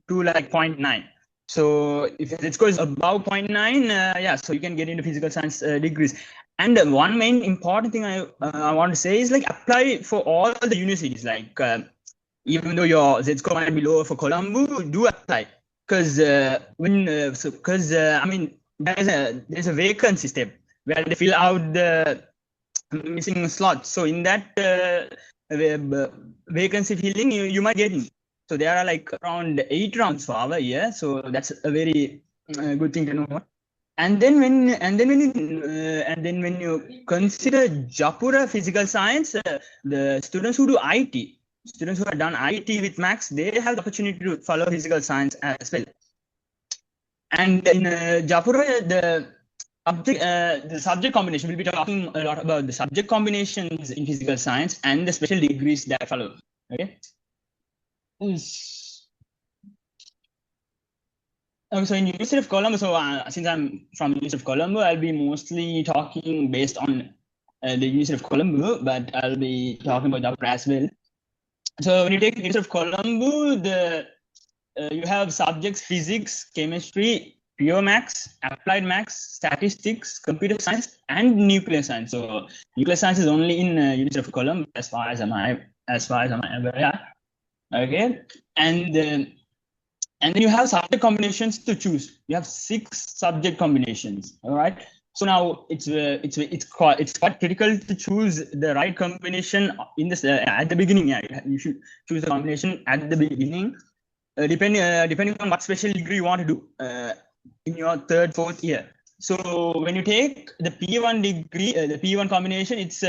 to like 0.9. So if Z score is above 0.9, so you can get into physical science degrees. And one main important thing I want to say is like apply for all the universities. Like even though your Z score might be lower for Colombo, do apply because there's a vacancy step where they fill out the missing slots. So in that vacancy filling, you might get in. So there are like around 8 rounds for our year. So that's a very good thing to know. And then when you consider Japura physical science, the students who do IT, students who have done IT with Max, they have the opportunity to follow physical science as well. And in Japura, the subject combination, we'll be talking a lot about the subject combinations in physical science and the special degrees that follow. Okay. So in University of Colombo, since I'm from University of Colombo, I'll be mostly talking based on the University of Colombo, but I'll be talking about Japura as well. So when you take University of Colombo, you have subjects physics, chemistry, pure maths, applied maths, statistics, computer science, and nuclear science. So nuclear science is only in University of Colombo, as far as I'm aware. Okay, and then you have subject combinations to choose. You have 6 subject combinations. All right. So now it's quite critical to choose the right combination in this at the beginning. Yeah, you should choose the combination at the beginning, depending on what special degree you want to do in your 3rd, 4th year. So when you take the P1 degree, the P1 combination, it's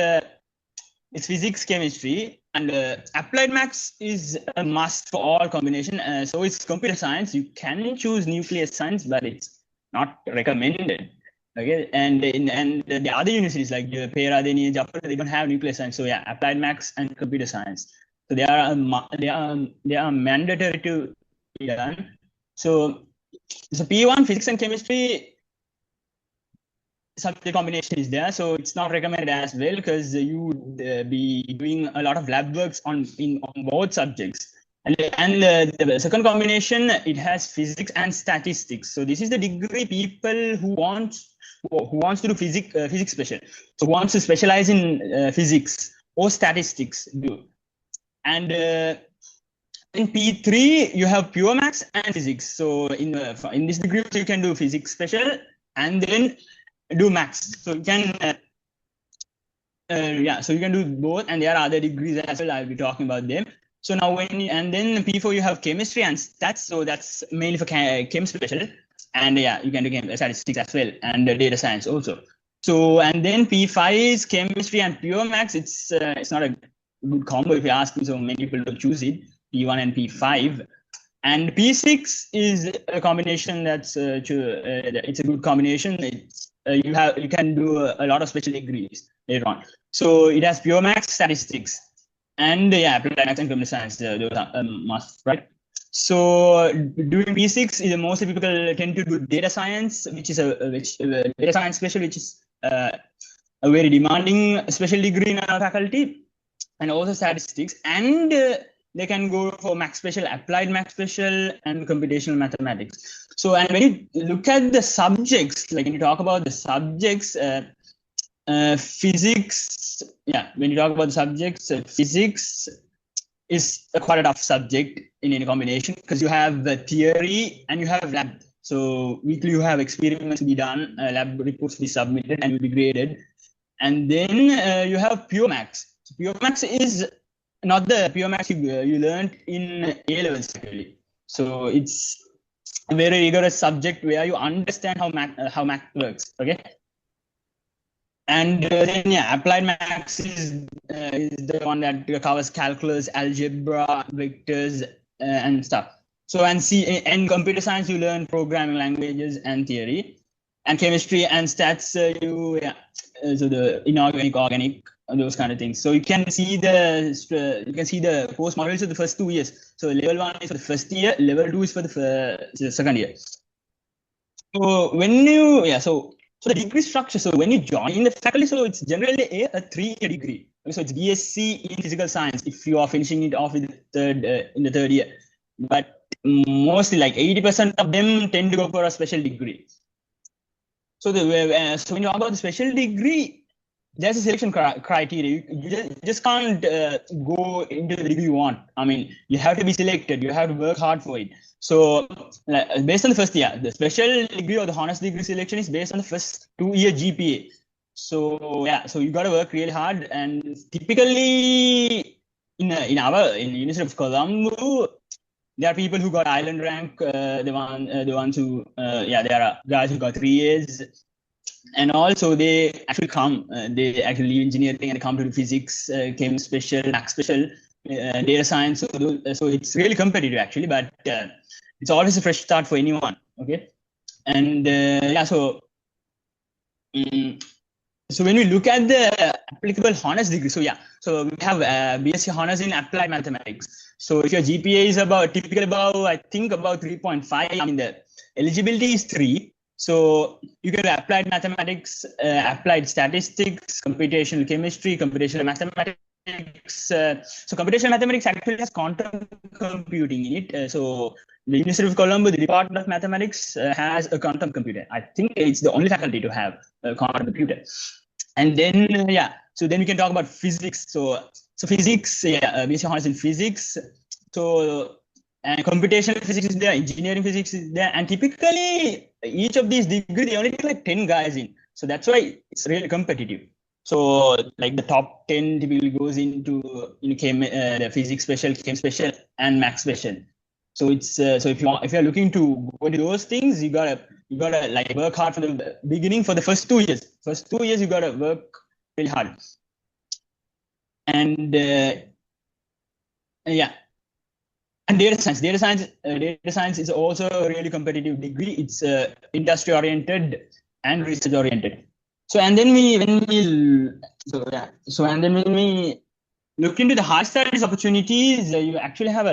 physics, chemistry, and applied maths is a must for all combination. So it's computer science. You can choose nuclear science, but it's not recommended. Okay, and the other universities like Peradeniya, Japura, they don't have nuclear science. So yeah, applied maths and computer science. So they are mandatory to be done. So P1 physics and chemistry subject combination is there, so it's not recommended as well because you would be doing a lot of lab works on both subjects. And the second combination, it has physics and statistics. So this is the degree people who wants to do physics special. So who wants to specialize in physics or statistics do. And in P3 you have pure maths and physics. So in this degree you can do physics special and then do maths. So you can so you can do both, and there are other degrees as well. I'll be talking about them. So now and then P4 you have chemistry and stats. So that's mainly for chem special, and yeah, you can do statistics as well and data science also. So and then P5 is chemistry and pure maths. It's not a good combo if you ask me. So many people don't choose it. P1 and P5. And P6 is a combination that's it's a good combination. It's you can do a lot of special degrees later on. So it has pure maths, statistics, and applied maths and computer science. Those are must, right? So doing P6 is mostly people tend to do data science, which is data science special, which is a very demanding special degree in our faculty, and also statistics, and they can go for math special, applied math special, and computational mathematics. So, and when you look at the subjects, like when you talk about the subjects, physics, when you talk about the subjects, physics is quite a tough subject in any combination because you have the theory and you have lab. So weekly you have experiments to be done, lab reports to be submitted and will be graded. And then you have pure maths. So pure maths is not the pure maths you learned in A levels actually. So it's a very rigorous subject where you understand how math works. Okay. And then applied maths is the one that covers calculus, algebra, vectors, and stuff. So and computer science you learn programming languages and theory, and chemistry and stats so the inorganic, organic, those kind of things. So you can see the course modules of the first 2 years. So level 1 is for the first year, level 2 is for the second year. So when you so the degree structure. So when you join the faculty, so it's generally a 3-year degree. So it's BSc in physical science if you are finishing it off in the third year. But mostly like 80% of them tend to go for a special degree. So when you talk about the special degree, there's a selection criteria. You just can't go into the degree you want. I mean, you have to be selected. You have to work hard for it. So based on the first year, the special degree or the honors degree selection is based on the first 2-year GPA. So so you got to work really hard. And typically in University of Colombo, there are people who got island rank. The ones who there are guys who got 3 years. And also they actually they actually leave engineering and come to physics, chem special, math special, data science. So it's really competitive actually, but it's always a fresh start for anyone. Okay, and so when we look at the applicable honors degree, so we have BSc honors in applied mathematics. So if your GPA is typically about I think about 3.5, I mean the eligibility is 3. So you can do applied mathematics, applied statistics, computational chemistry, computational mathematics. So computational mathematics actually has quantum computing in it. So the University of Colombo, the Department of Mathematics, has a quantum computer. I think it's the only faculty to have a quantum computer. And then so then we can talk about physics. So physics, basic honors in physics. So and computational physics is there, engineering physics is there, and typically each of these degrees they only take like 10 guys in. So that's why it's really competitive. So like the top 10 typically goes into the physics special, chem special, and max special. So it's so if you're looking to go into those things, you gotta like work hard from the beginning for the first 2 years. First 2 years you gotta work really hard. And and data science is also a really competitive degree. It's industry oriented and research oriented. So and then when we look into the higher studies opportunities, you actually have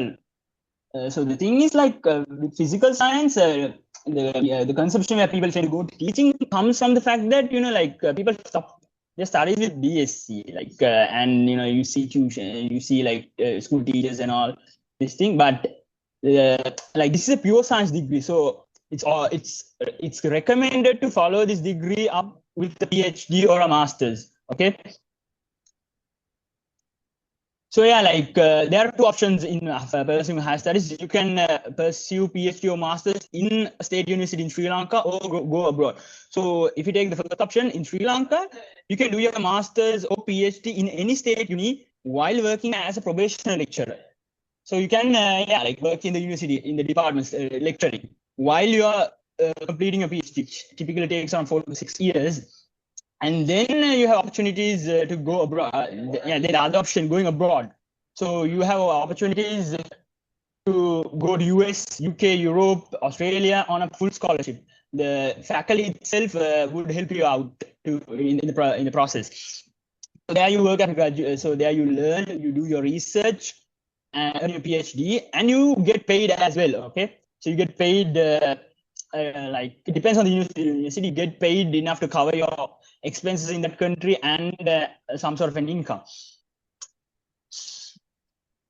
so the thing is like with physical science, the conception where people tend to go to teaching comes from the fact that people stop their studies with BSc, and you see tuition, you see like school teachers and all this thing, but like this is a pure science degree, so it's recommended to follow this degree up with the PhD or a master's. Okay. So there are two options in pursuing higher studies. You can pursue PhD or master's in a state university in Sri Lanka or go abroad. So if you take the first option in Sri Lanka, you can do your master's or PhD in any state uni while working as a probationary lecturer. So you can work in the university in the departments lecturing while you are completing a PhD, which typically takes around 4 to 6 years. And then you have opportunities to go abroad. Then the other option, going abroad. So you have opportunities to go to US, UK, Europe, Australia on a full scholarship. The faculty itself would help you out in the process. So there you work at graduate. So there you learn, you do your research, and your PhD, and you get paid as well. Okay, so you get paid. It depends on the university. You get paid enough to cover your expenses in that country and some sort of an income.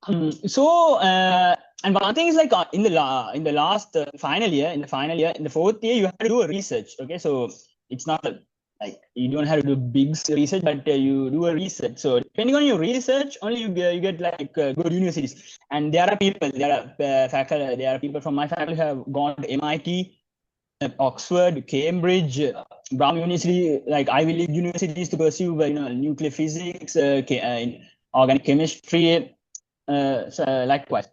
And one thing is like in the last final year, in the fourth year, you have to do a research. Okay, so it's not like you don't have to do big research, but you do a research. So depending on your research, only you get like good universities. And there are people from my faculty who have gone to MIT, Oxford, Cambridge, Brown University, like Ivy League universities to pursue nuclear physics, organic chemistry, so likewise.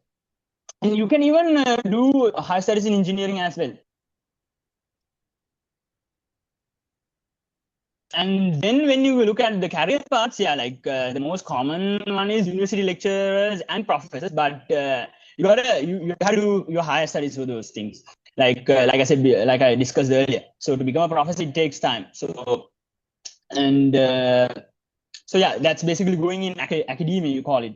And you can even do higher studies in engineering as well. And then when you look at the career paths, the most common one is university lecturers and professors, but you have to do your higher studies for those things. Like I said, like I discussed earlier. So to become a professor, it takes time. So that's basically going in academia, you call it.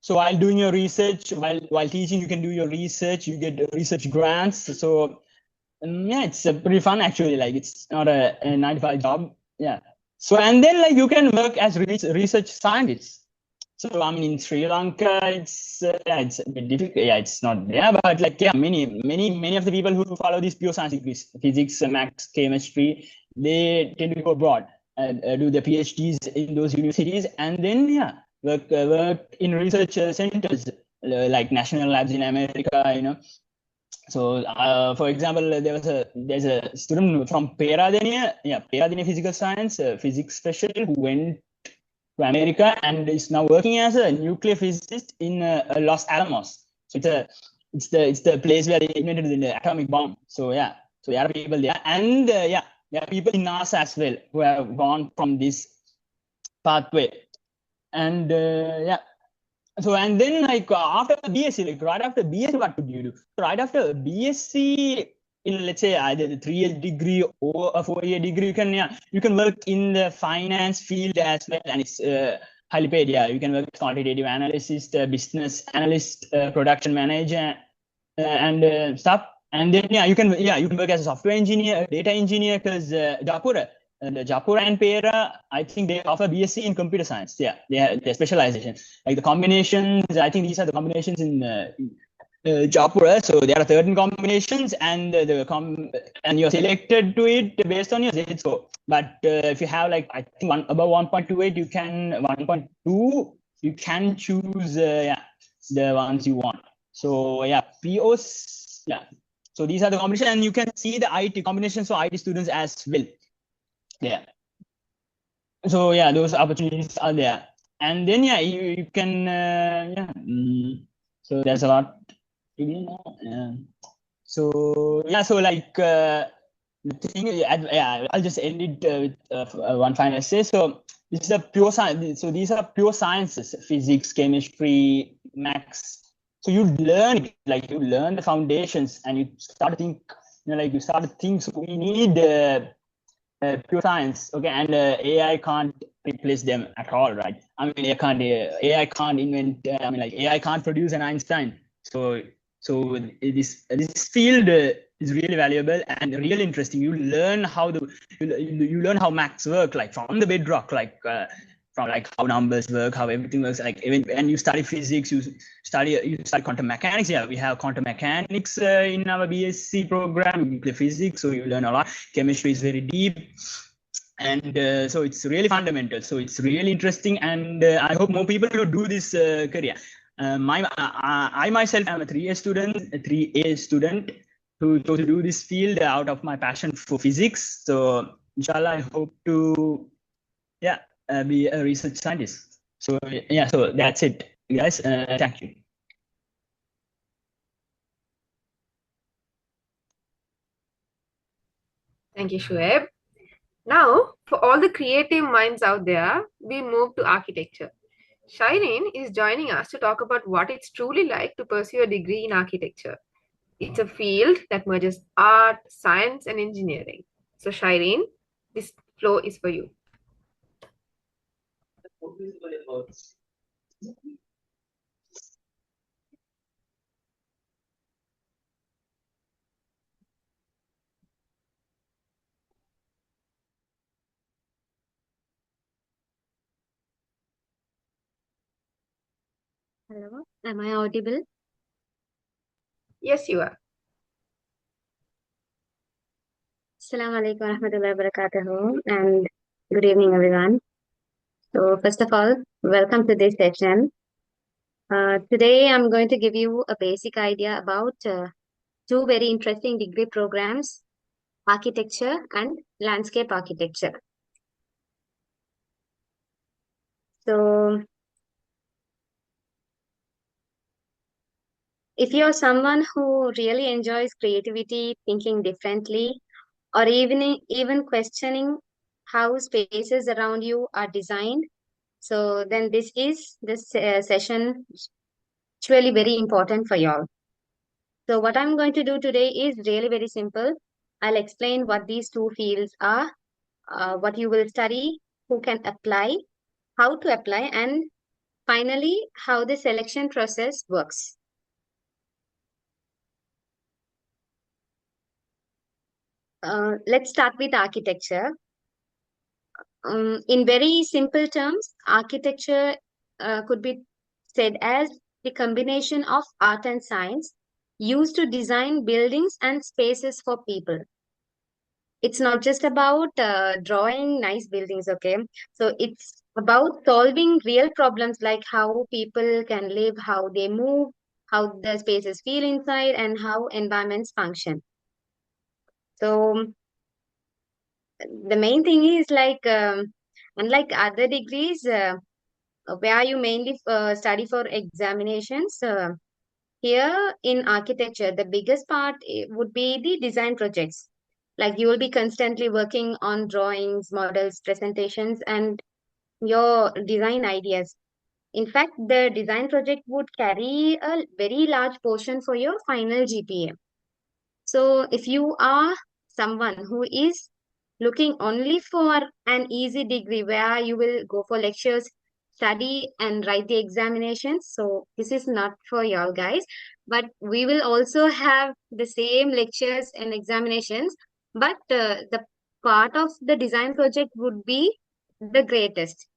So while doing your research, while teaching, you can do your research. You get research grants. So it's pretty fun actually. Like it's not a 9-to-5 job. Yeah. So and then you can work as research scientist. So I mean in Sri Lanka, it's a bit difficult. Yeah, it's not there, but many of the people who follow these pure science degrees, physics, maths, chemistry, they tend to go abroad and do their PhDs in those universities, and then work in research centers like national labs in America. So, for example, there's a student from Peradeniya Physical Science, physics special, who went to America and is now working as a nuclear physicist in Los Alamos. So it's the place where they invented the atomic bomb. So so there are people there, and there are people in NASA as well who have gone from this pathway, and So and then after BSc, right after BSc, what could you do? Right after BSc, in let's say either the 3-year degree or a 4-year degree, you can work in the finance field as well, and it's highly paid. You can work as quantitative analyst, business analyst, production manager, and stuff. And then you can work as a software engineer, data engineer, because Japura and Pera, I think they offer BSc in computer science. Yeah, their specialization. Like the combinations, I think these are the combinations in Japura. So there are certain combinations, and and you're selected to it based on your Z score. But if you have like I think above 1.28, you can 1.2, you can choose the ones you want. So yeah, POs, yeah. So these are the combinations, and you can see the IT combinations for IT students as well. Yeah. So yeah, those opportunities are there, and then yeah, you can so there's a lot to do now. So yeah, so like the thing, yeah, I'll just end it with one final essay. So this is a pure science. So these are pure sciences: physics, chemistry, maths. So you learn it, like you learn the foundations, and you start to think, like you start to think. So we need pure science, okay, and AI can't replace them at all, right? I mean, AI can't invent. I mean, like AI can't produce an Einstein. So this field is really valuable and really interesting. You learn how you learn how maths work, like from the bedrock, like from like how numbers work, how everything works. Like even when you study physics, you study quantum mechanics. Yeah, we have quantum mechanics in our BSc program. We play physics, so you learn a lot. Chemistry is very deep, and so it's really fundamental. So it's really interesting, and I hope more people will do this career. I myself am a 3A student who chose to do this field out of my passion for physics. So inshallah, I hope to be a research scientist. So yeah, so that's it, guys. Thank you. Thank you, Shoaib. Now, for all the creative minds out there, we move to architecture. Shireen is joining us to talk about what it's truly like to pursue a degree in architecture. It's a field that merges art, science, and engineering. So, Shireen, this floor is for you. Hello, am I audible? Yes, you are. Assalamu alaikum warahmatullahi wabarakatuh, and good evening, everyone. So, first of all, welcome to this session. Today, I'm going to give you a basic idea about two very interesting degree programs, architecture and landscape architecture. So, if you're someone who really enjoys creativity, thinking differently, or even questioning how spaces around you are designed, so then this is this session really very important for y'all. So what I'm going to do today is really very simple. I'll explain what these two fields are, what you will study, who can apply, how to apply, and finally how the selection process works. Let's start with architecture. In very simple terms, architecture could be said as the combination of art and science used to design buildings and spaces for people. It's not just about drawing nice buildings, okay? So it's about solving real problems like how people can live, how they move, how the spaces feel inside, and how environments function. So the main thing is like, unlike other degrees, where you mainly study for examinations, here in architecture, the biggest part would be the design projects. Like you will be constantly working on drawings, models, presentations, and your design ideas. In fact, the design project would carry a very large portion for your final GPA. So if you are someone who is looking only for an easy degree where you will go for lectures, study and write the examinations. So this is not for y'all guys, but we will also have the same lectures and examinations, but the part of the design project would be the greatest.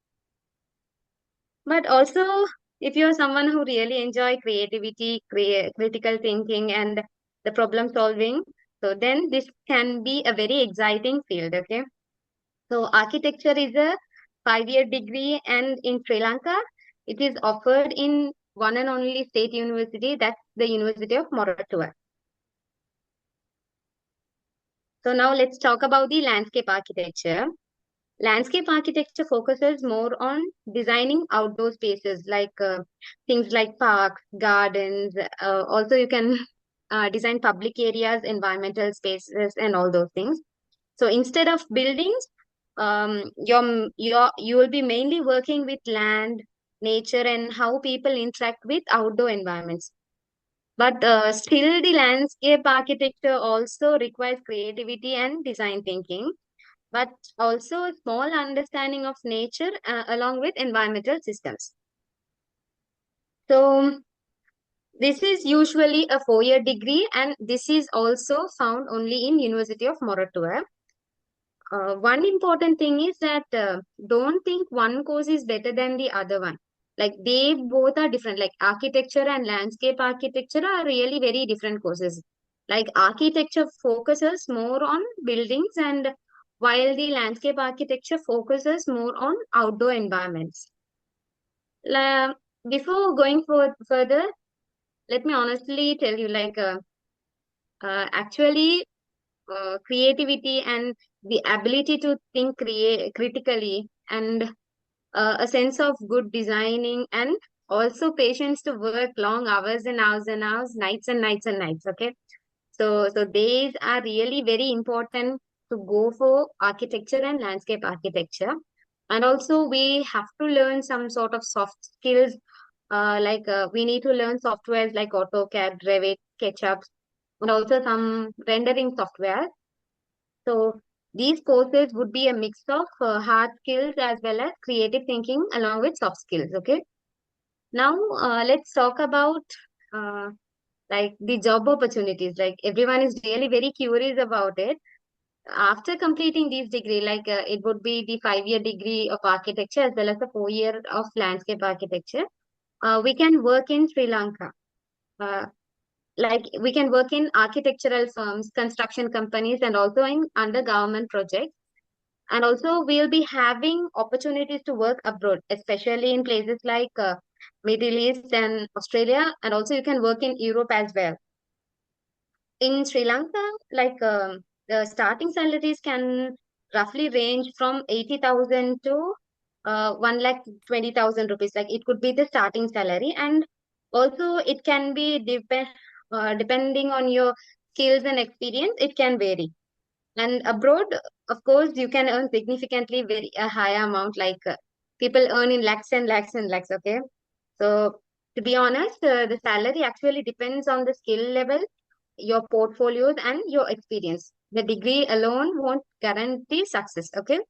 But also, if you're someone who really enjoy creativity, critical thinking, and the problem solving, so then this can be a very exciting field. Okay. So architecture is a 5-year degree, and in Sri Lanka, it is offered in one and only state university, that's the University of Moratuwa. So now let's talk about the landscape architecture. Landscape architecture focuses more on designing outdoor spaces like things like parks, gardens. Also, you can design public areas, environmental spaces, and all those things. So instead of buildings, you will be mainly working with land, nature, and how people interact with outdoor environments. But still, the landscape architecture also requires creativity and design thinking, but also a small understanding of nature along with environmental systems. So this is usually a 4-year degree, and this is also found only in University of Moratuwa. One important thing is that don't think one course is better than the other one. Like they both are different. Like architecture and landscape architecture are really very different courses. Like architecture focuses more on buildings, and while the landscape architecture focuses more on outdoor environments. Before going further, let me honestly tell you, actually, creativity and the ability to think critically, and a sense of good designing, and also patience to work long hours and hours and hours, nights and nights and nights. Okay. So these are really very important to go for architecture and landscape architecture. And also we have to learn some sort of soft skills. We need to learn softwares like AutoCAD, Revit, SketchUp, and also some rendering software. So these courses would be a mix of hard skills as well as creative thinking along with soft skills. Okay. Now let's talk about the job opportunities. Like everyone is really very curious about it. After completing this degree, it would be the 5-year degree of architecture as well as the 4-year of landscape architecture. We can work in Sri Lanka. We can work in architectural firms, construction companies, and also in under government projects. And also we'll be having opportunities to work abroad, especially in places like Middle East and Australia. And also you can work in Europe as well. In Sri Lanka, the starting salaries can roughly range from 80,000 to 1,20,000 rupees. Like it could be the starting salary, and also it can be depending on your skills and experience, it can vary. And abroad, of course, you can earn significantly very a high amount. People earn in lakhs and lakhs and lakhs. Okay, so to be honest, the salary actually depends on the skill level, your portfolios, and your experience. The degree alone won't guarantee success. Okay.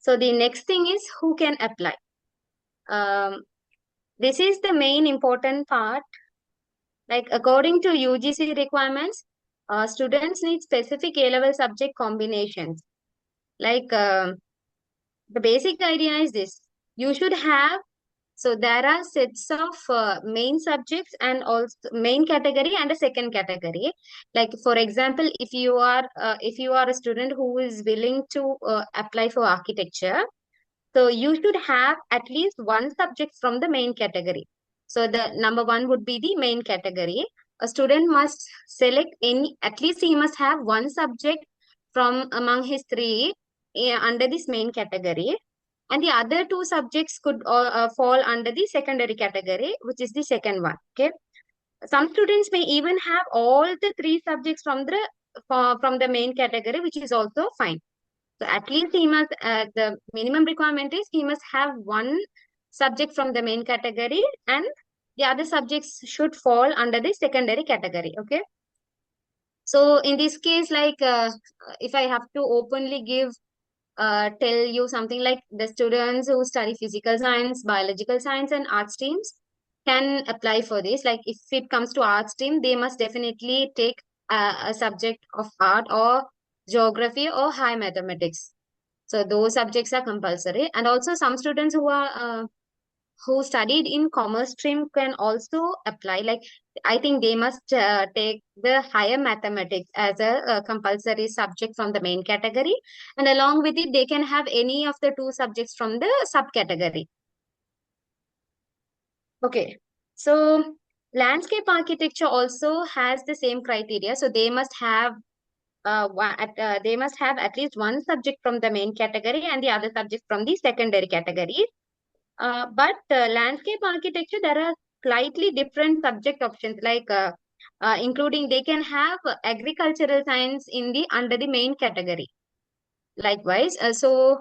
So the next thing is who can apply. This is the main important part. Like according to UGC requirements, students need specific A-level subject combinations. The basic idea is this: you should have. So there are sets of main subjects and also main category and a second category. Like for example, if you are a student who is willing to apply for architecture, so you should have at least one subject from the main category. So the number one would be the main category. A student must select at least he must have one subject from among his three under this main category. And the other two subjects could fall under the secondary category, which is the second one. Okay. Some students may even have all the three subjects from the main category, which is also fine. So at least he must, the minimum requirement is he must have one subject from the main category, and the other subjects should fall under the secondary category. Okay. So in this case, if I have to openly give tell you something like the students who study physical science, biological science, and art streams can apply for this. Like if it comes to art stream, they must definitely take a subject of art or geography or high mathematics. So those subjects are compulsory. And also some students who studied in commerce stream can also apply. Like I think they must take the higher mathematics as a compulsory subject from the main category, and along with it they can have any of the two subjects from the subcategory. Okay, so landscape architecture also has the same criteria. So they must have they must have at least one subject from the main category and the other subject from the secondary category. But landscape architecture, there are slightly different subject options, like including they can have agricultural science in the under the main category. Likewise, so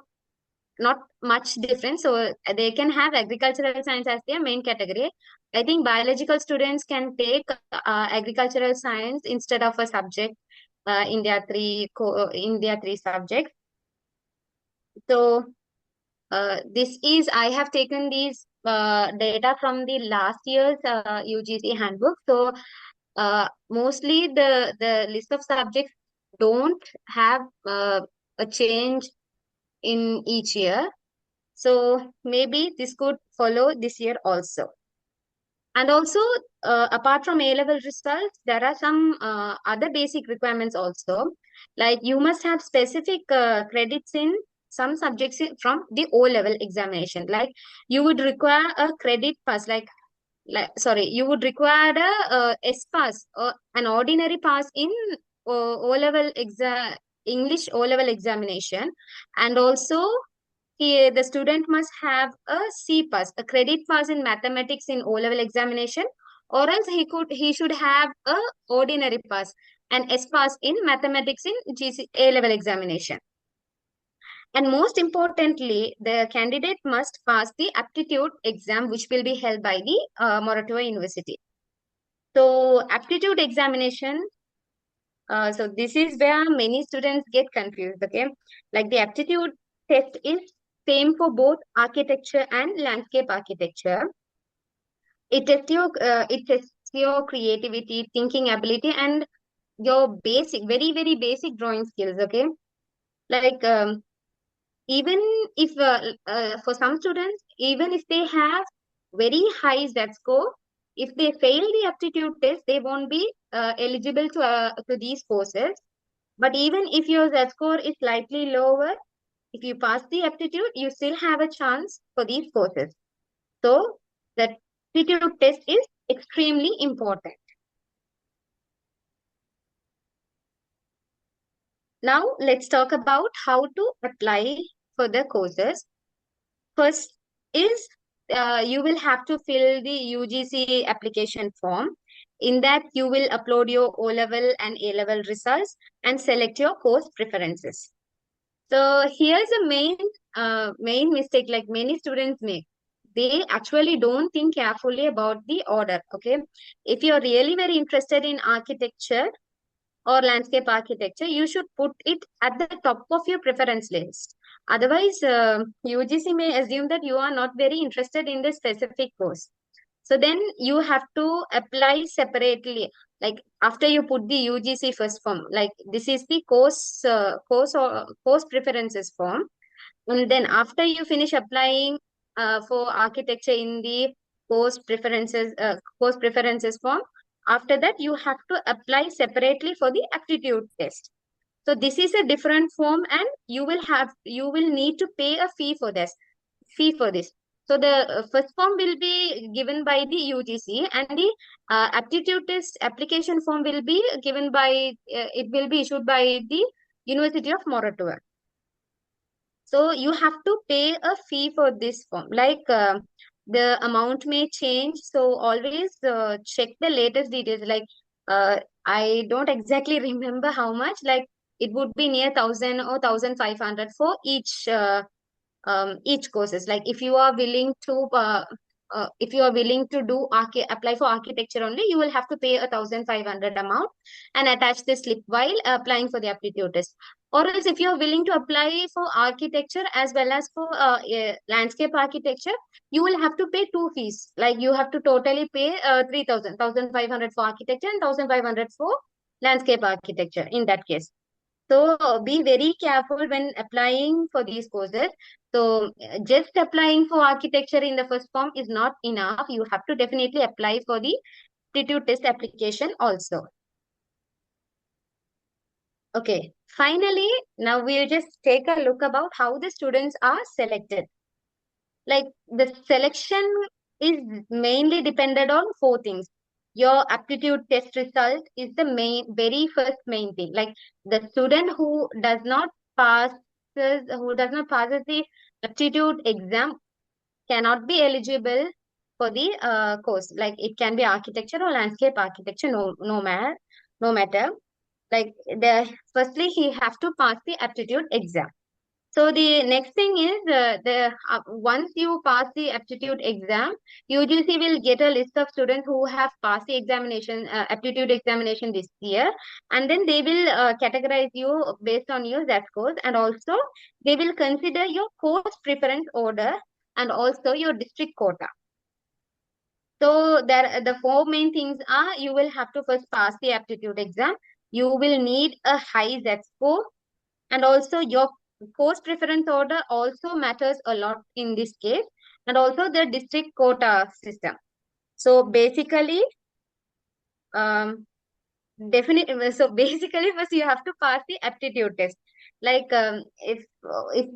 not much difference. So they can have agricultural science as their main category. I think biological students can take agricultural science instead of a subject in their three subjects. So this is, I have taken these data from the last year's UGC handbook. So mostly the list of subjects don't have a change in each year. So maybe this could follow this year also. And also, apart from A-level results, there are some other basic requirements also. Like you must have specific credits in some subjects from the O-level examination. Like you would require a credit pass, sorry, you would require a S pass or an ordinary pass in O-level English O-level examination, and also the student must have a C pass, a credit pass in mathematics in O-level examination, or else he should have a ordinary pass, an S pass in mathematics in A-level examination. And most importantly, the candidate must pass the aptitude exam, which will be held by the Moratuwa University. So aptitude examination, so this is where many students get confused, okay? Like the aptitude test is same for both architecture and landscape architecture. It tests your creativity, thinking ability, and your basic, very, very basic drawing skills, okay? Like even if for some students, even if they have very high Z score, if they fail the aptitude test, they won't be eligible to these courses. But even if your Z score is slightly lower, if you pass the aptitude, you still have a chance for these courses. So the aptitude test is extremely important. Now let's talk about how to apply for the courses. First is you will have to fill the UGC application form. In that, you will upload your O-level and A-level results and select your course preferences. So here's a main mistake like many students make. They actually don't think carefully about the order, okay? If you're really very interested in architecture or landscape architecture, you should put it at the top of your preference list. Otherwise, UGC may assume that you are not very interested in the specific course. So then you have to apply separately. Like after you put the UGC first form, like this is the course preferences form. And then after you finish applying for architecture in the course preferences form, after that you have to apply separately for the aptitude test. So this is a different form, and you will need to pay a fee for this. So the first form will be given by the UGC, and the aptitude test application form will be given by it will be issued by the University of Moratuwa. So you have to pay a fee for this form. Like the amount may change. So always check the latest details. Like I don't exactly remember how much. Like it would be near 1,000 or 1,500 for each courses. Like if you are willing to apply for architecture only, you will have to pay 1,500 amount and attach the slip while applying for the aptitude test. Or else if you're willing to apply for architecture as well as for landscape architecture, you will have to pay two fees. Like you have to totally pay 3,000, 1,500 for architecture and 1,500 for landscape architecture in that case. So be very careful when applying for these courses. So just applying for architecture in the first form is not enough. You have to definitely apply for the aptitude test application also. Okay, finally, now we'll just take a look about how the students are selected. Like the selection is mainly dependent on four things. Your aptitude test result is the very first main thing. Like the student who does not pass the aptitude exam cannot be eligible for the course. Like it can be architecture or landscape architecture, no matter. Like firstly he have to pass the aptitude exam. So the next thing is once you pass the aptitude exam, UGC will get a list of students who have passed the examination, aptitude examination this year, and then they will categorize you based on your that scores, and also they will consider your course preference order and also your district quota. So there, the four main things are: you will have to first pass the aptitude exam, you will need a high Z score, and also your course preference order also matters a lot in this case, and also the district quota system. So basically, definitely, so basically first you have to pass the aptitude test. Like if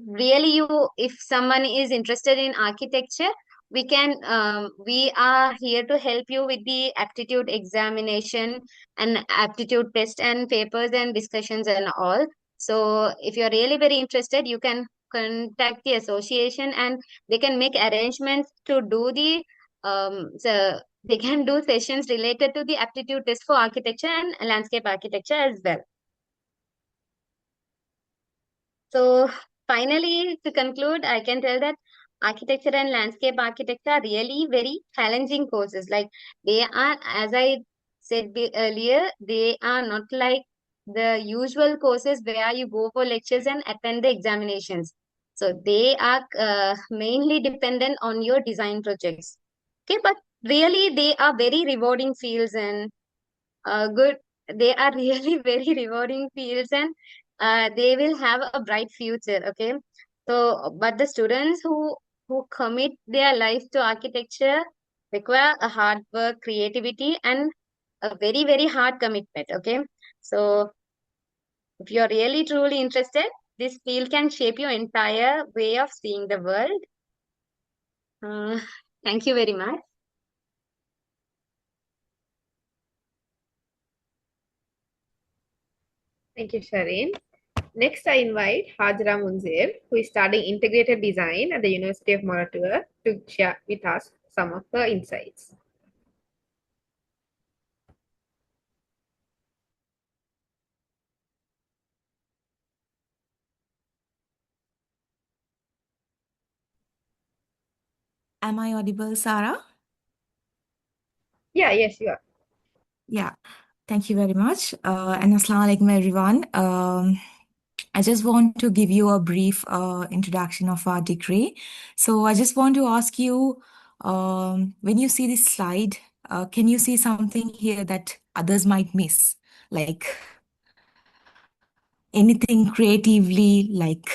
really if someone is interested in architecture, we are here to help you with the aptitude examination and aptitude test and papers and discussions and all. So if you're really very interested, you can contact the association and they can make arrangements to do the so they can do sessions related to the aptitude test for architecture and landscape architecture as well. So finally, to conclude, I can tell that architecture and landscape architecture are really very challenging courses. Like they are, as I said earlier, they are not like the usual courses where you go for lectures and attend the examinations. So they are mainly dependent on your design projects. Okay, but really they are very rewarding fields and good. They are really very rewarding fields and they will have a bright future. Okay, so but the students who commit their life to architecture require a hard work, creativity, and a very hard commitment. Okay, so if you're really truly interested, this field can shape your entire way of seeing the world. Uh, thank you very much. Thank you, Shireen. Next, I invite Hajra Munzir, who is studying integrated design at the University of Moratuwa, to share with us some of her insights. Am I audible, Sarah? Yeah, yes, you are. Yeah, thank you very much. And Assalamu alaikum, everyone. I just want to give you a brief introduction of our degree. So I just want to ask you, when you see this slide, can you see something here that others might miss? Like anything creatively, like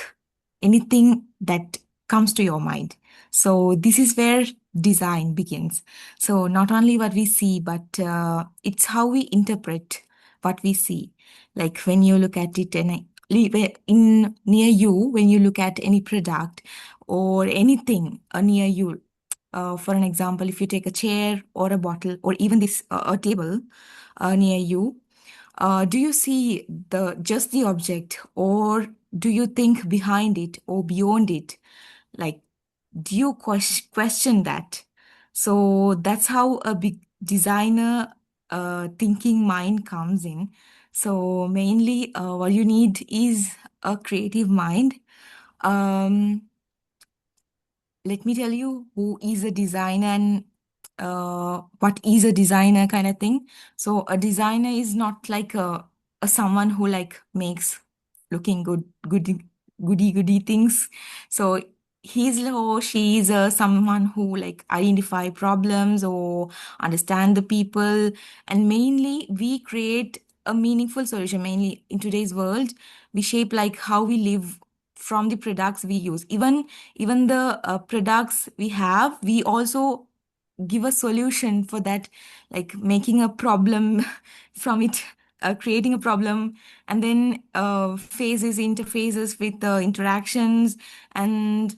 anything that comes to your mind. So this is where design begins. So not only what we see, but it's how we interpret what we see. Like when you look at it in near you, when you look at any product or anything near you. For an example, if you take a chair or a bottle or even this a table near you, do you see just the object, or do you think behind it or beyond it? Like, do you question that? So that's how a big designer thinking mind comes in. So mainly, what you need is a creative mind. Um, Let me tell you who is a designer and what is a designer kind of thing. So a designer is not like a someone who like makes looking goody things. So he's or she is someone who like identify problems or understand the people, and mainly we create a meaningful solution. Mainly in today's world, we shape like how we live from the products we use. Even the products we have, we also give a solution for that, like making a problem from it, creating a problem, and then interfaces with the interactions, and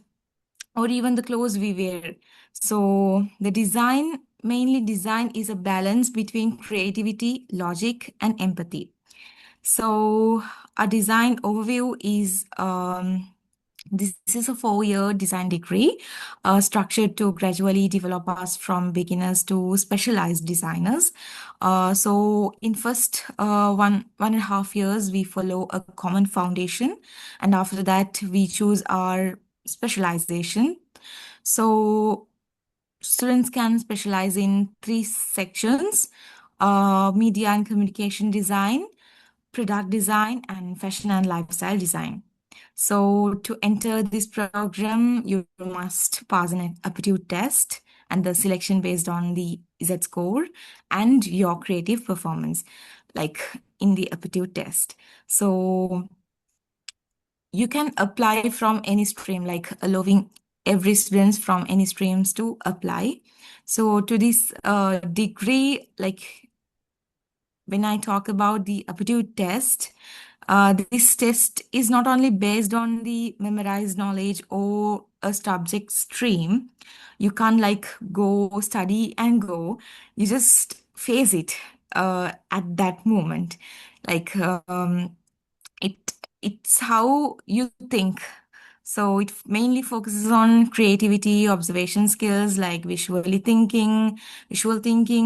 or even the clothes we wear. So the mainly design is a balance between creativity, logic, and empathy. So a design overview is this is a 4-year design degree structured to gradually develop us from beginners to specialized designers. So in first 1.5 years, we follow a common foundation, and after that, we choose our specialization. So students can specialize in 3 sections: media and communication design, product design, and fashion and lifestyle design. So to enter this program, you must pass an aptitude test and the selection based on the Z score and your creative performance, like in the aptitude test. So you can apply from any stream, like allowing every students from any streams to apply. So to this degree, like when I talk about the aptitude test, this test is not only based on the memorized knowledge or a subject stream. You can't like go study and go. You just face it at that moment. Like it it's how you think. So it mainly focuses on creativity, observation skills like visual thinking,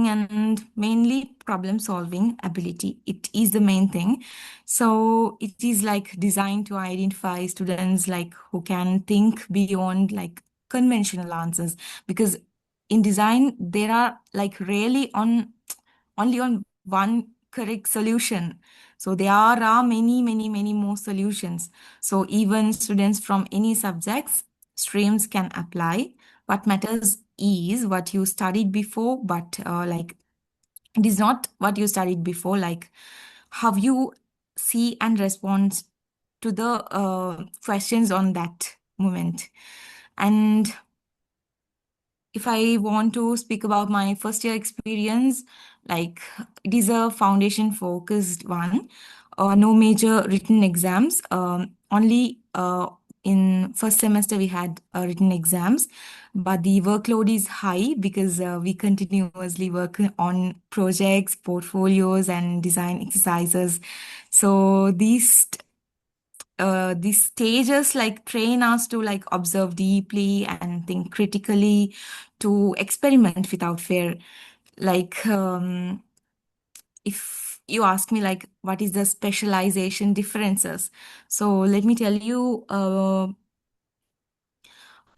and mainly problem solving ability. It is the main thing. So it is like designed to identify students like who can think beyond like conventional answers, because in design there are like really on only on one correct solution. So there are many more solutions. So even students from any subjects streams can apply. What matters is what you studied before, but like it is not what you studied before, like how you see and respond to the questions on that moment. And if I want to speak about my first year experience, like it is a foundation focused one, no major written exams. Only in first semester we had written exams, but the workload is high because we continuously work on projects, portfolios, and design exercises. So these stages like train us to like observe deeply and think critically, to experiment without fear. Like if you ask me like what is the specialization differences, so let me tell you,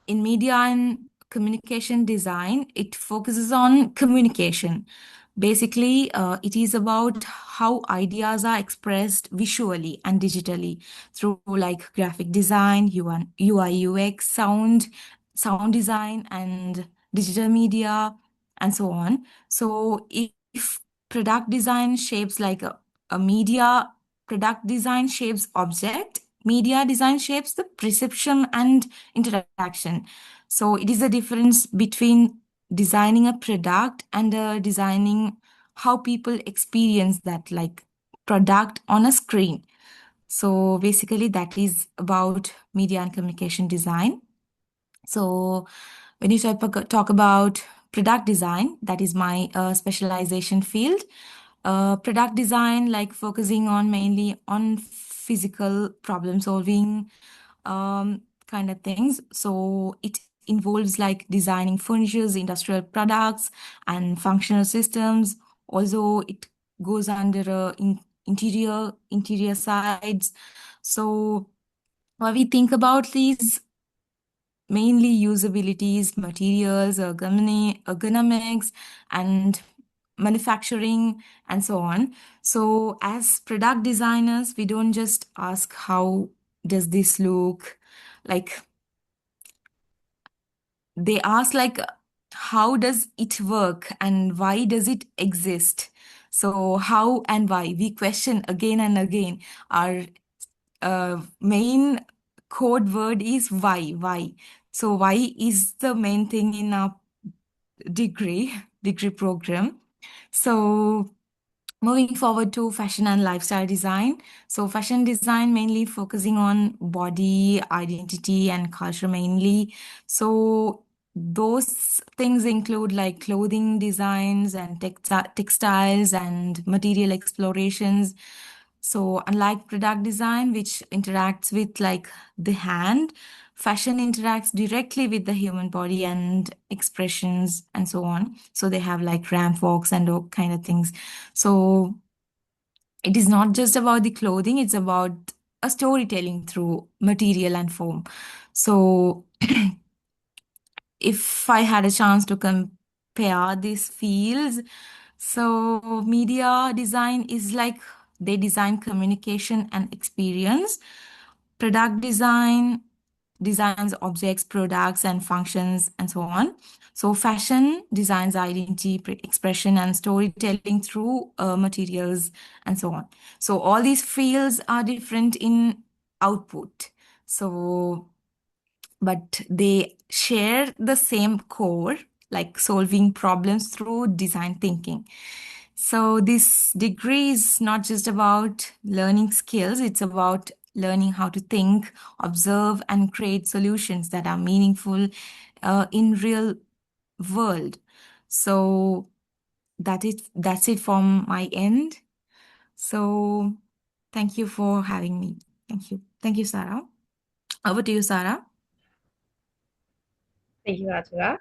in media and communication design, it focuses on communication. Basically, it is about how ideas are expressed visually and digitally through like graphic design, UI, UX, sound design, and digital media, and so on. So if product design shapes like a media, product design shapes object, media design shapes the perception and interaction. So it is a difference between designing a product and designing how people experience that like product on a screen. So basically that is about media and communication design. So when you talk about product design, that is my specialization field. Product design, like focusing on mainly on physical problem solving kind of things. So it involves like designing furnitures, industrial products, and functional systems. Also, it goes under interior sides. So what we think about these mainly usabilities, materials, ergonomics, and manufacturing, and so on. So as product designers, we don't just ask how does this look, like they ask like how does it work and why does it exist. So how and why we question again and again. Our main code word is why. So why is the main thing in our degree program. So moving forward to fashion and lifestyle design. So fashion design mainly focusing on body, identity, and culture mainly. So those things include like clothing designs and textiles and material explorations. So unlike product design, which interacts with like the hand, fashion interacts directly with the human body and expressions and so on. So they have like ramp walks and all kind of things. So it is not just about the clothing, it's about a storytelling through material and form. So if I had a chance to compare these fields, so media design is like they design communication and experience. Product design designs objects, products, and functions, and so on. So fashion designs identity, expression, and storytelling through materials, and so on. So all these fields are different in output. So but they share the same core, like solving problems through design thinking. So this degree is not just about learning skills, it's about learning how to think, observe, and create solutions that are meaningful in real world. So that's it from my end. So thank you for having me. Thank you. Thank you, Sarah. Over to you, Sarah. Thank you, Atura.